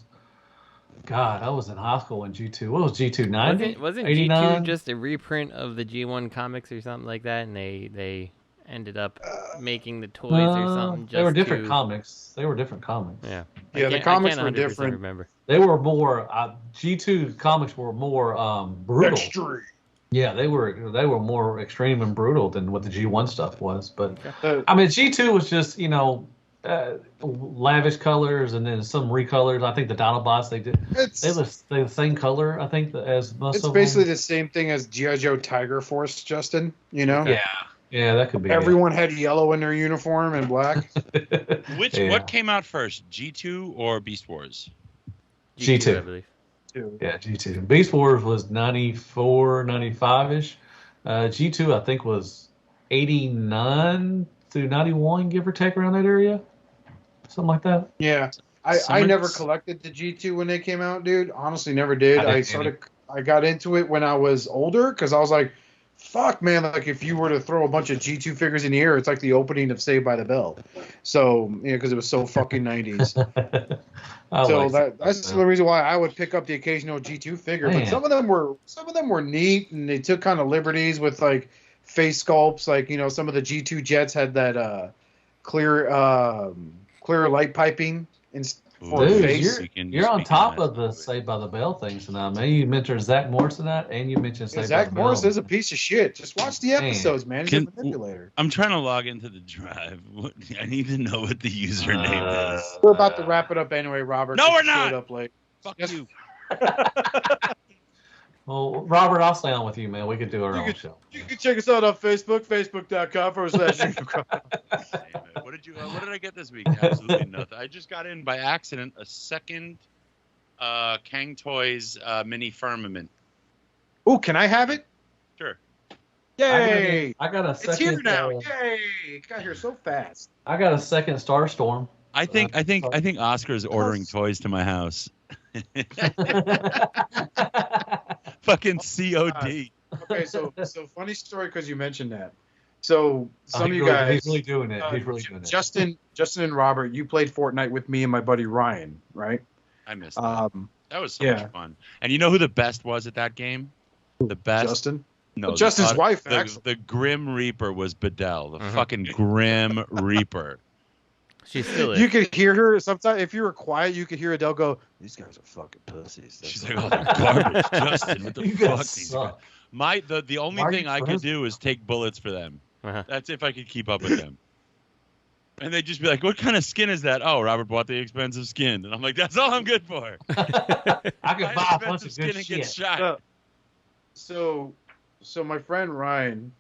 Speaker 4: in high school when G2. What was G2? 90?
Speaker 2: Wasn't G2 just a reprint of the G1 comics or something like that, and they ended up making the toys or something?
Speaker 4: They were different comics.
Speaker 2: Yeah.
Speaker 1: The comics were different.
Speaker 2: Remember.
Speaker 4: They were more G2 comics were more brutal.
Speaker 1: Extreme.
Speaker 4: Yeah, they were more extreme and brutal than what the G1 stuff was. But I mean, G2 was just lavish colors and then some recolors. I think the Dinobots they the same color. I think as most.
Speaker 1: It's basically the same thing as G.I. Joe Tiger Force, Justin. You know.
Speaker 4: Yeah, that could be.
Speaker 1: Everyone had yellow in their uniform and black.
Speaker 5: What came out first, G2 or Beast Wars?
Speaker 4: G2.
Speaker 2: I believe.
Speaker 4: Yeah, G2. Beast Wars was 94, 95-ish. G2, I think, was 89 through 91, give or take, around that area. Something like that.
Speaker 1: Yeah. I never collected the G2 when they came out, dude. Honestly, never did. I got into it when I was older because I was like, fuck, man, like if you were to throw a bunch of G2 figures in the air, it's like the opening of Saved by the Bell. So, because it was so fucking 90s. That's the reason why I would pick up the occasional G2 figure. Man. But some of them were neat, and they took kind of liberties with like face sculpts. Like, some of the G2 jets had that clear light piping for face.
Speaker 4: You're on top of the Saved by the Bell things tonight, man. You mentioned Zach Morris tonight, and you mentioned Saved by the Bell.
Speaker 1: Zach Morris is a piece of shit. Just watch the episodes, man. He's a manipulator.
Speaker 5: I'm trying to log into the drive. I need to know what the username is.
Speaker 1: We're about to wrap it up anyway, Robert.
Speaker 5: No, we're not.
Speaker 1: Up late.
Speaker 5: Fuck you.
Speaker 4: Well, Robert, I'll stay on with you, man. We could do our own show.
Speaker 1: You can check us out on Facebook, facebook.com/Unicron.
Speaker 5: What did I get this week? Absolutely nothing. I just got in by accident a second Cang Toys Mini Firmament.
Speaker 1: Oh, can I have it?
Speaker 5: Sure.
Speaker 1: Yay!
Speaker 4: I got a second.
Speaker 1: It's here now. Yay! It got here so fast.
Speaker 4: I got a second Starstorm.
Speaker 5: I think Oscar's ordering toys to my house. Fucking COD.
Speaker 1: Okay, so funny story because you mentioned that. So some of you guys,
Speaker 4: he's really doing it. He's really doing it.
Speaker 1: Justin and Robert, you played Fortnite with me and my buddy Ryan, right?
Speaker 5: I missed that. That was so much fun. And you know who the best was at that game? The best.
Speaker 1: Justin.
Speaker 5: No,
Speaker 1: well, Justin's wife.
Speaker 5: The Grim Reaper was Bedell, the fucking Grim Reaper.
Speaker 2: She's still.
Speaker 1: You could hear her sometimes. If you were quiet, you could hear Adele go, "These guys are fucking pussies."
Speaker 5: She's like, "Oh, they're garbage, Justin. What the fuck these guys?" The only thing I could do is take bullets for them. That's if I could keep up with them. And they'd just be like, "What kind of skin is that?" "Oh, Robert bought the expensive skin." And I'm like, "That's all I'm good for."
Speaker 4: I could buy a bunch of good
Speaker 5: and
Speaker 4: shit.
Speaker 5: get shot.
Speaker 1: So my friend Ryan,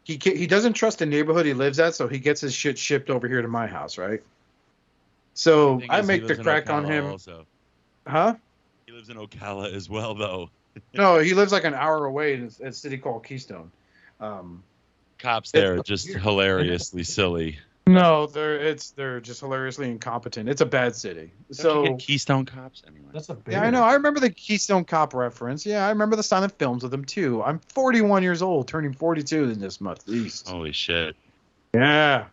Speaker 1: he doesn't trust the neighborhood he lives at, so he gets his shit shipped over here to my house, right? So I make the crack on him.
Speaker 5: Also.
Speaker 1: Huh?
Speaker 5: He lives in Ocala as well, though.
Speaker 1: No, he lives like an hour away in a city called Keystone.
Speaker 5: Cops there are just hilariously silly.
Speaker 1: No, they're just hilariously incompetent. It's a bad city.
Speaker 5: Don't you get Keystone cops anyway.
Speaker 4: That's a
Speaker 1: yeah, I know. I remember the Keystone Cop reference. Yeah, I remember the silent films of them too. I'm 41 years old, turning 42 in this month. East.
Speaker 5: Holy shit.
Speaker 1: Yeah.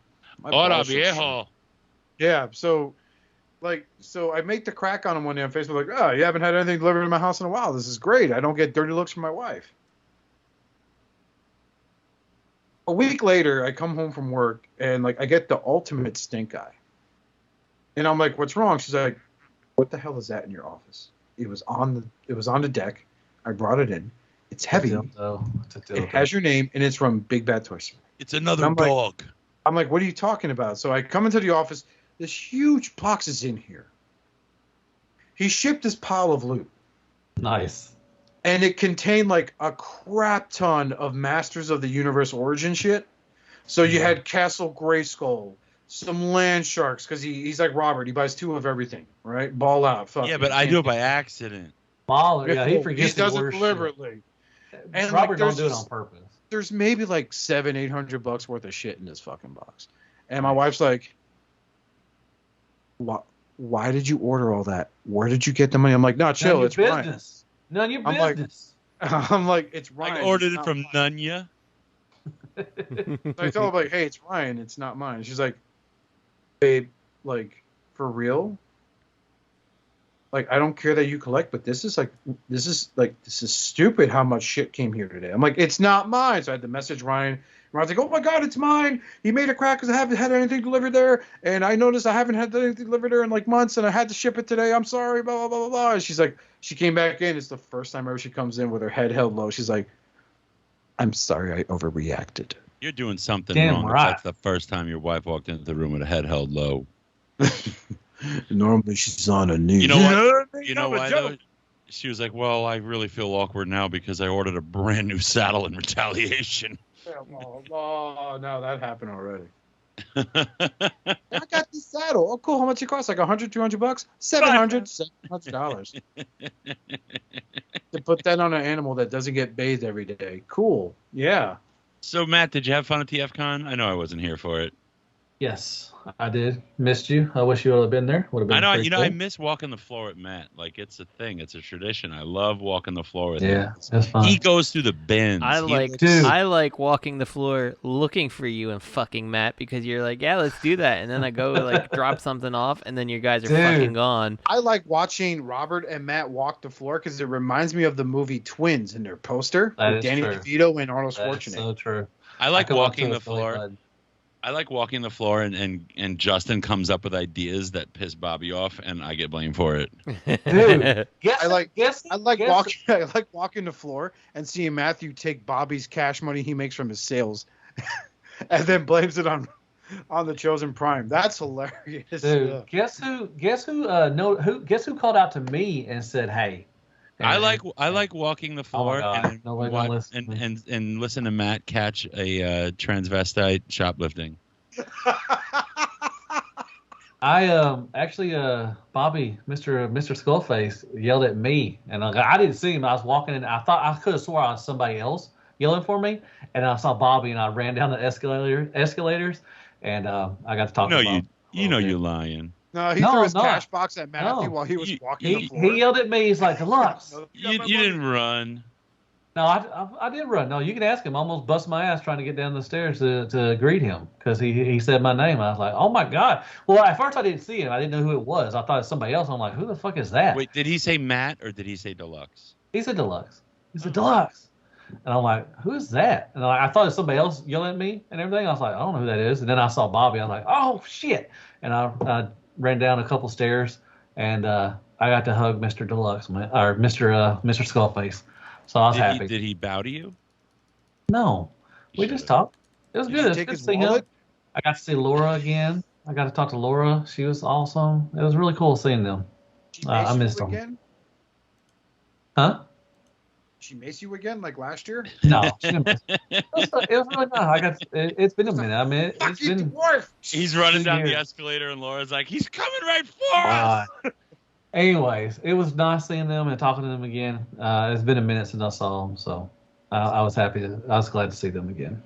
Speaker 5: Hola, viejo.
Speaker 1: Yeah, so I make the crack on him one day on Facebook, like, "Oh, you haven't had anything delivered to my house in a while. This is great. I don't get dirty looks from my wife." A week later, I come home from work and I get the ultimate stink eye. And I'm like, "What's wrong?" She's like, "What the hell is that in your office?" It was on the deck. I brought it in. It's heavy. It has your name and it's from Big Bad Toys.
Speaker 5: It's another dog.
Speaker 1: I'm like, "What are you talking about?" So I come into the office. This huge box is in here. He shipped this pile of loot.
Speaker 4: Nice.
Speaker 1: And it contained a crap ton of Masters of the Universe origin shit. So you had Castle Grayskull, some Land Sharks, because he's like Robert. He buys 2 of everything, right? Ball out. Fuck
Speaker 5: yeah, but I do it by accident.
Speaker 4: Yeah, he forgets.
Speaker 1: He does it deliberately.
Speaker 4: And Robert don't do it on purpose.
Speaker 1: There's maybe $700-800 worth of shit in this fucking box. And my wife's like, why did you order all that? Where did you get the money? I'm like, "No, chill. It's Ryan."
Speaker 4: None of your business.
Speaker 1: I'm like, "It's Ryan."
Speaker 5: I ordered it from Nunya.
Speaker 1: So I tell her, "Hey, it's Ryan. It's not mine." She's like, "Babe, for real? I don't care that you collect, but this is stupid how much shit came here today." I'm like, "It's not mine." So I had to message Ryan. Ryan's like, "Oh my God, it's mine. He made a crack because I haven't had anything delivered there. And I noticed I haven't had anything delivered there in months and I had to ship it today. I'm sorry, blah, blah, blah, blah, blah." And she's like, she came back in. It's the first time ever she comes in with her head held low. She's like, "I'm sorry I overreacted."
Speaker 5: You're doing something
Speaker 4: Damn
Speaker 5: wrong.
Speaker 4: right.
Speaker 5: That's the first time your wife walked into the room with a head held low.
Speaker 1: Normally she's on her knees.
Speaker 5: You know what? You know why, though? She was like, "Well, I really feel awkward now because I ordered a brand new saddle in retaliation."
Speaker 1: Oh, no, that happened already. I got this saddle. Oh, cool. How much it costs? $100, $200? $700 to put that on an animal that doesn't get bathed every day. Cool. Yeah.
Speaker 5: So, Matt, did you have fun at TFcon? I know I wasn't here for it.
Speaker 4: Yes, I did. Missed you. I wish you would have been there. Would have been.
Speaker 5: I know.
Speaker 4: cool.
Speaker 5: I miss walking the floor at Matt. It's a thing. It's a tradition. I love walking the floor with him.
Speaker 4: Yeah, that's fun.
Speaker 5: He goes through the bins.
Speaker 2: I like walking the floor looking for you and fucking Matt because you're like, "Yeah, let's do that," and then I go drop something off, and then your guys are fucking gone.
Speaker 1: I like watching Robert and Matt walk the floor because it reminds me of the movie Twins in their poster with Danny DeVito and Arnold Schwarzenegger.
Speaker 4: That's so true.
Speaker 5: I like walking the floor. I like walking the floor and Justin comes up with ideas that piss Bobby off and I get blamed for it.
Speaker 4: Dude,
Speaker 1: I like walking the floor and seeing Matthew take Bobby's cash money he makes from his sales and then blames it on the Chosen Prime. That's hilarious.
Speaker 4: Dude, guess who called out to me and said, "Hey."
Speaker 5: I like walking the floor and listen to Matt catch a transvestite shoplifting.
Speaker 4: Actually Bobby, Mr. Skullface yelled at me, and I didn't see him. I was walking in. I thought I could have swore I was somebody else yelling for me, and I saw Bobby, and I ran down the escalators, and I got to talk to him.
Speaker 5: You're lying.
Speaker 1: No, he threw his cash box at Matthew while he was walking the floor.
Speaker 4: He yelled at me. He's like, Deluxe.
Speaker 5: You didn't run.
Speaker 4: No, I did run. No, you can ask him. I almost bust my ass trying to get down the stairs to greet him because he said my name. I was like, oh my God. Well, at first I didn't see him. I didn't know who it was. I thought it was somebody else. I'm like, who the fuck is that?
Speaker 5: Wait, did he say Matt or did he say Deluxe?
Speaker 4: He said Deluxe. He said Deluxe. And I'm like, who is that? And I thought it was somebody else yelling at me and everything. I was like, I don't know who that is. And then I saw Bobby. I was like, oh shit. And I ran down a couple stairs and I got to hug Mr. Deluxe, or Mr. Skullface. So I was happy.
Speaker 5: Did he bow to you?
Speaker 4: No, we just talked. It was good.
Speaker 1: Take his
Speaker 4: wallet? Him. I got to see Laura again. I got to talk to Laura. She was awesome. It was really cool seeing them. I missed them. Again? Huh?
Speaker 1: She mace you again like last year?
Speaker 4: No, she didn't. It was really nice. It's been a minute. I mean, it's been.
Speaker 1: Dwarf.
Speaker 5: He's running down the escalator, and Laura's like, "He's coming right for us."
Speaker 4: Anyways, it was nice seeing them and talking to them again. It's been a minute since I saw them, so I was happy. I was glad to see them again.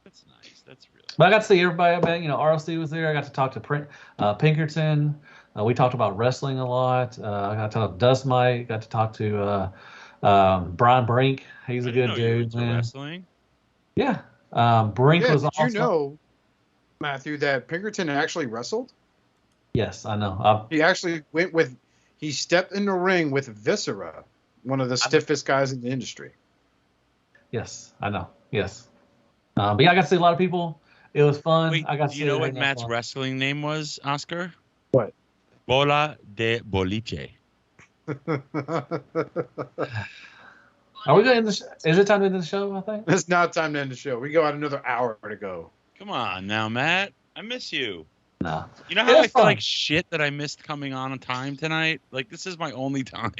Speaker 5: That's nice. That's really.
Speaker 4: But I got to see everybody. RLC was there. I got to talk to Pinkerton. We talked about wrestling a lot. I got to talk to Dustmightz. Got to talk to Brian Brink. He's a good dude. Man.
Speaker 5: Wrestling.
Speaker 4: Yeah. Brink was awesome.
Speaker 1: Did you know, Matthew, that Pinkerton actually wrestled?
Speaker 4: Yes, I know.
Speaker 1: He actually he stepped in the ring with Viscera, one of the stiffest guys in the industry.
Speaker 4: Yes, I know. Yes. But yeah, I got to see a lot of people. It was fun.
Speaker 5: Wait,
Speaker 4: I got to
Speaker 5: you know what Matt's wrestling name was, Oscar?
Speaker 1: What?
Speaker 5: Bola de Boliche.
Speaker 4: Are we going to end the show? Is it time to end the show, I think?
Speaker 1: It's not time to end the show. We got another hour to go.
Speaker 5: Come on now, Matt. I miss you.
Speaker 4: No.
Speaker 5: You know how I feel like shit that I missed coming on time tonight? Like, this is my only time.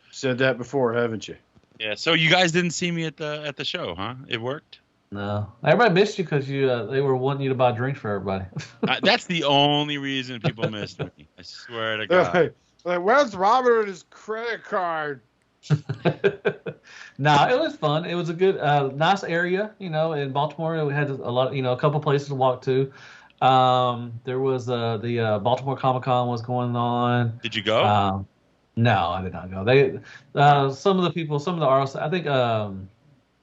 Speaker 1: Said that before, haven't you?
Speaker 5: Yeah, so you guys didn't see me at the show, huh? It worked?
Speaker 4: No. Everybody missed you because they were wanting you to buy drinks for everybody.
Speaker 5: That's the only reason people missed me. I swear to God.
Speaker 3: Like, where's Robert and his credit card?
Speaker 4: No, it was fun. It was a good, nice area, in Baltimore. We had a lot, a couple places to walk to. There was the Baltimore Comic-Con was going on.
Speaker 5: Did you go?
Speaker 4: No, I did not go. Some of the RLC, I think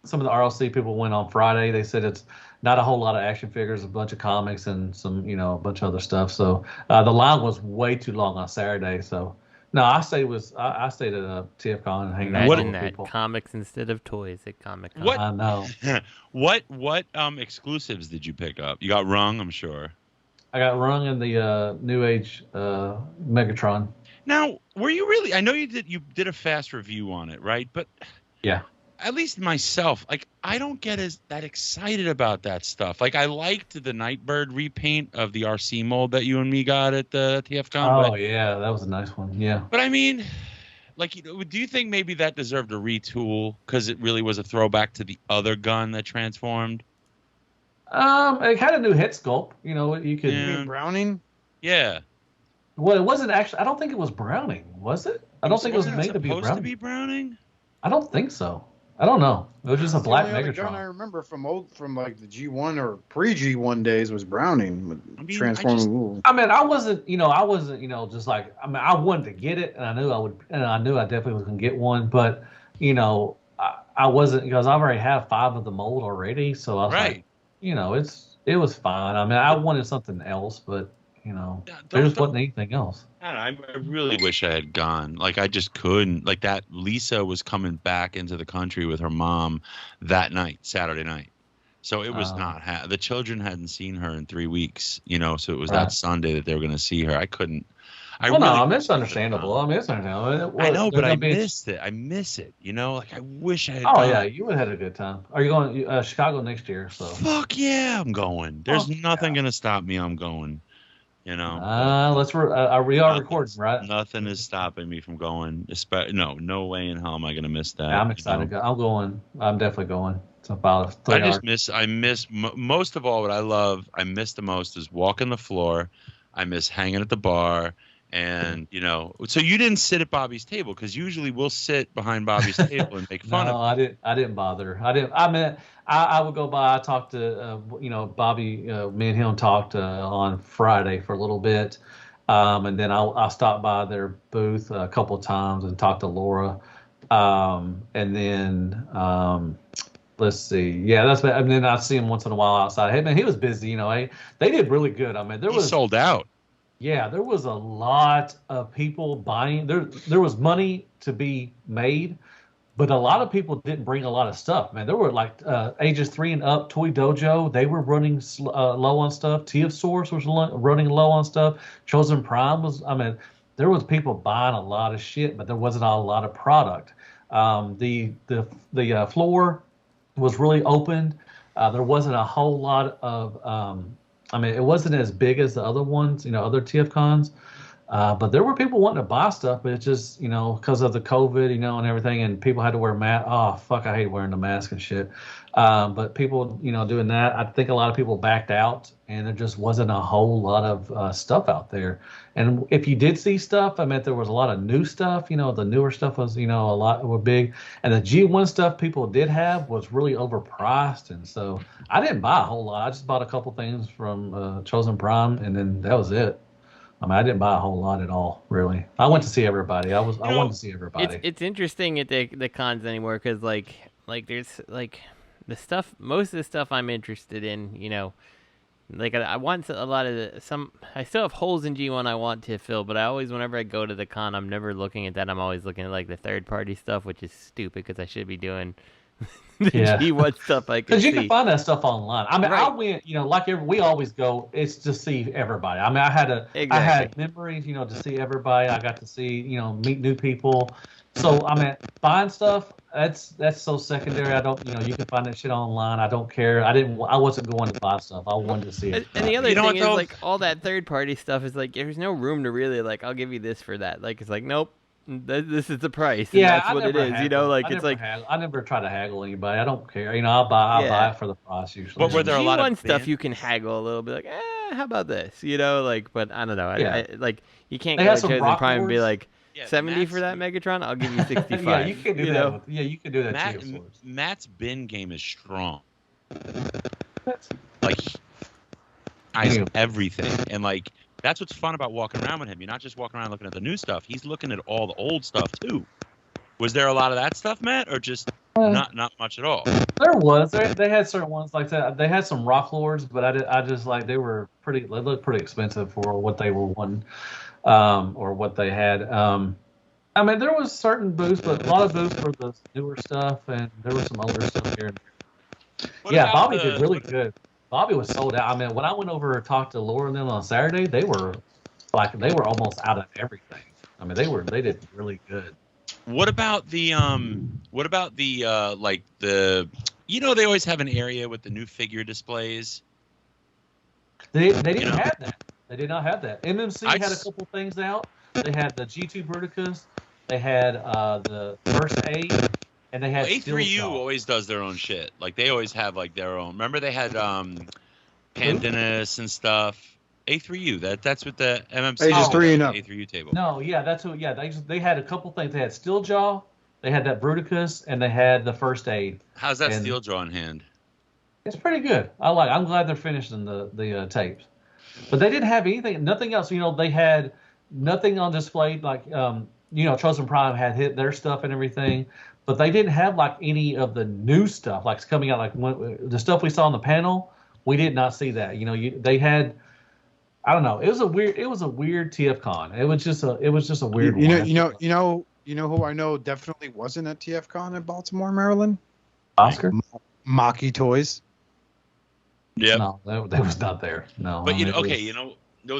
Speaker 4: some of the RLC people went on Friday. They said it's not a whole lot of action figures, a bunch of comics and some, a bunch of other stuff. So the line was way too long on Saturday. So no, I stayed at TFcon and hanging out with people.
Speaker 2: Comics instead of toys at Comic-Con.
Speaker 5: What?
Speaker 4: I know.
Speaker 5: What exclusives did you pick up? You got Rung, I'm sure.
Speaker 4: I got Rung in the New Age Megatron.
Speaker 5: Now, were you really? I know you did a fast review on it, right? But
Speaker 4: yeah,
Speaker 5: at least myself, I don't get that excited about that stuff. Like, I liked the Nightbird repaint of the RC mold that you and me got at the TFcon.
Speaker 4: Oh yeah, that was a nice one. Yeah.
Speaker 5: But I mean, do you think maybe that deserved a retool because it really was a throwback to the other gun that transformed?
Speaker 4: It had a new head sculpt. You could.
Speaker 1: You mean Browning?
Speaker 5: Yeah.
Speaker 4: Well, it wasn't actually. I don't think it was Browning, was it? I don't think it was made to be Browning.
Speaker 5: Supposed to be Browning?
Speaker 4: I don't think so. I don't know. It was just a black Megatron.
Speaker 1: The gun I remember from like the G1 or pre-G1 days was Browning with transforming rules.
Speaker 4: I wasn't just like. I wanted to get it, and I knew I would, and I knew I definitely was gonna get one, but I wasn't because I already have 5 of the mold already, so I was like, it was fine. I wanted something else, but. There just wasn't anything else.
Speaker 5: I really wish I had gone. Like, I just couldn't. Like, that Lisa was coming back into the country with her mom that night, Saturday night. So it was not. The children hadn't seen her in 3 weeks, so it was that Sunday that they were going to see her. I couldn't.
Speaker 4: It's understandable. It's understandable.
Speaker 5: I know, but I missed it. I miss it. I wish I had.
Speaker 4: Oh yeah, you would have had a good time. Are you going Chicago next year? So.
Speaker 5: Fuck yeah, I'm going. There's nothing going to stop me. I'm going. We
Speaker 4: are recording, right?
Speaker 5: Nothing is stopping me from going. No way in hell am I going to miss that.
Speaker 4: Yeah, I'm excited. I'm going. I'm definitely going. It's about 3 hours.
Speaker 5: I miss most of all what I miss the most is walking the floor. I miss hanging at the bar. And, so you didn't sit at Bobby's table because usually we'll sit behind Bobby's table and make fun of him.
Speaker 4: I didn't bother. I would go by. I talked to, Bobby, me and him talked on Friday for a little bit. And then I stopped by their booth a couple of times and talked to Laura. And then, let's see. Yeah, and then I see him once in a while outside. Hey, man, he was busy. They did really good. I mean,
Speaker 5: he sold out.
Speaker 4: Yeah, there was a lot of people buying. There was money to be made, but a lot of people didn't bring a lot of stuff. Man, there were like ages 3 and up. Toy Dojo, they were running low on stuff. TF was running low on stuff. Chosen Prime was. I mean, there was people buying a lot of shit, but there wasn't a lot of product. The floor was really open. There wasn't a whole lot of. It wasn't as big as the other ones, other TFcons, but there were people wanting to buy stuff, but it's just, because of the COVID, and everything, and people had to wear masks. Oh, fuck, I hate wearing the mask and shit. But people, doing that, I think a lot of people backed out, and there just wasn't a whole lot of stuff out there. And if you did see stuff, there was a lot of new stuff. The newer stuff was, a lot were big. And the G1 stuff people did have was really overpriced. And so I didn't buy a whole lot. I just bought a couple things from Chosen Prime, and then that was it. I didn't buy a whole lot at all, really. I went to see everybody. I wanted to see everybody.
Speaker 2: It's interesting at the cons anymore because like there's like the stuff. Most of the stuff I'm interested in, like I want a lot of I still have holes in G1 I want to fill, but whenever I go to the con, I'm never looking at that. I'm always looking at like the third party stuff, which is stupid because I should be doing the G1 stuff I can see.
Speaker 4: Because you can find that stuff online.
Speaker 2: Right.
Speaker 4: I went, we always go. It's to see everybody. I had memories, to see everybody. I got to see, meet new people. So buying stuff. That's so secondary. I don't, you can find that shit online. I don't care. I wasn't going to buy stuff. I wanted to see it.
Speaker 2: And the other thing is like all that third party stuff is like there's no room to really like I'll give you this for that. Like it's like nope. This is the price. And that's what it is.
Speaker 4: I never try to haggle anybody. I don't care. I'll buy it for the price usually.
Speaker 5: But were there a lot of
Speaker 2: stuff you can haggle a little bit? Like, how about this? But I don't know.
Speaker 4: Yeah.
Speaker 2: You can't go to Chosen Prime and be like 70 for that Megatron. I'll give you 65.
Speaker 4: Yeah, you can do that. You can do that too.
Speaker 5: Matt's bin game is strong. Like, eyes everything, and like. That's what's fun about walking around with him. You're not just walking around looking at the new stuff. He's looking at all the old stuff too. Was there a lot of that stuff, Matt, or just not much at all?
Speaker 4: There was. They had certain ones like that. They had some Rock Lords, but I just like they looked pretty expensive for what they were wanting, or what they had. There was certain booths, but a lot of booths for the newer stuff, and there was some older stuff here and there. Bobby did really good. Bobby was sold out. When I went over and talked to Laura and them on Saturday, they were almost out of everything. They did really good.
Speaker 5: What about the they always have an area with the new figure displays.
Speaker 4: They didn't have that. They did not have that. MMC had a couple things out. They had the G2 Bruticus. They had the First Aid. And they had
Speaker 5: A3U always does their own shit. Like they always have like their own. Remember they had Pandanus and stuff. A3U. That's what the MMC
Speaker 1: ages 3 and up.
Speaker 5: A3U table.
Speaker 4: No, yeah, that's what. Yeah, they had a couple things. They had Steeljaw. They had that Bruticus, and they had the First Aid.
Speaker 5: How's that Steeljaw in hand?
Speaker 4: It's pretty good. I'm glad they're finishing the tapes, but they didn't have anything. Nothing else. They had nothing on display. Like Chosen Prime had hit their stuff and everything. But they didn't have like any of the new stuff like coming out. Like the stuff we saw on the panel, we did not see that. They had, I don't know. It was a weird TFcon. It was just a weird one.
Speaker 1: You know who I know definitely wasn't at TFcon in Baltimore, Maryland?
Speaker 4: Oscar?
Speaker 1: Maki Toys.
Speaker 5: Yeah.
Speaker 4: No, that was not there. No.
Speaker 5: But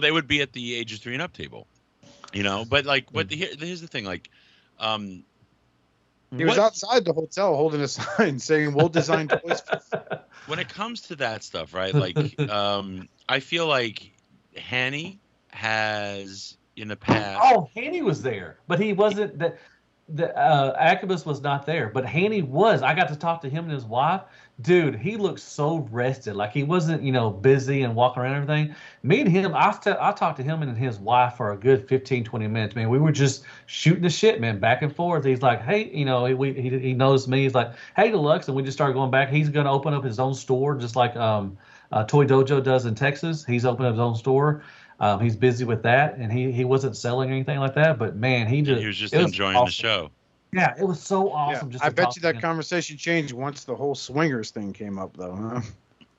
Speaker 5: they would be at the ages 3 and up table. But like here's the thing, like
Speaker 1: he was outside the hotel holding a sign saying we'll design toys.
Speaker 5: When it comes to that stuff, right? Like I feel like Hanny has in the past.
Speaker 4: Oh, Hanny was there, but he wasn't. The Acubus was not there, but Hanny was. I got to talk to him and his wife. dude, he looked so rested. Like he wasn't, busy and walking around and everything. Me and him, I talked to him and his wife for a good 15, 20 minutes, man. We were just shooting the shit, man, back and forth. He's like, hey, he knows me. He's like, hey, Deluxe. And we just started going back. He's going to open up his own store, just like Toy Dojo does in Texas. He's opened up his own store. He's busy with that, and he wasn't selling anything like that. But man, he was
Speaker 5: just enjoying the show.
Speaker 4: Yeah, it was so awesome.
Speaker 1: Yeah, I bet you that conversation changed once the whole swingers thing came up, though. Huh?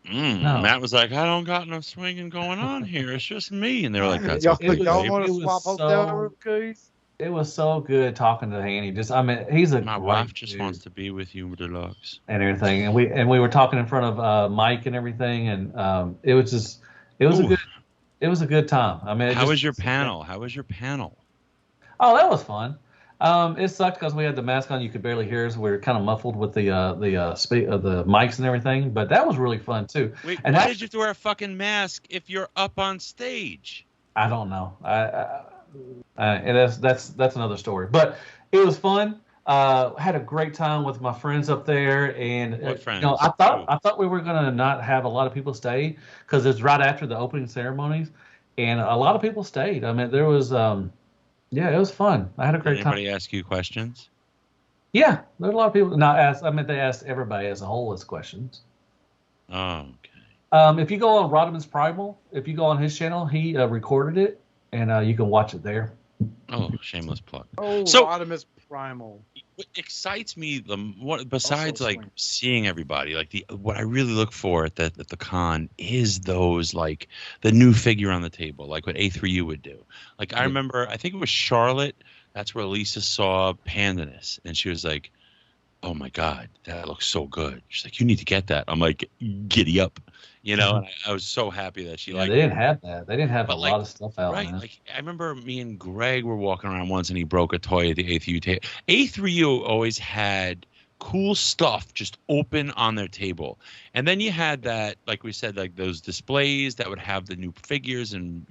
Speaker 4: No.
Speaker 5: Matt was like, I don't got no swinging going on here. It's just me. And they were like, that's
Speaker 1: y'all
Speaker 5: okay.
Speaker 1: Want to swap out there, please?
Speaker 4: It was so good talking to Hanny. He's
Speaker 5: my wife just wants to be with you, Deluxe,
Speaker 4: and everything. And we were talking in front of Mike and everything, and it was a good time.
Speaker 5: How was your panel? How was your panel?
Speaker 4: Oh, that was fun. It sucked because we had the mask on. You could barely hear us. We were kind of muffled with the mics and everything. But that was really fun too.
Speaker 5: Wait, why did you have to wear a fucking mask if you're up on stage?
Speaker 4: I don't know. That's another story. But it was fun. Had a great time with my friends up there, and
Speaker 5: what friends?
Speaker 4: I thought we were gonna not have a lot of people stay because it's right after the opening ceremonies, and a lot of people stayed. There was. Yeah, it was fun. I had a great time.
Speaker 5: Anybody ask you questions?
Speaker 4: Yeah, there's a lot of people. Not asked. They asked everybody as a whole as questions.
Speaker 5: Oh, okay.
Speaker 4: If you go on Rodman's Primal, if you go on his channel, he recorded it, and you can watch it there.
Speaker 5: Oh, shameless plug.
Speaker 1: Oh, so, Rodman's Primal.
Speaker 5: What excites me besides like seeing everybody, like what I really look for at the con is those like the new figure on the table, like what A3U would do. Like I remember, I think it was Charlotte. That's where Lisa saw Pandanus, and she was like, "Oh my God, that looks so good." She's like, "You need to get that." I'm like, "Giddy up." And I was so happy that she
Speaker 4: They didn't have that. They didn't have a lot of stuff out.
Speaker 5: Right.
Speaker 4: Man.
Speaker 5: Like I remember me and Greg were walking around once and he broke a toy at the A3U table. A3U always had cool stuff just open on their table. And then you had that, like we said, like those displays that would have the new figures and,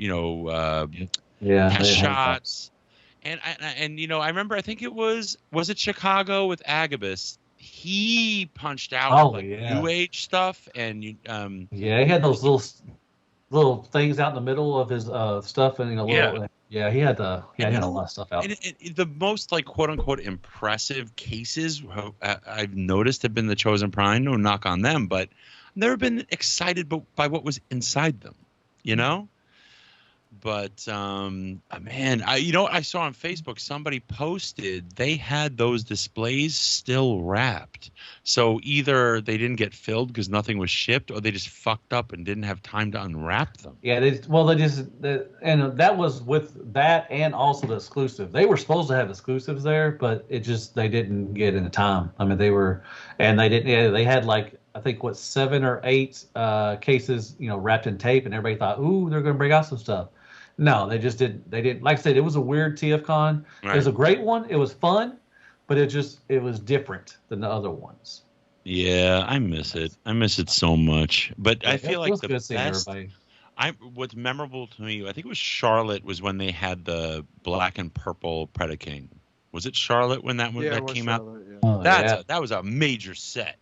Speaker 5: test shots. And I remember, I think it was it Chicago with Agabus? He punched out New Age stuff, and he
Speaker 4: had those little things out in the middle of his stuff, and he had a lot of stuff out.
Speaker 5: And the most like quote unquote impressive cases I've noticed have been the Chosen Prime. No knock on them, but I've never been excited by what was inside them. But man, I saw on Facebook somebody posted they had those displays still wrapped. So either they didn't get filled because nothing was shipped, or they just fucked up and didn't have time to unwrap them.
Speaker 4: Yeah, and that was with that and also the exclusive. They were supposed to have exclusives there, but they didn't get in time. They had like I think 7 or 8 cases, wrapped in tape, and everybody thought, ooh, they're going to bring out some stuff. No, they just didn't. They didn't. Like I said, it was a weird TFcon. Right. It was a great one. It was fun, but it was different than the other ones.
Speaker 5: Yeah, I miss it. I miss it so much. But I feel like the best. What's memorable to me, I think it was Charlotte, was when they had the black and purple Predaking. Was it Charlotte when that came Charlotte, out? Yeah. That was a major set.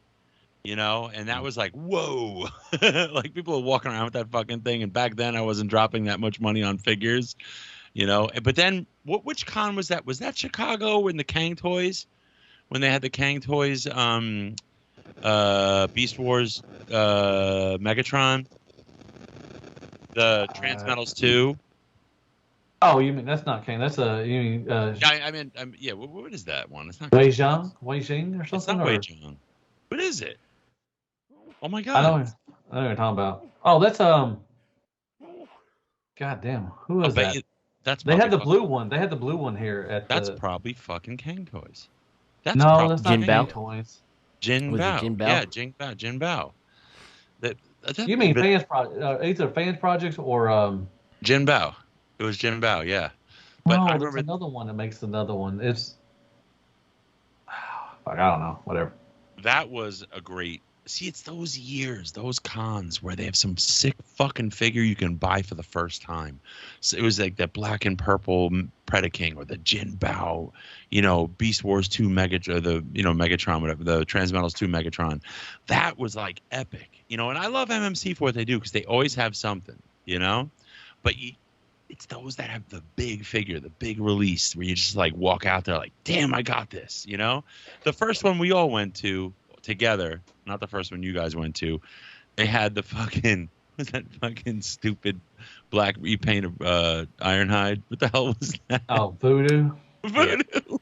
Speaker 5: And that was like, whoa, like people are walking around with that fucking thing. And back then I wasn't dropping that much money on figures, but then which con was that? Was that Chicago in the Cang Toys when they had the Cang Toys, Beast Wars, Megatron, the Transmetals 2?
Speaker 4: Oh, you mean that's not Cang? That's what
Speaker 5: is that one? It's not
Speaker 4: Weijing or something?
Speaker 5: It's not Weijing. What is it? Oh my God!
Speaker 4: I know what you're talking about. Oh, that's God damn, who is that? They had the blue one. They had the blue one here at.
Speaker 5: That's probably fucking Cang Toys.
Speaker 4: That's not Cang Toys.
Speaker 5: Jin Bao. Yeah, Jin Bao.
Speaker 4: You mean fans either fans projects or
Speaker 5: Jin Bao? It was Jin Bao, yeah.
Speaker 4: But no, there's another one that makes another one. It's I don't know, whatever.
Speaker 5: That was a great See, it's those years, those cons where they have some sick fucking figure you can buy for the first time. So it was like that black and purple Predaking or the Jin Bao, Beast Wars 2 Megatron, whatever, the Transmetals 2 Megatron. That was like epic, and I love MMC for what they do because they always have something, but it's those that have the big figure, the big release where you just like walk out there like, damn, I got this, The first one we all went to together, not the first one you guys went to, they had the fucking stupid black repaint of Ironhide. What the hell was that?
Speaker 4: Oh, Voodoo.
Speaker 5: Voodoo.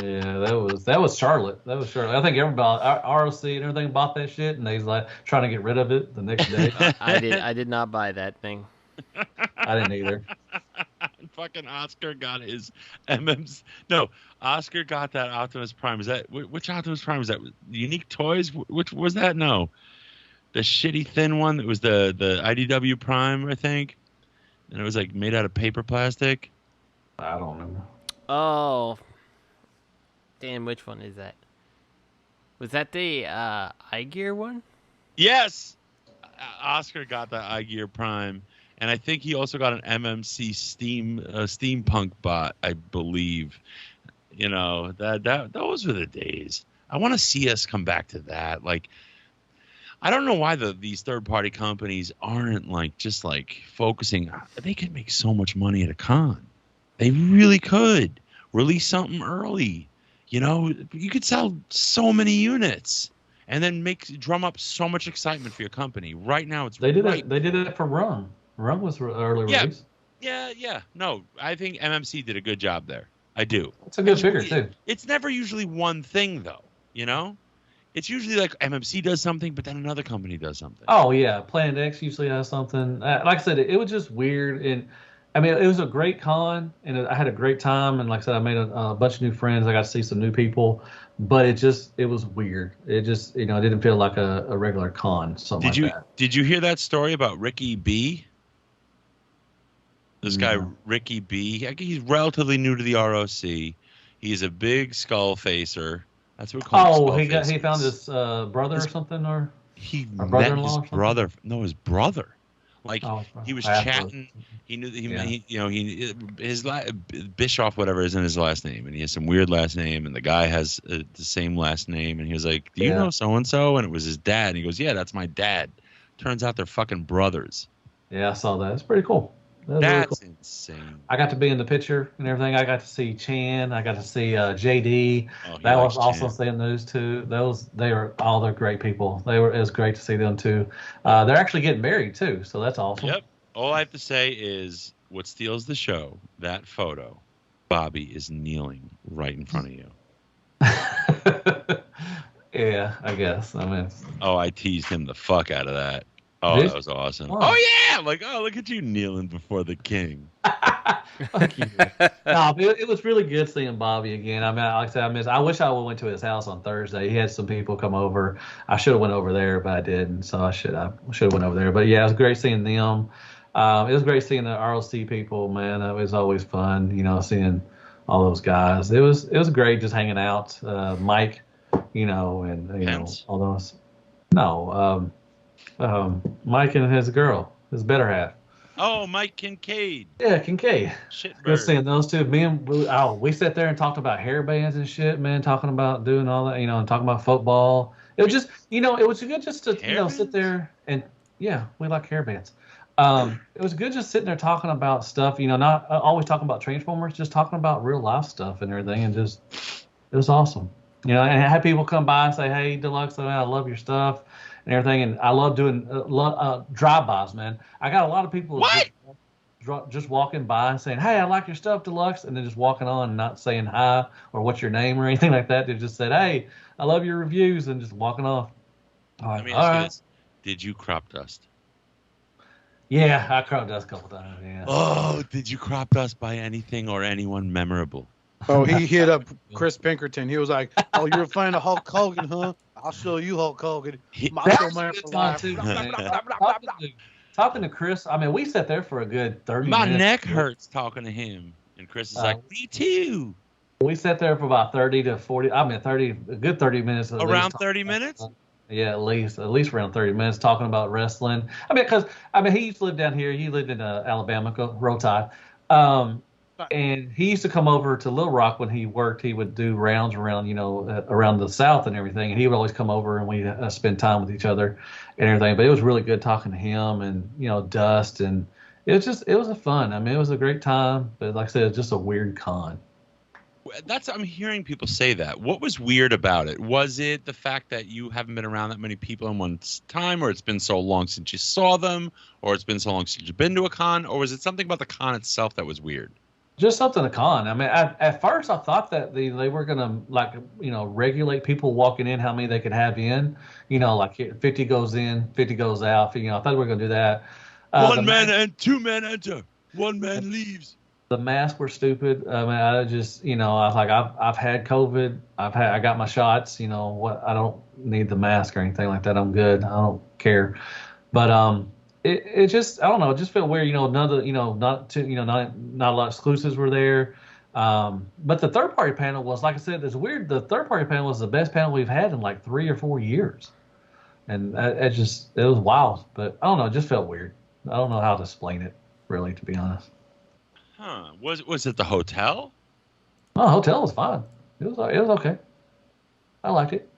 Speaker 4: Yeah, that was Charlotte. That was Charlotte. I think everybody, ROC and everything, bought that shit, and they's like trying to get rid of it the next day.
Speaker 2: I did not buy that thing.
Speaker 4: I didn't either.
Speaker 5: Fucking Oscar got his Oscar got that Optimus Prime. Is that which Optimus Prime was that? Unique Toys? Which was that? No, the shitty thin one that was the IDW Prime, I think, and it was like made out of paper plastic.
Speaker 4: I don't remember.
Speaker 2: Oh, damn! Which one is that? Was that the iGear one?
Speaker 5: Yes, Oscar got that iGear Prime. And I think he also got an MMC steampunk bot, I believe. Those were the days. I want to see us come back to that. Like, I don't know why these third-party companies aren't just focusing. They could make so much money at a con. They really could. Release something early. You could sell so many units. And then drum up so much excitement for your company. Right now,
Speaker 4: they did it for Rum. Rum was early release.
Speaker 5: Yeah. No, I think MMC did a good job there. I do.
Speaker 4: It's a good figure, too.
Speaker 5: It's never usually one thing, though, It's usually like MMC does something, but then another company does something.
Speaker 4: Oh, yeah. Planet X usually has something. Like I said, it was just weird. And, I mean, it was a great con, and I had a great time. And like I said, I made a bunch of new friends. I got to see some new people. But it was weird. It just, it didn't feel like a regular con, something like that.
Speaker 5: Did you hear that story about Ricky B? This guy, Ricky B, he's relatively new to the ROC. He's a big skull facer. That's what we call him.
Speaker 4: He found his brother or something, or
Speaker 5: he met his brother. No, his brother. He was chatting. He knew that his Bischoff, whatever, isn't his last name, and he has some weird last name, and the guy has the same last name, and he was like, "Do you know so and so?" And it was his dad, and he goes, "Yeah, that's my dad." Turns out they're fucking brothers.
Speaker 4: Yeah, I saw that. It's pretty cool.
Speaker 5: That's
Speaker 4: really cool.
Speaker 5: Insane.
Speaker 4: I got to be in the picture and everything. I got to see Chan. I got to see JD. That was awesome seeing those two. They're great people. It was great to see them too. They're actually getting married too, so that's awesome.
Speaker 5: Yep. All I have to say is what steals the show, that photo. Bobby is kneeling right in front of you.
Speaker 4: Yeah, I guess. I mean,
Speaker 5: I teased him the fuck out of that. Oh, that was awesome. Oh, yeah. Look at you kneeling before the king.
Speaker 4: Fuck you. No, it was really good seeing Bobby again. I mean, like I said, I wish I would went to his house on Thursday. He had some people come over. I should have went over there, but I didn't. So I should have went over there. But yeah, it was great seeing them. It was great seeing the ROC people, man. It was always fun, seeing all those guys. It was great just hanging out. Mike, and all those. No, Mike and his girl, his better half.
Speaker 5: Oh, Mike Kincaid.
Speaker 4: Yeah, Kincaid.
Speaker 5: Shitbird.
Speaker 4: Good seeing those two. We sat there and talked about hair bands and shit, man. Talking about doing all that, and talking about football. It was just, it was good just to, sit there and we like hair bands. It was good just sitting there talking about stuff, not always talking about Transformers, just talking about real life stuff and everything, and just it was awesome. And I had people come by and say, "Hey, Deluxe, I love your stuff." And everything, and I love doing drive-bys, man. I got a lot of people just walking by and saying, "Hey, I like your stuff, Deluxe," and then just walking on and not saying hi or what's your name or anything like that. They just said, "Hey, I love your reviews," and just walking off.
Speaker 5: Let me ask you this. Did you crop dust?
Speaker 4: Yeah, I crop dust a couple times, yeah.
Speaker 5: Oh, did you crop dust by anything or anyone memorable?
Speaker 1: Oh, he hit up Chris Pinkerton. He was like, "Oh, you're a fan of Hulk Hogan, huh? I'll show you Hulk Hogan. Macho Man for life."
Speaker 4: Talking to Chris, I mean, we sat there for a good 30
Speaker 5: minutes.
Speaker 4: My
Speaker 5: neck hurts talking to him. And Chris is like, "Me too."
Speaker 4: We sat there for about 30 to 40, a good 30 minutes.
Speaker 5: Around 30 minutes?
Speaker 4: Yeah, at least around 30 minutes talking about wrestling. I mean, because he used to live down here. He lived in Alabama, Roll Tide. And he used to come over to Little Rock when he worked. He would do rounds around, around the South and everything. And he would always come over and we spend time with each other and everything. But it was really good talking to him and, Dust. And it was a fun. I mean, it was a great time. But like I said, it's just a weird con.
Speaker 5: I'm hearing people say that. What was weird about it? Was it the fact that you haven't been around that many people in one time, or it's been so long since you saw them, or it's been so long since you've been to a con, or was it something about the con itself that was weird?
Speaker 4: Just something to con. I mean, at first I thought that they were gonna regulate people walking in, how many they could have in. Like 50 goes in, 50 goes out. I thought we were gonna do that.
Speaker 5: One man and 2 men enter. One man leaves.
Speaker 4: The masks were stupid. I mean, I just, I was like, I've had COVID. I got my shots. I don't need the mask or anything like that. I'm good. I don't care. But it just, I don't know. It just felt weird. Not a lot of exclusives were there. But the third party panel was, like I said, it's weird. The third party panel was the best panel we've had in like 3 or 4 years, and it was wild. But I don't know. It just felt weird. I don't know how to explain it, really, to be honest.
Speaker 5: Huh? Was it the hotel?
Speaker 4: Oh, the hotel was fine. It was okay. I liked it.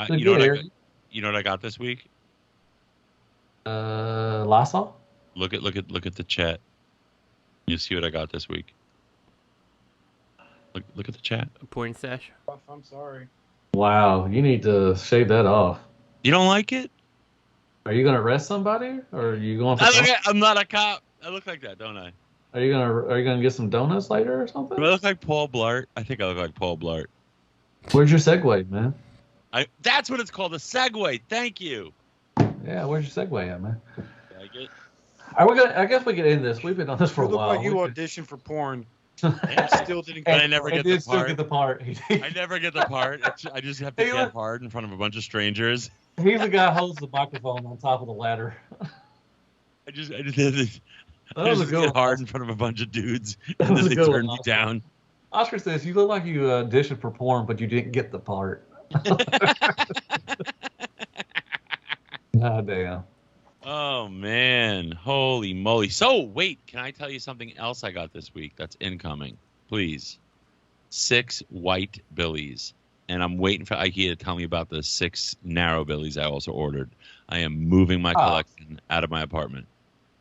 Speaker 5: You know what I got this week?
Speaker 4: Lysol.
Speaker 5: Look at the chat. You see what I got this week? Look at the chat.
Speaker 2: A porn stash.
Speaker 1: I'm sorry.
Speaker 4: Wow, you need to shave that off.
Speaker 5: You don't like it?
Speaker 4: Are you gonna arrest somebody, or are you going for?
Speaker 5: I'm not a cop. I look like that, don't I?
Speaker 4: Are you gonna get some donuts later or something?
Speaker 5: Do I look like Paul Blart? I think I look like Paul Blart.
Speaker 4: Where's your Segway, man?
Speaker 5: That's what it's called, a Segway. Thank you.
Speaker 4: Yeah, where's your Segway at, man?
Speaker 5: Like it?
Speaker 4: I guess we could end this. We've been on this for a while.
Speaker 1: Like you auditioned for porn.
Speaker 5: And
Speaker 1: still didn't.
Speaker 5: I never get the part.
Speaker 4: Still get the part.
Speaker 5: I never get the part. I just have to get hard in front of a bunch of strangers.
Speaker 4: He's the guy who holds the microphone on top of the ladder.
Speaker 5: I just get hard in front of a bunch of dudes, and then they turn me down.
Speaker 4: Oscar says, you look like you auditioned for porn, but you didn't get the part. God damn.
Speaker 5: Oh, man. Holy moly. So, wait, can I tell you something else I got this week that's incoming? Please. 6 white billies. And I'm waiting for IKEA to tell me about the 6 narrow billies I also ordered. I am moving my collection out of my apartment.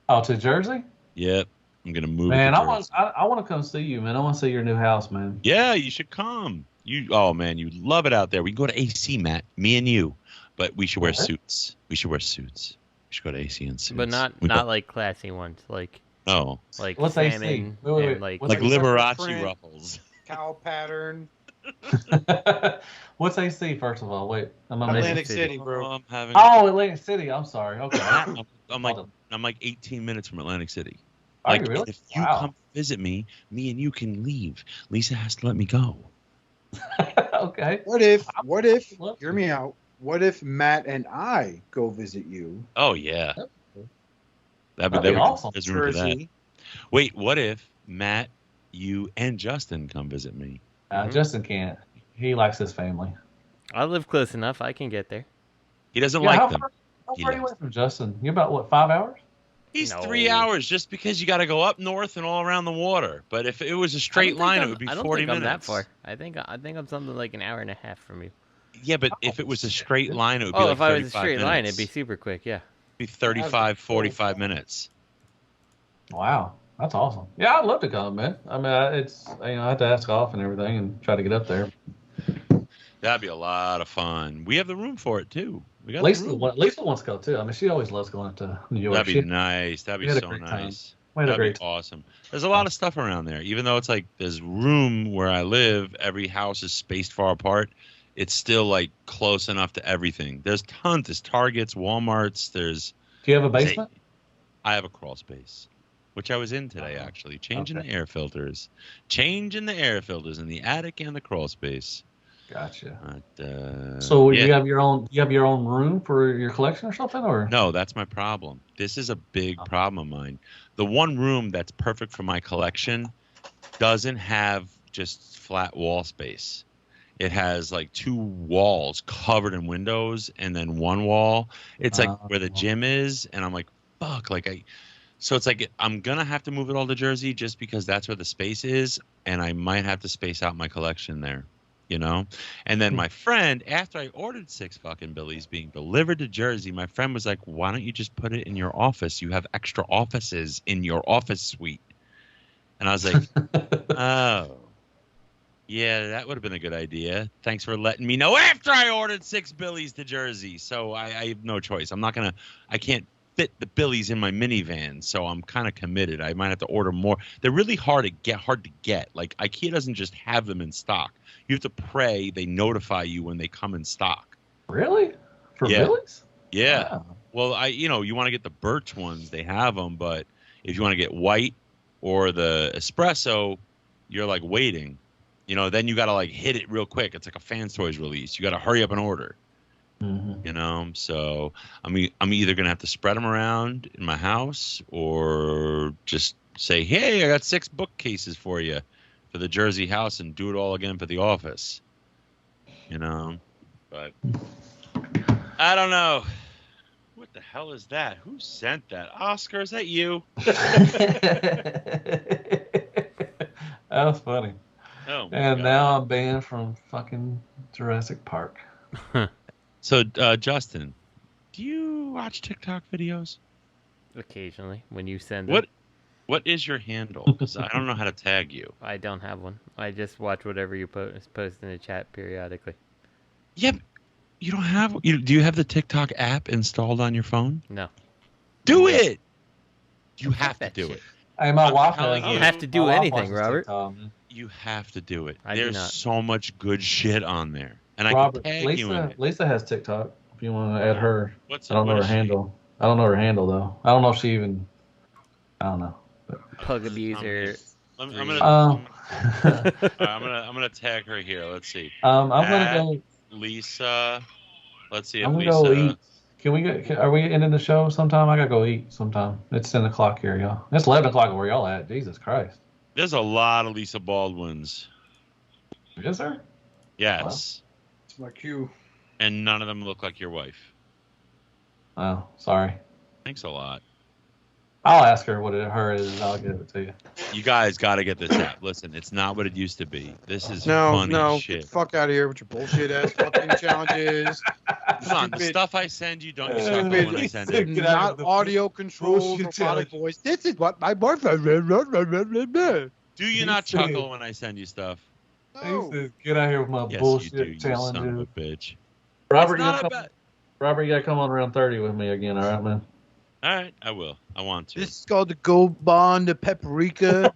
Speaker 4: Oh, to Jersey?
Speaker 5: Yep. I'm going to move it to Jersey.
Speaker 4: I want to come see you, man. I want to see your new house, man.
Speaker 5: Yeah, you should come. Oh, man, you love it out there. We can go to AC, Matt. Me and you. But we should wear suits. We should go to AC and suits.
Speaker 2: But not like classy ones. Like
Speaker 4: what's
Speaker 2: salmon
Speaker 4: AC?
Speaker 2: Wait.
Speaker 5: Like Liberace ruffles.
Speaker 1: Cow pattern.
Speaker 4: What's AC, first of all? Wait.
Speaker 1: Atlantic City, bro.
Speaker 4: Atlantic City. I'm sorry. Okay.
Speaker 5: I'm like 18 minutes from Atlantic City.
Speaker 4: Are you really?
Speaker 5: If you come visit me and you can leave. Lisa has to let me go.
Speaker 4: Okay.
Speaker 1: What if hear me out. What if Matt and I go visit you?
Speaker 5: Oh, yeah.
Speaker 4: That'd be awesome.
Speaker 5: There's room for that. Wait, what if Matt, you, and Justin come visit me?
Speaker 4: Justin can't. He likes his family.
Speaker 2: I live close enough. I can get there.
Speaker 5: He doesn't like them.
Speaker 4: How far are you away from Justin? You're about, 5 hours?
Speaker 5: He's 3 hours just because you got to go up north and all around the water. But if it was a straight line, it would be 40 minutes. I don't think I'm that far.
Speaker 2: I think I'm something like an hour and a half from you.
Speaker 5: Yeah, but if it was a straight line, it would be like 35 minutes.
Speaker 2: Oh, if I was a straight line, it'd be super quick, yeah.
Speaker 5: It'd be 35, 45 minutes.
Speaker 4: Wow. That's awesome. Yeah, I'd love to come, man. I mean, I have to ask off and everything and try to get up there.
Speaker 5: That'd be a lot of fun. We have the room for it, too.
Speaker 4: Lisa wants to go, too. I mean, she always loves going to New York.
Speaker 5: That'd be nice. That'd be so nice. That'd be awesome. There's a lot of stuff around there. Even though it's like there's room where I live, every house is spaced far apart. It's still like close enough to everything. There's tons. There's Targets, Walmarts. Do
Speaker 4: you have a basement?
Speaker 5: I have a crawl space, which I was in today actually. Changing the air filters in the attic and the crawl space.
Speaker 4: Gotcha. So
Speaker 5: yeah.
Speaker 4: you have your own? You have your own room for your collection or something, or
Speaker 5: no? That's my problem. This is a big problem of mine. The one room that's perfect for my collection doesn't have just flat wall space. it has like 2 walls covered in windows, and then 1 wall. It's like where the gym is, and I'm like, fuck, so it's like I'm gonna have to move it all to Jersey just because that's where the space is, and I might have to space out my collection there, you know. And then my friend, after I ordered 6 fucking Billies being delivered to Jersey, my friend was like, "Why don't you just put it in your office? You have extra offices in your office suite." And I was like, "Oh, yeah, that would have been a good idea. Thanks for letting me know after I ordered 6 Billies to Jersey." So I have no choice. I can't fit the Billies in my minivan, so I'm kind of committed. I might have to order more. They're really hard to get. Like, IKEA doesn't just have them in stock. You have to pray they notify you when they come in stock.
Speaker 4: Really? For Billies?
Speaker 5: Yeah.
Speaker 4: Wow.
Speaker 5: Well, you want to get the birch ones, they have them, but if you want to get white or the espresso, you're like waiting. Then you got to like hit it real quick. It's like a Fans Toys release. You got to hurry up and order.
Speaker 4: Mm-hmm.
Speaker 5: So I'm either gonna have to spread them around in my house or just say, "Hey, I got 6 bookcases for you for the Jersey house," and do it all again for the office. But I don't know. What the hell is that? Who sent that? Oscar, is that you?
Speaker 4: That was funny.
Speaker 5: Oh,
Speaker 4: and
Speaker 5: God.
Speaker 4: Now I'm banned from fucking Jurassic Park.
Speaker 5: So, Justin, do you watch TikTok videos?
Speaker 2: Occasionally, when you send
Speaker 5: What
Speaker 2: it.
Speaker 5: What is your handle? Because I don't know how to tag you.
Speaker 2: I don't have one. I just watch whatever you post in the chat periodically.
Speaker 5: Yep. You don't have... do you have the TikTok app installed on your phone?
Speaker 2: No.
Speaker 5: Do it! You have to do it.
Speaker 4: Hey, my wife
Speaker 2: I don't have to do anything, Robert.
Speaker 5: You have to do it.
Speaker 2: I do
Speaker 5: There's
Speaker 2: not.
Speaker 5: so much good shit on there. And
Speaker 4: Robert,
Speaker 5: I can tag you in it.
Speaker 4: Lisa has TikTok. If you want to add her, I don't know
Speaker 5: what
Speaker 4: her
Speaker 5: is she?
Speaker 4: handle. I don't know her handle though. I don't know if she even. I don't know.
Speaker 2: Pug abuser.
Speaker 5: I'm gonna tag her here. Let's see.
Speaker 4: I'm gonna go.
Speaker 5: Lisa. Let's see if
Speaker 4: I'm gonna
Speaker 5: Lisa.
Speaker 4: go eat. Are we ending the show sometime? I gotta go eat sometime. It's 10 o'clock here, y'all. It's 11 o'clock where y'all at. Jesus Christ.
Speaker 5: There's a lot of Lisa Baldwins.
Speaker 4: Is there?
Speaker 5: Yes.
Speaker 1: It's my cue.
Speaker 5: And none of them look like your wife.
Speaker 4: Oh, sorry.
Speaker 5: Thanks a lot.
Speaker 4: I'll ask her what her is, and I'll give it to you.
Speaker 5: You guys got to get this app. Listen, it's not what it used to be. This is
Speaker 1: No,
Speaker 5: funny
Speaker 1: get
Speaker 5: shit.
Speaker 1: the fuck out of here with your bullshit ass fucking challenges.
Speaker 5: Come on, the stuff I send you, don't you chuckle when I send it.
Speaker 1: Not audio controlled robotic voice. This is what my boyfriend.
Speaker 5: Do you not chuckle when I send you stuff?
Speaker 1: No.
Speaker 4: He says, get out here with my
Speaker 5: Yes,
Speaker 4: bullshit
Speaker 5: you do, you
Speaker 4: challenges.
Speaker 5: son of a bitch.
Speaker 4: Robert,
Speaker 5: It's not about...
Speaker 4: Robert, you gotta come on around 30 with me again, all right, man?
Speaker 5: All right, I will. I want to.
Speaker 1: This is called the Gold Bond, the Paprika.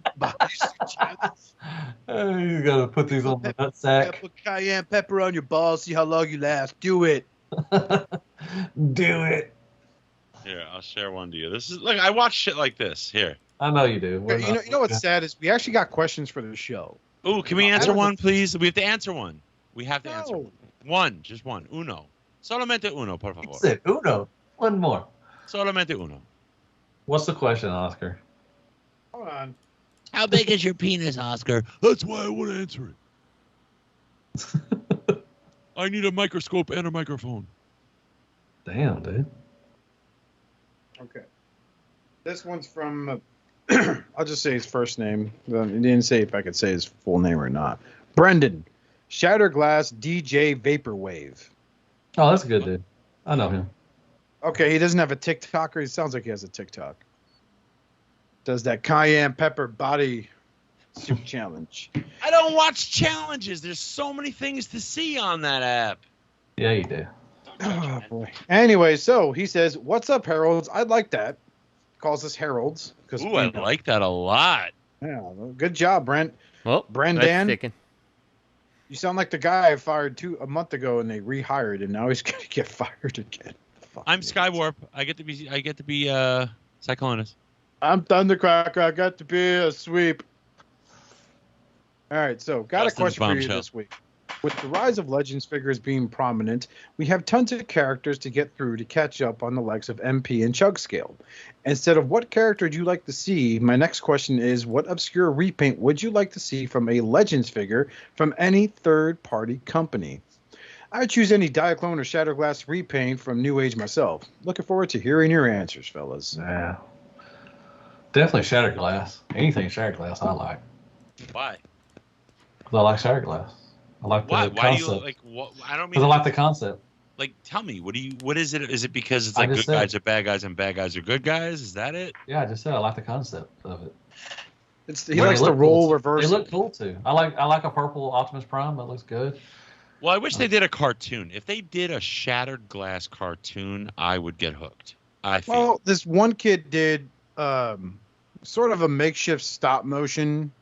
Speaker 4: You gotta put these on the nutsack.
Speaker 1: Put cayenne pepper on your balls. See how long you last. Do it.
Speaker 4: Do it.
Speaker 5: Here, I'll share one to you. This is look. I watch shit like this. Here.
Speaker 4: I know you do.
Speaker 1: You know what's sad is we actually got questions for the show.
Speaker 5: Ooh, can we answer one, please? We have to answer one. We have to answer one. Just one. Uno. Solamente uno, por favor.
Speaker 4: That's it. Uno. One more.
Speaker 5: Solamente uno.
Speaker 4: What's the question, Oscar?
Speaker 1: Hold on.
Speaker 5: How big is your penis, Oscar? That's why I want to answer it. I need a microscope and a microphone.
Speaker 4: Damn, dude.
Speaker 1: Okay. This one's from, I'll just say his first name. He didn't say if I could say his full name or not. Brendan. Shattered Glass DJ Vaporwave.
Speaker 4: Oh, that's a good dude. I know him.
Speaker 1: Okay, he doesn't have a TikTok, or he sounds like he has a TikTok. Does that cayenne pepper body suit challenge.
Speaker 5: I don't watch challenges. There's so many things to see on that app.
Speaker 4: Yeah, you do.
Speaker 1: Oh, boy. Anyway, so he says, "What's up, Heralds? I'd like that." Calls us Heralds.
Speaker 5: Ooh, I like that a lot.
Speaker 1: Yeah, well, good job, Brent.
Speaker 2: Well,
Speaker 1: Brendan. You sound like the guy I fired a month ago, and they rehired, and now he's going to get fired again.
Speaker 5: I'm Skywarp. I get to be Cyclonus.
Speaker 1: I'm Thundercracker. I got to be a sweep. All right, so got a question for you this week. With the rise of Legends figures being prominent, we have tons of characters to get through to catch up on the likes of MP and Chug Scale. Instead of what character would you like to see, my next question is, what obscure repaint would you like to see from a Legends figure from any third-party company? I would choose any Diaclone or Shatterglass repaint from New Age myself. Looking forward to hearing your answers, fellas.
Speaker 4: Yeah. Definitely Shatterglass. Anything Shatterglass I like.
Speaker 5: Why?
Speaker 4: Because I like Shatterglass. I like the concept.
Speaker 5: Why do you like? What, I don't mean.
Speaker 4: Because I like the concept.
Speaker 5: Like, tell me, what is it? Is it because it's like good guys are bad guys and bad guys are good guys? Is that it?
Speaker 4: Yeah, I just said I like the concept of it.
Speaker 1: He likes the role reversal.
Speaker 4: They look cool too. I like a purple Optimus Prime. That looks good.
Speaker 5: Well, I wish they did a cartoon. If they did a Shattered Glass cartoon, I would get hooked.
Speaker 1: Well, this one kid did sort of a makeshift stop motion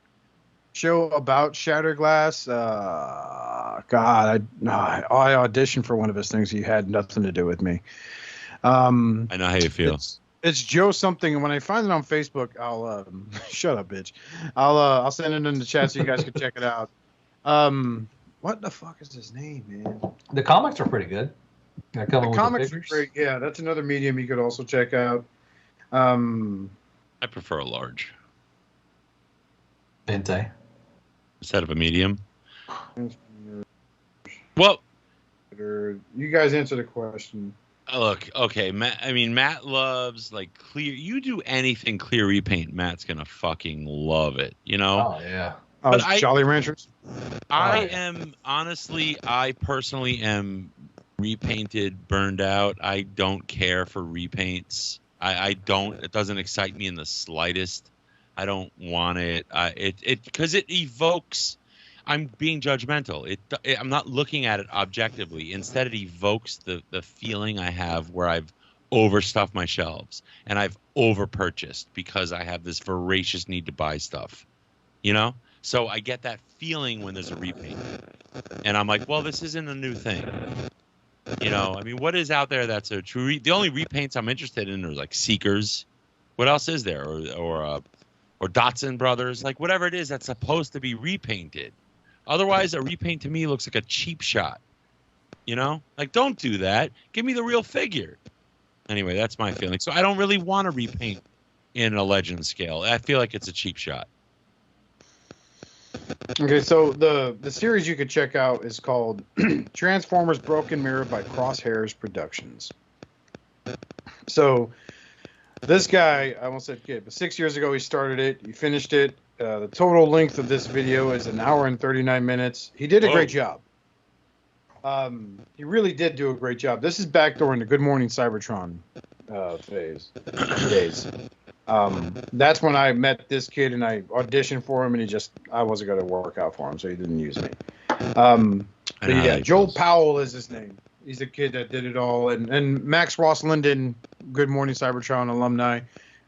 Speaker 1: show about Shattered Glass. God, I auditioned for one of his things. He had nothing to do with me.
Speaker 5: I know how you feel.
Speaker 1: It's Joe something, and when I find it on Facebook, I'll shut up, bitch. I'll send it in the chat so you guys can check it out. What the fuck is his name, man?
Speaker 4: The comics are pretty good.
Speaker 1: The comics are great. Yeah, that's another medium you could also check out.
Speaker 5: I prefer a large.
Speaker 4: Bente.
Speaker 5: Instead of a medium. Well,
Speaker 1: you guys answer the question.
Speaker 5: Look, okay, Matt loves like clear. You do anything clear repaint, Matt's gonna fucking love it. You know?
Speaker 4: Oh yeah.
Speaker 1: But Jolly Ranchers.
Speaker 5: I personally am repainted, burned out. I don't care for repaints. I don't. It doesn't excite me in the slightest. I don't want it. Because it evokes. I'm being judgmental. I'm not looking at it objectively. Instead, it evokes the feeling I have where I've overstuffed my shelves and I've overpurchased because I have this voracious need to buy stuff. You know? So I get that feeling when there's a repaint. And I'm like, well, this isn't a new thing. You know, I mean, what is out there that's a true... The only repaints I'm interested in are like Seekers. What else is there? Or Dotson Brothers. Like, whatever it is that's supposed to be repainted. Otherwise, a repaint to me looks like a cheap shot. You know? Like, don't do that. Give me the real figure. Anyway, that's my feeling. So I don't really want to repaint in a Legend scale. I feel like it's a cheap shot.
Speaker 1: Okay, so the series you could check out is called Transformers Broken Mirror by Crosshairs Productions. So this guy, I almost said kid, but 6 years ago he started it. He finished it. The total length of this video is 1 hour and 39 minutes. He did a great job. He really did do a great job. This is back during the Good Morning Cybertron days. That's when I met this kid and I auditioned for him, and I wasn't going to work out for him, so he didn't use me. But yeah, Joel Powell is his name. He's the kid that did it all. And Max Ross Linden, Good Morning Cybertron alumni,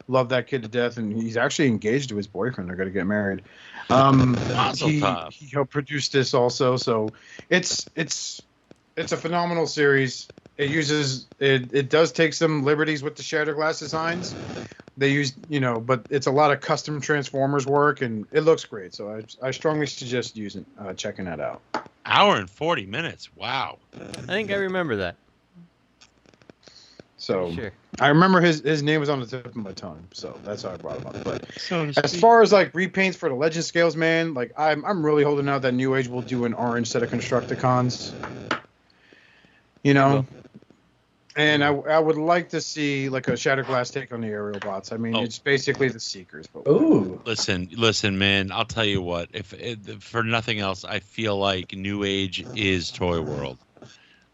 Speaker 1: love that kid to death, and he's actually engaged to his boyfriend. They're going to get married. He helped produce this also, so it's a phenomenal series. It does take some liberties with the Shattered Glass designs. They use, but it's a lot of custom Transformers work, and it looks great. So I strongly suggest checking that out.
Speaker 5: 1 hour and 40 minutes. Wow.
Speaker 2: I think I remember that.
Speaker 1: So
Speaker 2: sure.
Speaker 1: I remember his name was on the tip of my tongue, so that's how I brought him up. But as far as like repaints for the Legend scales, man, like I'm really holding out that New Age will do an orange set of Constructicons. And I would like to see like a Shattered Glass take on the aerial bots. I mean, it's basically the Seekers. But
Speaker 4: ooh,
Speaker 5: listen, man. I'll tell you what. If for nothing else, I feel like New Age is Toy World.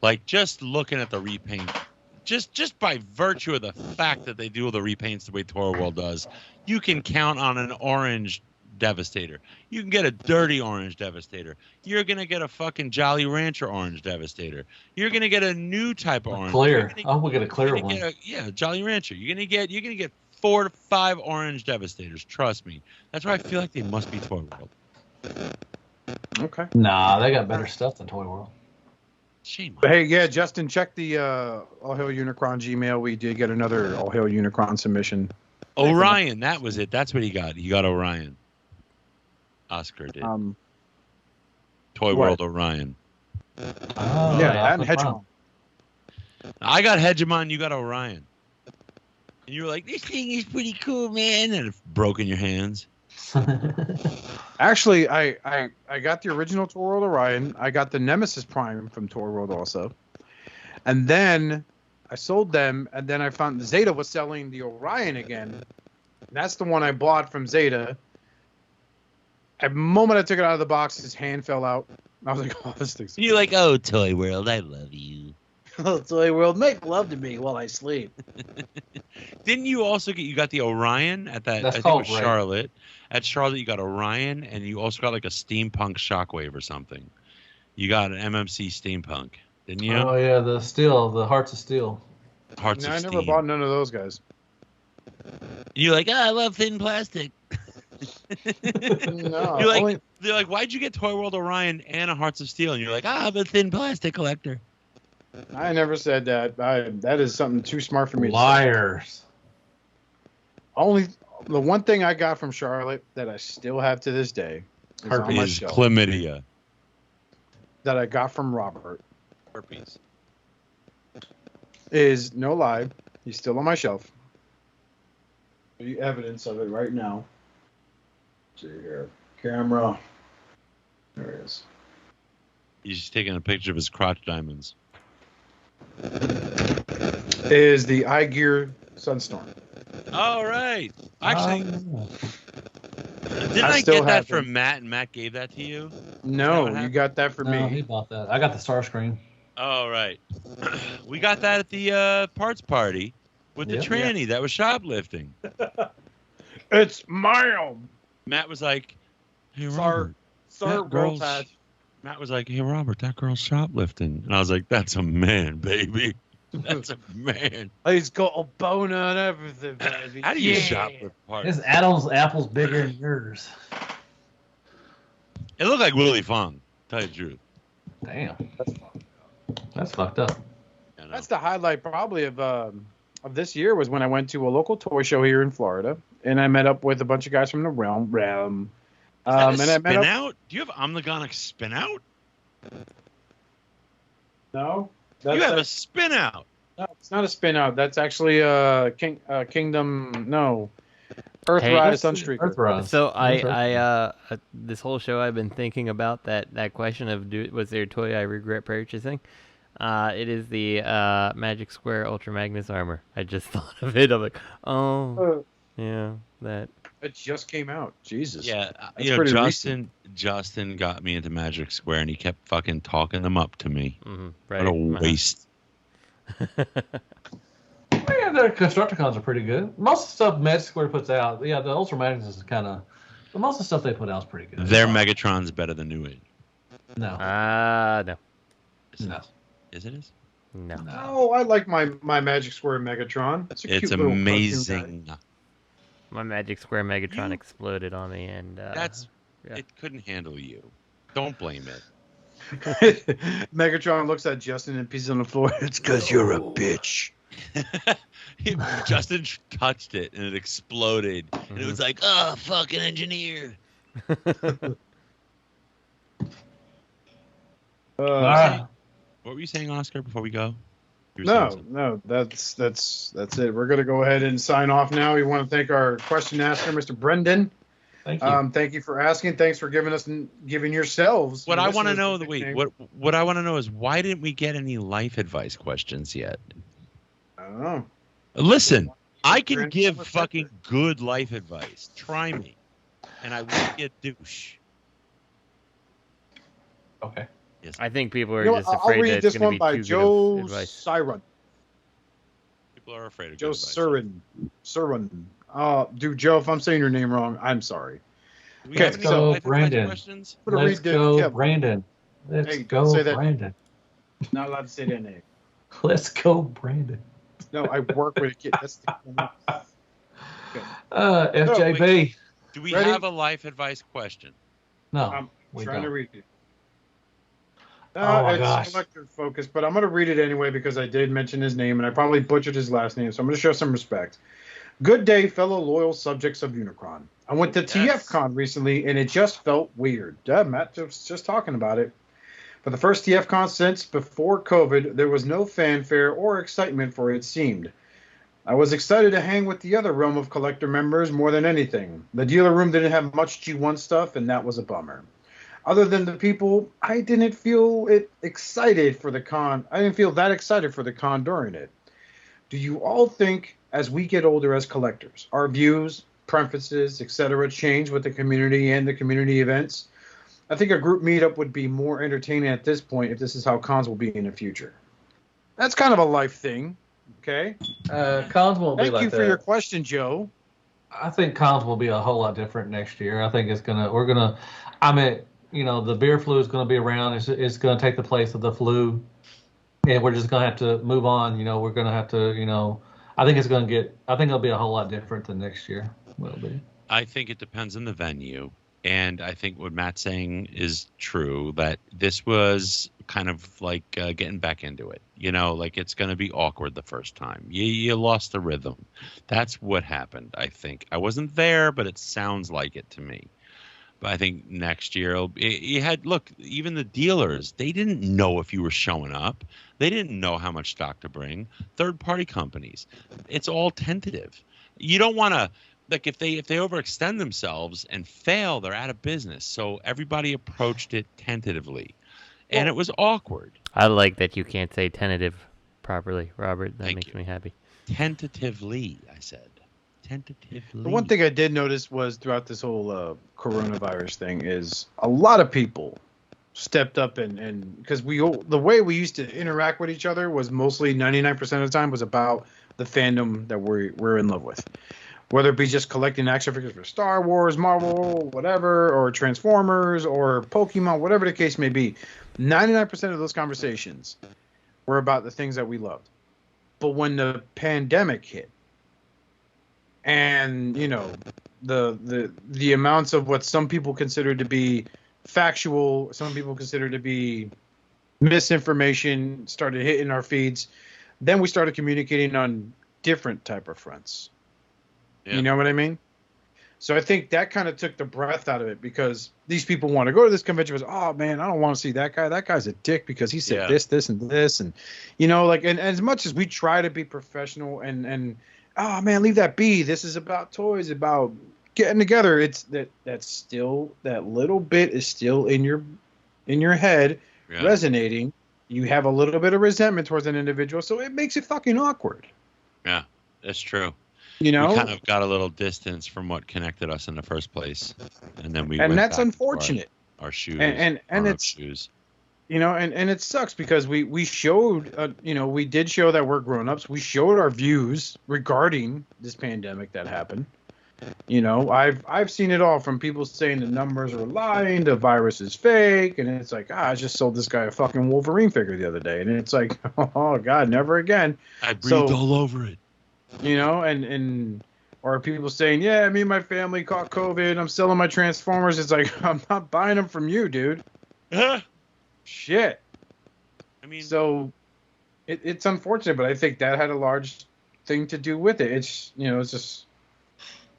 Speaker 5: Like just looking at the repaint, just by virtue of the fact that they do the repaints the way Toy World does, you can count on an orange Devastator. You can get a dirty orange Devastator. You're gonna get a fucking Jolly Rancher orange Devastator. You're gonna get a new type of orange.
Speaker 4: Clear. We'll get a clear one.
Speaker 5: Jolly Rancher. You're gonna get 4 to 5 orange Devastators. Trust me. That's why I feel like they must be Toy World.
Speaker 1: Okay.
Speaker 4: Nah, they got better stuff than Toy World.
Speaker 5: Shame.
Speaker 1: But hey, yeah, Justin, check the All Hail Unicron Gmail. We did get another All Hail Unicron submission.
Speaker 5: Orion, that was it. That's what he got. He got Orion. Oscar did. Toy World Orion.
Speaker 4: Oh,
Speaker 1: yeah, and Hegemon.
Speaker 5: I got Hegemon, you got Orion. And you were like, this thing is pretty cool, man. And it broke in your hands.
Speaker 1: Actually, I got the original Toy World Orion. I got the Nemesis Prime from Toy World also. And then I sold them, and then I found Zeta was selling the Orion again. That's the one I bought from Zeta. At the moment I took it out of the box, his hand fell out. I was like, oh, this thing's...
Speaker 5: You're like, oh, Toy World, I love you.
Speaker 3: Oh, Toy World, make love to me while I sleep.
Speaker 5: Didn't you also you got the Orion at that?
Speaker 4: That's
Speaker 5: I think it was
Speaker 4: called
Speaker 5: Charlotte. At Charlotte, you got Orion, and you also got like a steampunk Shockwave or something. You got an MMC steampunk, didn't you?
Speaker 4: Oh yeah, the Hearts of Steel.
Speaker 5: Hearts
Speaker 1: No,
Speaker 5: of
Speaker 1: I
Speaker 5: Steam.
Speaker 1: never bought none of those guys.
Speaker 5: You're like, I love thin plastic.
Speaker 1: No,
Speaker 5: They're like, why'd you get Toy World Orion and a Hearts of Steel? And you're like, I'm a thin plastic collector.
Speaker 1: I never said that. That is something too smart for me.
Speaker 4: Liars.
Speaker 1: Only the one thing I got from Charlotte that I still have to this day is on my
Speaker 5: Is
Speaker 1: shelf
Speaker 5: chlamydia.
Speaker 1: that I got from Robert.
Speaker 5: Herpes.
Speaker 1: Is no lie. He's still on my shelf. The evidence of it right now. Let's see here. Camera. There it is.
Speaker 5: He's just taking a picture of his crotch diamonds.
Speaker 1: Is the iGear Sunstorm.
Speaker 5: All right. Actually, didn't I
Speaker 1: still
Speaker 5: get that
Speaker 1: have
Speaker 5: from
Speaker 1: them.
Speaker 5: Matt, and Matt gave that to you?
Speaker 1: No,
Speaker 5: what
Speaker 1: you
Speaker 5: happened?
Speaker 1: got that for
Speaker 4: No, he
Speaker 1: me.
Speaker 4: bought that. I got the Starscream.
Speaker 5: All right. We got that at the parts party with the
Speaker 4: Yep.
Speaker 5: tranny that was shoplifting.
Speaker 1: It's mine.
Speaker 5: Matt was like, hey,
Speaker 1: Sir,
Speaker 5: Robert.
Speaker 1: Sir,
Speaker 5: that
Speaker 1: roll
Speaker 5: girl's-
Speaker 1: tide.
Speaker 5: Matt was like, hey, Robert, that girl's shoplifting. And I was like, that's a man, baby. That's a man.
Speaker 1: He's got a boner and everything, baby.
Speaker 5: How do you shoplift parts?
Speaker 4: His Adam's apple's bigger than yours.
Speaker 5: It looked like Willie Fong, tell you the truth.
Speaker 4: Damn. That's fucked up.
Speaker 5: I know.
Speaker 1: That's the highlight probably of this year was when I went to a local toy show here in Florida, and I met up with a bunch of guys from the realm.
Speaker 5: Is that a
Speaker 1: And I met
Speaker 5: spin
Speaker 1: up.
Speaker 5: out? Do you have Omnigonic spin out?
Speaker 1: No,
Speaker 5: You have a spin out.
Speaker 1: no, it's not a spin out. That's actually Kingdom. No, Earthrise Sunstreaker.
Speaker 4: Earthrise.
Speaker 2: So I this whole show I've been thinking about that question of was there a toy I regret purchasing? It is the Magic Square Ultra Magnus armor. I just thought of it. I'm like, oh yeah, that.
Speaker 1: It just came out. Jesus.
Speaker 5: Yeah,
Speaker 1: That's pretty
Speaker 5: Justin got me into Magic Square, and he kept fucking talking them up to me.
Speaker 2: Mm-hmm, right.
Speaker 5: What a waste.
Speaker 4: Yeah, their Constructicons are pretty good. Most of the stuff Magic Square puts out, yeah, the Ultra Magnus is kind of. Most of the stuff they put out is pretty good.
Speaker 5: Their Megatron's better than New Age.
Speaker 4: No.
Speaker 2: No.
Speaker 4: No.
Speaker 5: Is it?
Speaker 2: No.
Speaker 1: Oh, I like my Magic Square Megatron. It's a cute little cartoon
Speaker 5: amazing.
Speaker 2: My Magic Square Megatron exploded on me, and
Speaker 5: It couldn't handle you. Don't blame it.
Speaker 1: guy. Megatron looks at Justin and pieces on the floor. It's because you're a bitch.
Speaker 5: Justin touched it and it exploded, and it was like, oh, fucking engineer. What were you saying, Oscar? Before we go? You were saying something.
Speaker 1: No, that's it. We're gonna go ahead and sign off now. We want to thank our question asker, Mr. Brendan.
Speaker 4: Thank you.
Speaker 1: Thank you for asking. Thanks for giving yourselves.
Speaker 5: What I want to know,
Speaker 1: listeners,
Speaker 5: what I want to know is why didn't we get any life advice questions yet?
Speaker 1: I don't know.
Speaker 5: Listen, I can
Speaker 1: Brandon,
Speaker 5: give
Speaker 1: what's
Speaker 5: fucking good life advice. Try me, and I won't be a douche.
Speaker 4: Okay.
Speaker 5: Yes,
Speaker 2: I think people are
Speaker 1: You know
Speaker 2: just
Speaker 1: what?
Speaker 2: afraid
Speaker 1: I'll
Speaker 2: that
Speaker 1: read
Speaker 2: it's
Speaker 1: this
Speaker 2: going
Speaker 1: one
Speaker 2: to be
Speaker 1: by
Speaker 2: too good
Speaker 1: Joe
Speaker 2: of advice.
Speaker 1: Siren.
Speaker 5: people are afraid of
Speaker 1: Joe
Speaker 5: good advice.
Speaker 1: Siren. Dude, Joe, if I'm saying your name wrong, I'm sorry.
Speaker 5: Do we have
Speaker 1: Okay,
Speaker 5: any
Speaker 1: so
Speaker 5: life advice
Speaker 4: Brandon.
Speaker 5: questions?
Speaker 1: I'm gonna
Speaker 4: Let's
Speaker 1: read the-
Speaker 4: go,
Speaker 1: yeah.
Speaker 4: Brandon. Let's
Speaker 1: Hey,
Speaker 4: go,
Speaker 1: say that.
Speaker 4: Brandon.
Speaker 1: Not allowed to say that name.
Speaker 4: Let's go, Brandon.
Speaker 1: No, I work with a kid. That's the
Speaker 4: FJB.
Speaker 5: Do we
Speaker 1: Ready?
Speaker 5: have a life advice question?
Speaker 4: No,
Speaker 1: I'm
Speaker 4: we
Speaker 1: trying to
Speaker 4: don't.
Speaker 1: read it.
Speaker 4: Oh my
Speaker 1: it's
Speaker 4: gosh.
Speaker 1: collector focus, but I'm going to read it anyway because I did mention his name and I probably butchered his last name, so I'm going to show some respect. Good day, fellow loyal subjects of Unicron. I went to
Speaker 5: Yes.
Speaker 1: TFcon recently and it just felt weird. Matt was just talking about it. For the first TFcon since before COVID, there was no fanfare or excitement for it seemed. I was excited to hang with the other Realm of Collector members more than anything. The dealer room didn't have much G1 stuff, and that was a bummer. Other than the people, I didn't feel excited for the con. I didn't feel that excited for the con during it. Do you all think, as we get older as collectors, our views, preferences, etc., change with the community and the community events? I think a group meetup would be more entertaining at this point if this is how cons will be in the future. That's kind of a life thing, okay?
Speaker 4: Cons won't be like that.
Speaker 1: Thank you for your question, Joe.
Speaker 4: I think cons will be a whole lot different next year. I think the beer flu is going to be around. It's going to take the place of the flu, and we're just going to have to move on. We're going to have to, I think it'll be a whole lot different than next year will be.
Speaker 5: I think it depends on the venue. And I think what Matt's saying is true, that this was kind of like getting back into it. Like it's going to be awkward the first time. You lost the rhythm. That's what happened, I think. I wasn't there, but it sounds like it to me. But I think next year, even the dealers, they didn't know if you were showing up. They didn't know how much stock to bring. Third-party companies, it's all tentative. You don't want to... Like if they overextend themselves and fail, they're out of business. So everybody approached it tentatively, and it was awkward.
Speaker 2: I like that you can't say tentative properly, Robert. That makes me happy.
Speaker 5: Tentatively, I said. Tentatively.
Speaker 1: The one thing I did notice was throughout this whole coronavirus thing is a lot of people stepped up and because the way we used to interact with each other was mostly 99% of the time was about the fandom that we're in love with. Whether it be just collecting action figures for Star Wars, Marvel, whatever, or Transformers, or Pokemon, whatever the case may be, 99% of those conversations were about the things that we loved. But when the pandemic hit, and the amounts of what some people consider to be factual, some people consider to be misinformation started hitting our feeds, then we started communicating on different type of fronts. Yeah. You know what I mean? So I think that kind of took the breath out of it because these people want to go to this convention. Oh man, I don't want to see that guy. That guy's a dick because he said this, and this, and and as much as we try to be professional and oh man, leave that be. This is about toys, about getting together. It's that's still that little bit is still in your head resonating. You have a little bit of resentment towards an individual, so it makes it fucking awkward.
Speaker 5: Yeah, that's true. We kind of got a little distance from what connected us in the first place, and then went
Speaker 1: that's
Speaker 5: back
Speaker 1: unfortunate.
Speaker 5: To our shoes,
Speaker 1: and it's shoes. And it sucks because we showed, we did show that we're grown-ups. We showed our views regarding this pandemic that happened. I've seen it all from people saying the numbers are lying, the virus is fake, and it's like, I just sold this guy a fucking Wolverine figure the other day, and it's like, oh God, never again.
Speaker 5: I breathed all over it.
Speaker 1: Or people saying, yeah, me and my family caught COVID. I'm selling my Transformers. It's like, I'm not buying them from you, dude. Shit. I mean, so it's unfortunate, but I think that had a large thing to do with it. It's, it's just,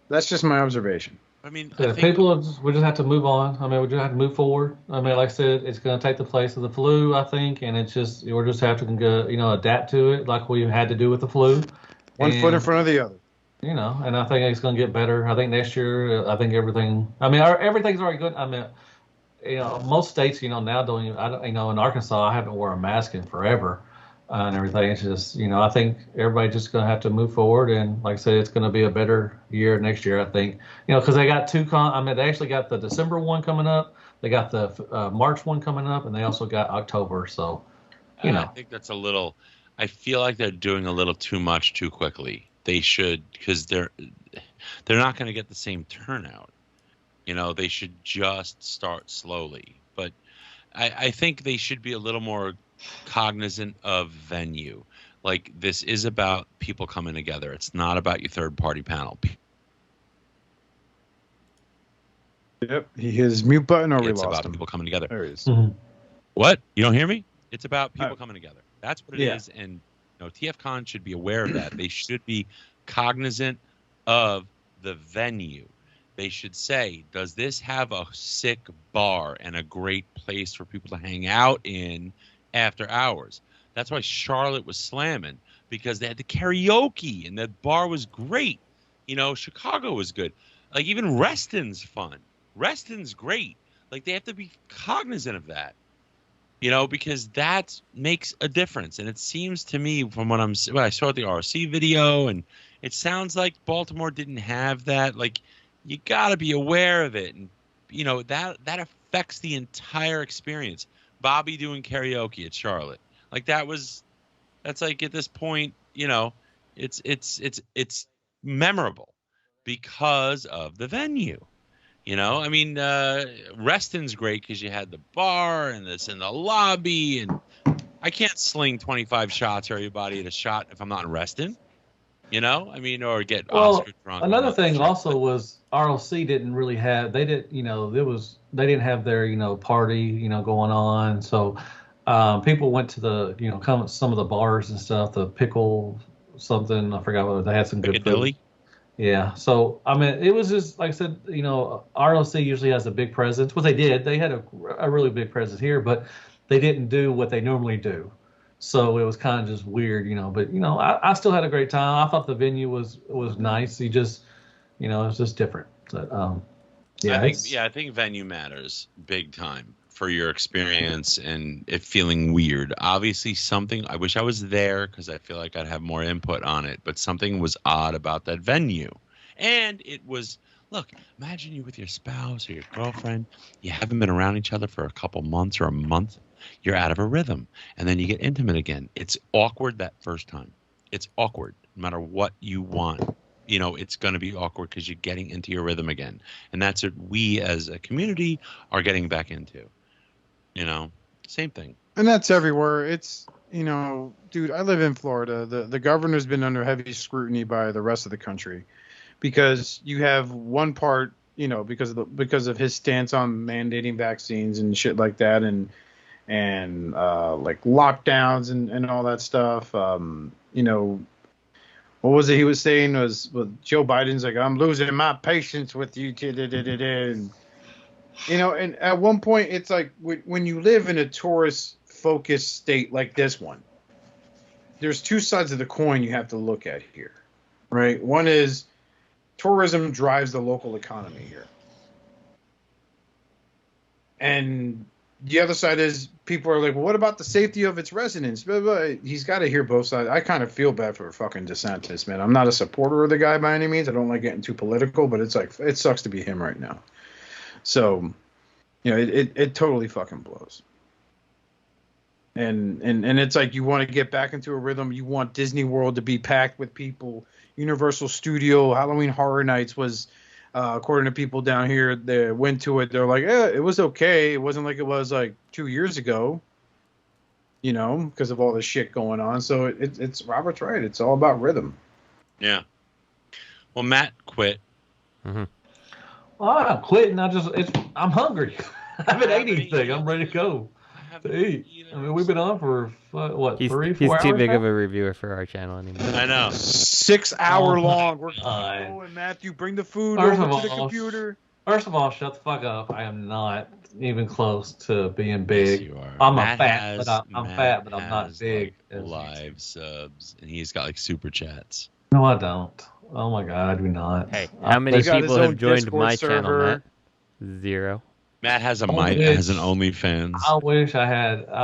Speaker 1: that's just my observation.
Speaker 5: I mean,
Speaker 4: we just have to move on. I mean, we just have to move forward. I mean, like I said, it's going to take the place of the flu, I think, and we're just have to, adapt to it like we had to do with the flu.
Speaker 1: One foot in front of the other.
Speaker 4: And I think it's going to get better. I think next year, everything's already good. I mean, most states, now don't even, in Arkansas, I haven't worn a mask in forever and everything. It's just, I think everybody's just going to have to move forward. And like I said, it's going to be a better year next year, I think. Because they got they actually got the December one coming up. They got the March one coming up, and they also got October. So,
Speaker 5: I think that's I feel like they're doing a little too much too quickly. They should, because they're not going to get the same turnout. They should just start slowly. But I think they should be a little more cognizant of venue. Like, this is about people coming together. It's not about your third-party panel.
Speaker 1: Yep, his mute button, or we lost him.
Speaker 5: It's about people coming together.
Speaker 1: There he is.
Speaker 4: Mm-hmm.
Speaker 5: What? You don't hear me? It's about people coming together. That's what it is, and TFcon should be aware of that. They should be cognizant of the venue. they should say, does this have a sick bar and a great place for people to hang out in after hours? That's why Charlotte was slamming, because they had the karaoke and that bar was great. You know, Chicago was good. Like, even Reston's fun. Reston's great. Like, they have to be cognizant of that, you know, because that makes a difference. And it seems to me, from what I saw at the RC video, and it sounds like Baltimore didn't have that. Like, you got to be aware of it. And, you know, that affects the entire experience. Bobby doing karaoke at Charlotte. Like, that's like, at this point, you know, it's memorable because of the venue. You know, I mean, Reston's great because you had the bar and this in the lobby, and I can't sling 25 shots or everybody at a shot if I'm not in Reston. You know, I mean, or get Oscar drunk.
Speaker 4: Another thing also was ROC didn't really have. They didn't have their, you know, party, you know, going on. So people went to the, you know, some of the bars and stuff. The pickle something, I forgot what, they had some good food. Yeah, so I mean, it was just like I said, you know, ROC usually has a big presence. Well, they did. They had a really big presence here, but they didn't do what they normally do. So it was kind of just weird, you know. But you know, I still had a great time. I thought the venue was nice. You just, you know, it was just different. But
Speaker 5: I think venue matters big time for your experience and it feeling weird. Obviously, I wish I was there because I feel like I'd have more input on it, but something was odd about that venue. And it was, look, imagine you with your spouse or your girlfriend. You haven't been around each other for a couple months or a month. You're out of a rhythm. And then you get intimate again. It's awkward that first time. It's awkward no matter what you want. You know, it's going to be awkward because you're getting into your rhythm again. And that's what we as a community are getting back into. You know, same thing.
Speaker 1: And that's everywhere. It's, you know, dude, I live in Florida. The governor's been under heavy scrutiny by the rest of the country because you have one part, you know, because of his stance on mandating vaccines and shit like that, and like lockdowns and all that stuff. You know, what was it he was saying was, well, Joe Biden's like, I'm losing my patience with you. And, you know, and at one point, it's like when you live in a tourist-focused state like this one, there's two sides of the coin you have to look at here, right? One is tourism drives the local economy here. And the other side is people are like, well, what about the safety of its residents? He's got to hear both sides. I kind of feel bad for fucking DeSantis, man. I'm not a supporter of the guy by any means. I don't like getting too political, but it's like, it sucks to be him right now. So, you know, it totally fucking blows. And it's like you want to get back into a rhythm. You want Disney World to be packed with people. Universal Studio Halloween Horror Nights was, according to people down here that went to it, they're like, yeah, it was okay. It wasn't like it was like 2 years ago, you know, because of all this shit going on. So it's Robert's right. It's all about rhythm.
Speaker 5: Yeah. Well, Matt quit.
Speaker 2: Mm-hmm.
Speaker 4: Well, I'm not quitting. I'm hungry. I haven't ate anything. I'm ready to go to eat. I mean, we've been on for what, 3-4 hours?
Speaker 2: He's too big
Speaker 4: now?
Speaker 2: of a reviewer for our channel anymore.
Speaker 5: I know.
Speaker 1: 6 hour long. We're going, Matthew. Bring the food over to the computer.
Speaker 4: First of all, shut the fuck up. I am not even close to being big.
Speaker 5: Yes, you are.
Speaker 4: I'm
Speaker 5: Matt
Speaker 4: fat, but I'm not big.
Speaker 5: Like live subs, and he's got like super chats.
Speaker 4: No, I don't. Oh my god, I do not.
Speaker 2: Hey, how many people have joined my channel, Matt? 0.
Speaker 5: Matt has an OnlyFans.
Speaker 4: I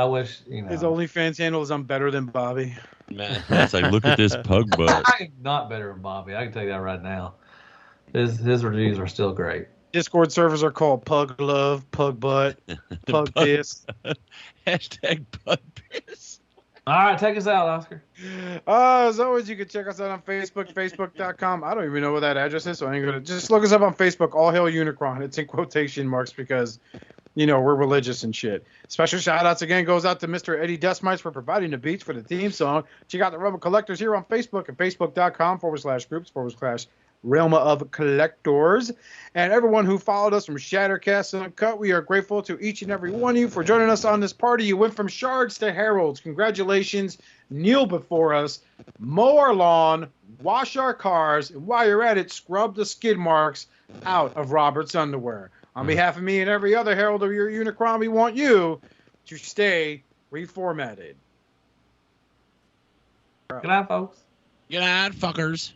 Speaker 4: wish, you know.
Speaker 1: His OnlyFans handle is I'm better than Bobby.
Speaker 5: Matt's like, look at this pug butt.
Speaker 4: I am not better than Bobby. I can tell you that right now. His reviews are still great.
Speaker 1: Discord servers are called Pug Love, Pug Butt, Pug Piss.
Speaker 5: Hashtag Pug Piss.
Speaker 4: All right, take us out, Oscar.
Speaker 1: As always, you can check us out on Facebook, facebook.com. I don't even know what that address is, so I ain't gonna just look us up on Facebook. All hail Unicron. It's in quotation marks because, you know, we're religious and shit. Special shout outs again goes out to Mr. Eddie Dustmightz for providing the beats for the theme song. Check out the Rebel Collectors here on Facebook at facebook.com/groups/ Realm of Collectors. And everyone who followed us from Shattered Cast Uncut, we are grateful to each and every one of you for joining us on this party. You went from shards to heralds. Congratulations. kneel before us, mow our lawn, wash our cars, and while you're at it, scrub the skid marks out of Robert's underwear. On behalf of me and every other herald of your Unicron, we want you to stay reformatted.
Speaker 4: Good night, folks.
Speaker 5: Good night, fuckers.